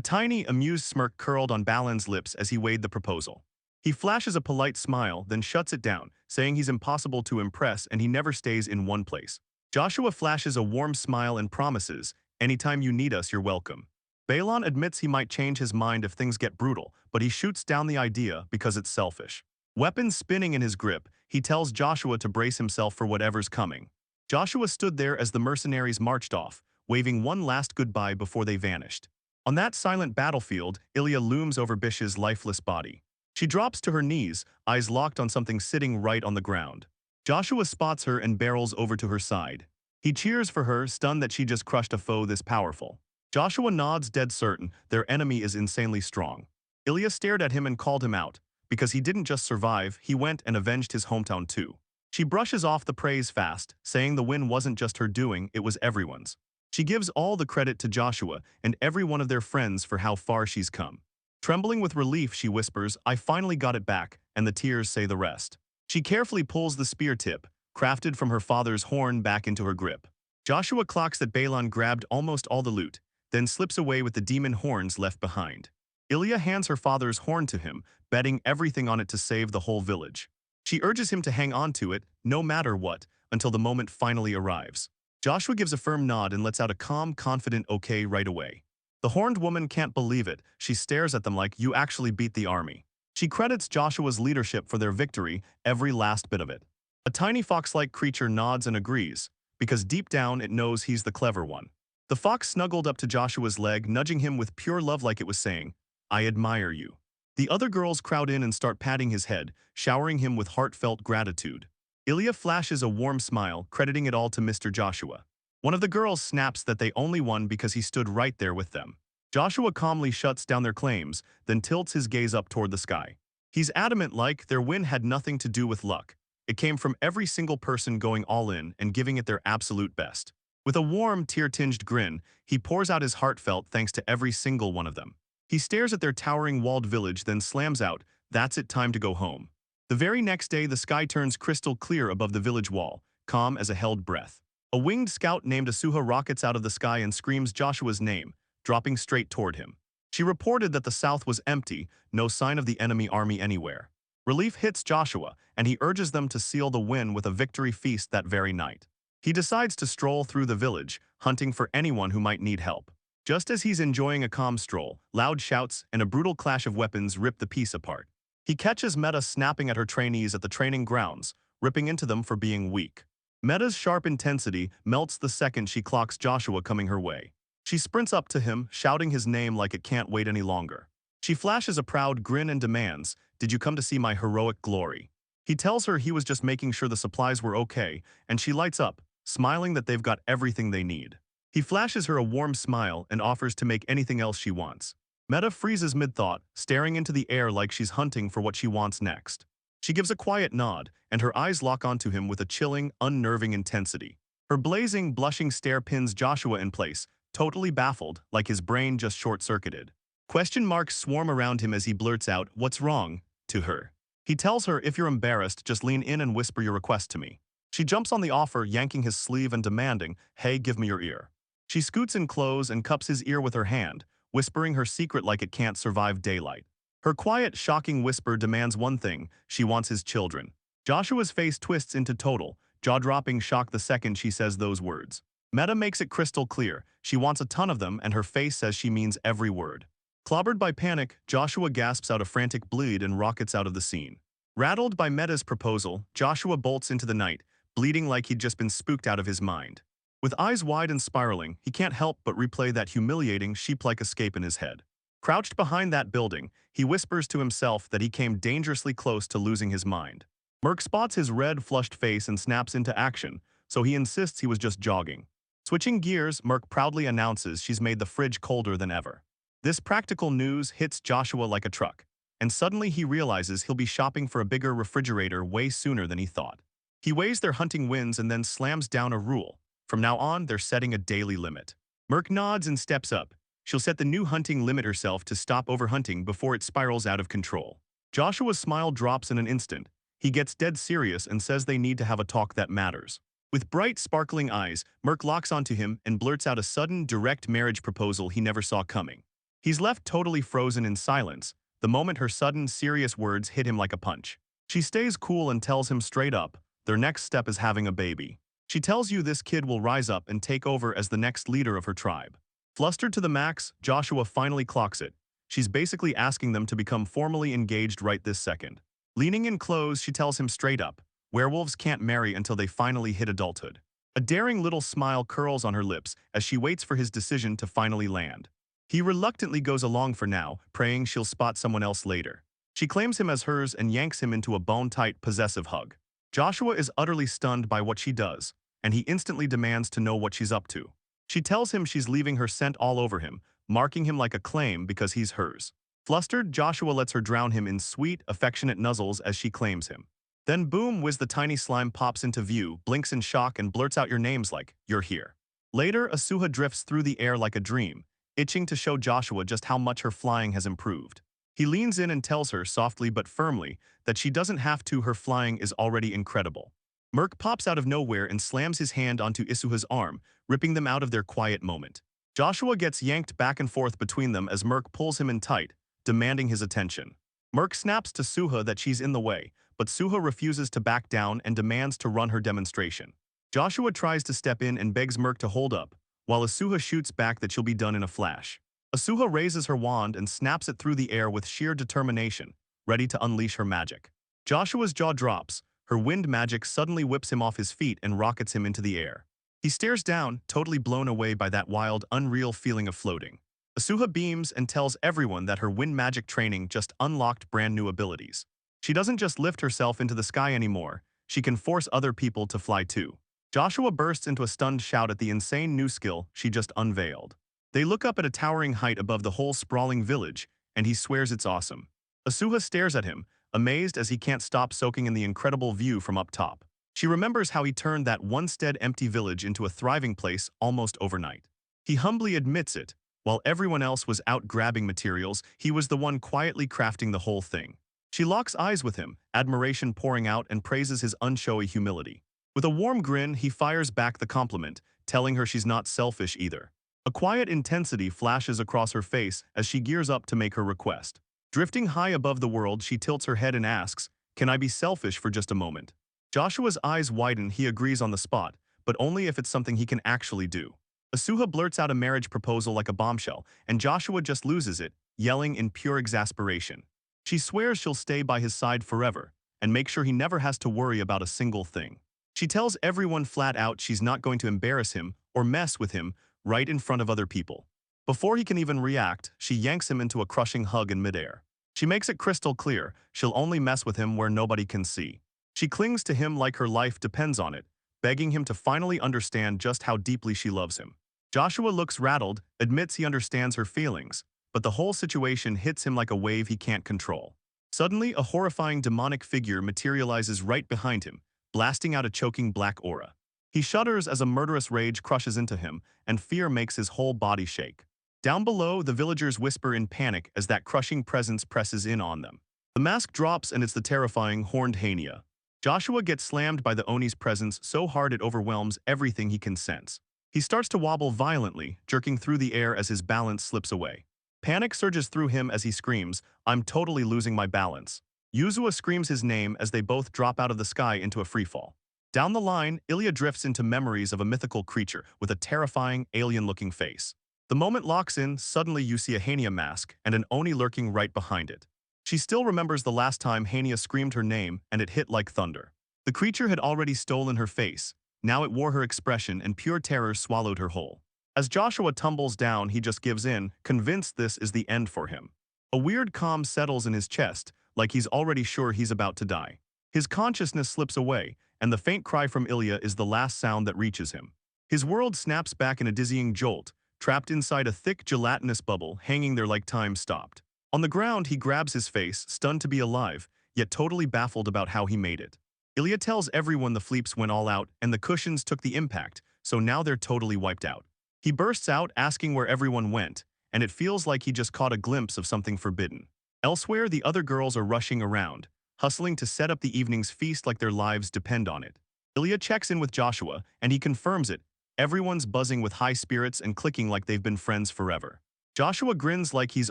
tiny, amused smirk curled on Balon's lips as he weighed the proposal. He flashes a polite smile, then shuts it down, saying he's impossible to impress and he never stays in one place. Joshua flashes a warm smile and promises, "Anytime you need us, you're welcome." Balon admits he might change his mind if things get brutal, but he shoots down the idea because it's selfish. Weapons spinning in his grip, he tells Joshua to brace himself for whatever's coming. Joshua stood there as the mercenaries marched off, waving one last goodbye before they vanished. On that silent battlefield, Ilya looms over Bish's lifeless body. She drops to her knees, eyes locked on something sitting right on the ground. Joshua spots her and barrels over to her side. He cheers for her, stunned that she just crushed a foe this powerful. Joshua nods, dead certain their enemy is insanely strong. Ilya stared at him and called him out. Because he didn't just survive, he went and avenged his hometown too. She brushes off the praise fast, saying the win wasn't just her doing, it was everyone's. She gives all the credit to Joshua and every one of their friends for how far she's come. Trembling with relief, she whispers, "I finally got it back," and the tears say the rest. She carefully pulls the spear tip, crafted from her father's horn, back into her grip. Joshua clocks that Balon grabbed almost all the loot, then slips away with the demon horns left behind. Ilya hands her father's horn to him, betting everything on it to save the whole village. She urges him to hang on to it, no matter what, until the moment finally arrives. Joshua gives a firm nod and lets out a calm, confident okay right away. The horned woman can't believe it. She stares at them like, "You actually beat the army." She credits Joshua's leadership for their victory, every last bit of it. A tiny fox-like creature nods and agrees, because deep down it knows he's the clever one. The fox snuggled up to Joshua's leg, nudging him with pure love like it was saying, "I admire you." The other girls crowd in and start patting his head, showering him with heartfelt gratitude. Ilya flashes a warm smile, crediting it all to Mr. Joshua. One of the girls snaps that they only won because he stood right there with them. Joshua calmly shuts down their claims, then tilts his gaze up toward the sky. He's adamant like their win had nothing to do with luck. It came from every single person going all in and giving it their absolute best. With a warm, tear-tinged grin, he pours out his heartfelt thanks to every single one of them. He stares at their towering walled village, then slams out, "That's it, time to go home." The very next day, the sky turns crystal clear above the village wall, calm as a held breath. A winged scout named Asuha rockets out of the sky and screams Joshua's name, dropping straight toward him. She reported that the south was empty, no sign of the enemy army anywhere. Relief hits Joshua, and he urges them to seal the win with a victory feast that very night. He decides to stroll through the village, hunting for anyone who might need help. Just as he's enjoying a calm stroll, loud shouts and a brutal clash of weapons rip the peace apart. He catches Meta snapping at her trainees at the training grounds, ripping into them for being weak. Meta's sharp intensity melts the second she clocks Joshua coming her way. She sprints up to him, shouting his name like it can't wait any longer. She flashes a proud grin and demands, "Did you come to see my heroic glory?" He tells her he was just making sure the supplies were okay, and she lights up, smiling that they've got everything they need. He flashes her a warm smile and offers to make anything else she wants. Meta freezes mid-thought, staring into the air like she's hunting for what she wants next. She gives a quiet nod, and her eyes lock onto him with a chilling, unnerving intensity. Her blazing, blushing stare pins Joshua in place, totally baffled, like his brain just short-circuited. Question marks swarm around him as he blurts out, "What's wrong?" to her. He tells her, "If you're embarrassed, just lean in and whisper your request to me." She jumps on the offer, yanking his sleeve and demanding, "Hey, give me your ear." She scoots in close and cups his ear with her hand, whispering her secret like it can't survive daylight. Her quiet, shocking whisper demands one thing: she wants his children. Joshua's face twists into total, jaw-dropping shock the second she says those words. Meta makes it crystal clear, she wants a ton of them, and her face says she means every word. Clobbered by panic, Joshua gasps out a frantic bleed and rockets out of the scene. Rattled by Meta's proposal, Joshua bolts into the night, bleeding like he'd just been spooked out of his mind. With eyes wide and spiraling, he can't help but replay that humiliating, sheep-like escape in his head. Crouched behind that building, he whispers to himself that he came dangerously close to losing his mind. Merc spots his red, flushed face and snaps into action, so he insists he was just jogging. Switching gears, Merc proudly announces she's made the fridge colder than ever. This practical news hits Joshua like a truck, and suddenly he realizes he'll be shopping for a bigger refrigerator way sooner than he thought. He weighs their hunting wins and then slams down a rule. From now on, they're setting a daily limit. Merc nods and steps up. She'll set the new hunting limit herself to stop overhunting before it spirals out of control. Joshua's smile drops in an instant. He gets dead serious and says they need to have a talk that matters. With bright, sparkling eyes, Merc locks onto him and blurts out a sudden, direct marriage proposal he never saw coming. He's left totally frozen in silence, the moment her sudden, serious words hit him like a punch. She stays cool and tells him straight up, their next step is having a baby. She tells you this kid will rise up and take over as the next leader of her tribe. Flustered to the max, Joshua finally clocks it. She's basically asking them to become formally engaged right this second. Leaning in close, she tells him straight up, werewolves can't marry until they finally hit adulthood. A daring little smile curls on her lips as she waits for his decision to finally land. He reluctantly goes along for now, praying she'll spot someone else later. She claims him as hers and yanks him into a bone-tight, possessive hug. Joshua is utterly stunned by what she does, and he instantly demands to know what she's up to. She tells him she's leaving her scent all over him, marking him like a claim because he's hers. Flustered, Joshua lets her drown him in sweet, affectionate nuzzles as she claims him. Then boom whiz the tiny slime pops into view, blinks in shock and blurts out your names like, "You're here." Later, Asuha drifts through the air like a dream, itching to show Joshua just how much her flying has improved. He leans in and tells her, softly but firmly, that she doesn't have to, her flying is already incredible. Merc pops out of nowhere and slams his hand onto Isuha's arm, ripping them out of their quiet moment. Joshua gets yanked back and forth between them as Merc pulls him in tight, demanding his attention. Merc snaps to Suha that she's in the way, but Suha refuses to back down and demands to run her demonstration. Joshua tries to step in and begs Merc to hold up, while Asuha shoots back that she'll be done in a flash. Asuha raises her wand and snaps it through the air with sheer determination, ready to unleash her magic. Joshua's jaw drops, her wind magic suddenly whips him off his feet and rockets him into the air. He stares down, totally blown away by that wild, unreal feeling of floating. Asuha beams and tells everyone that her wind magic training just unlocked brand new abilities. She doesn't just lift herself into the sky anymore, she can force other people to fly too. Joshua bursts into a stunned shout at the insane new skill she just unveiled. They look up at a towering height above the whole sprawling village, and he swears it's awesome. Asuha stares at him, amazed as he can't stop soaking in the incredible view from up top. She remembers how he turned that once-dead empty village into a thriving place almost overnight. He humbly admits it. While everyone else was out grabbing materials, he was the one quietly crafting the whole thing. She locks eyes with him, admiration pouring out, and praises his unshowy humility. With a warm grin, he fires back the compliment, telling her she's not selfish either. A quiet intensity flashes across her face as she gears up to make her request. Drifting high above the world, she tilts her head and asks, "Can I be selfish for just a moment?" Joshua's eyes widen. He agrees on the spot, but only if it's something he can actually do. Asuha blurts out a marriage proposal like a bombshell, and Joshua just loses it, yelling in pure exasperation. She swears she'll stay by his side forever, and make sure he never has to worry about a single thing. She tells everyone flat out she's not going to embarrass him or mess with him right in front of other people. Before he can even react, she yanks him into a crushing hug in midair. She makes it crystal clear she'll only mess with him where nobody can see. She clings to him like her life depends on it, begging him to finally understand just how deeply she loves him. Joshua looks rattled, admits he understands her feelings, but the whole situation hits him like a wave he can't control. Suddenly, a horrifying demonic figure materializes right behind him, blasting out a choking black aura. He shudders as a murderous rage crushes into him, and fear makes his whole body shake. Down below, the villagers whisper in panic as that crushing presence presses in on them. The mask drops and it's the terrifying horned hyena. Joshua gets slammed by the Oni's presence so hard it overwhelms everything he can sense. He starts to wobble violently, jerking through the air as his balance slips away. Panic surges through him as he screams, "I'm totally losing my balance." Yuzua screams his name as they both drop out of the sky into a freefall. Down the line, Ilya drifts into memories of a mythical creature with a terrifying, alien-looking face. The moment locks in, suddenly you see a hyena mask and an Oni lurking right behind it. She still remembers the last time hyena screamed her name and it hit like thunder. The creature had already stolen her face. Now it wore her expression and pure terror swallowed her whole. As Joshua tumbles down, he just gives in, convinced this is the end for him. A weird calm settles in his chest, like he's already sure he's about to die. His consciousness slips away, and the faint cry from Ilya is the last sound that reaches him. His world snaps back in a dizzying jolt, trapped inside a thick gelatinous bubble hanging there like time stopped. On the ground, he grabs his face, stunned to be alive, yet totally baffled about how he made it. Ilya tells everyone the Fleeps went all out and the cushions took the impact, so now they're totally wiped out. He bursts out asking where everyone went, and it feels like he just caught a glimpse of something forbidden. Elsewhere, the other girls are rushing around, hustling to set up the evening's feast like their lives depend on it. Ilya checks in with Joshua, and he confirms it. Everyone's buzzing with high spirits and clicking like they've been friends forever. Joshua grins like he's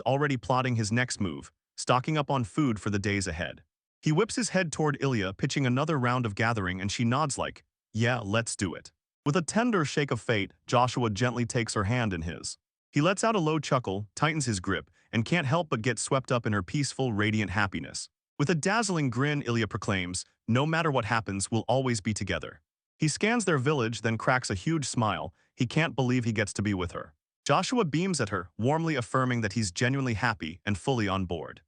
already plotting his next move, stocking up on food for the days ahead. He whips his head toward Ilya, pitching another round of gathering, and she nods like, "Yeah, let's do it." With a tender shake of fate, Joshua gently takes her hand in his. He lets out a low chuckle, tightens his grip, and can't help but get swept up in her peaceful, radiant happiness. With a dazzling grin, Ilya proclaims, "No matter what happens, we'll always be together." He scans their village, then cracks a huge smile. He can't believe he gets to be with her. Joshua beams at her, warmly affirming that he's genuinely happy and fully on board.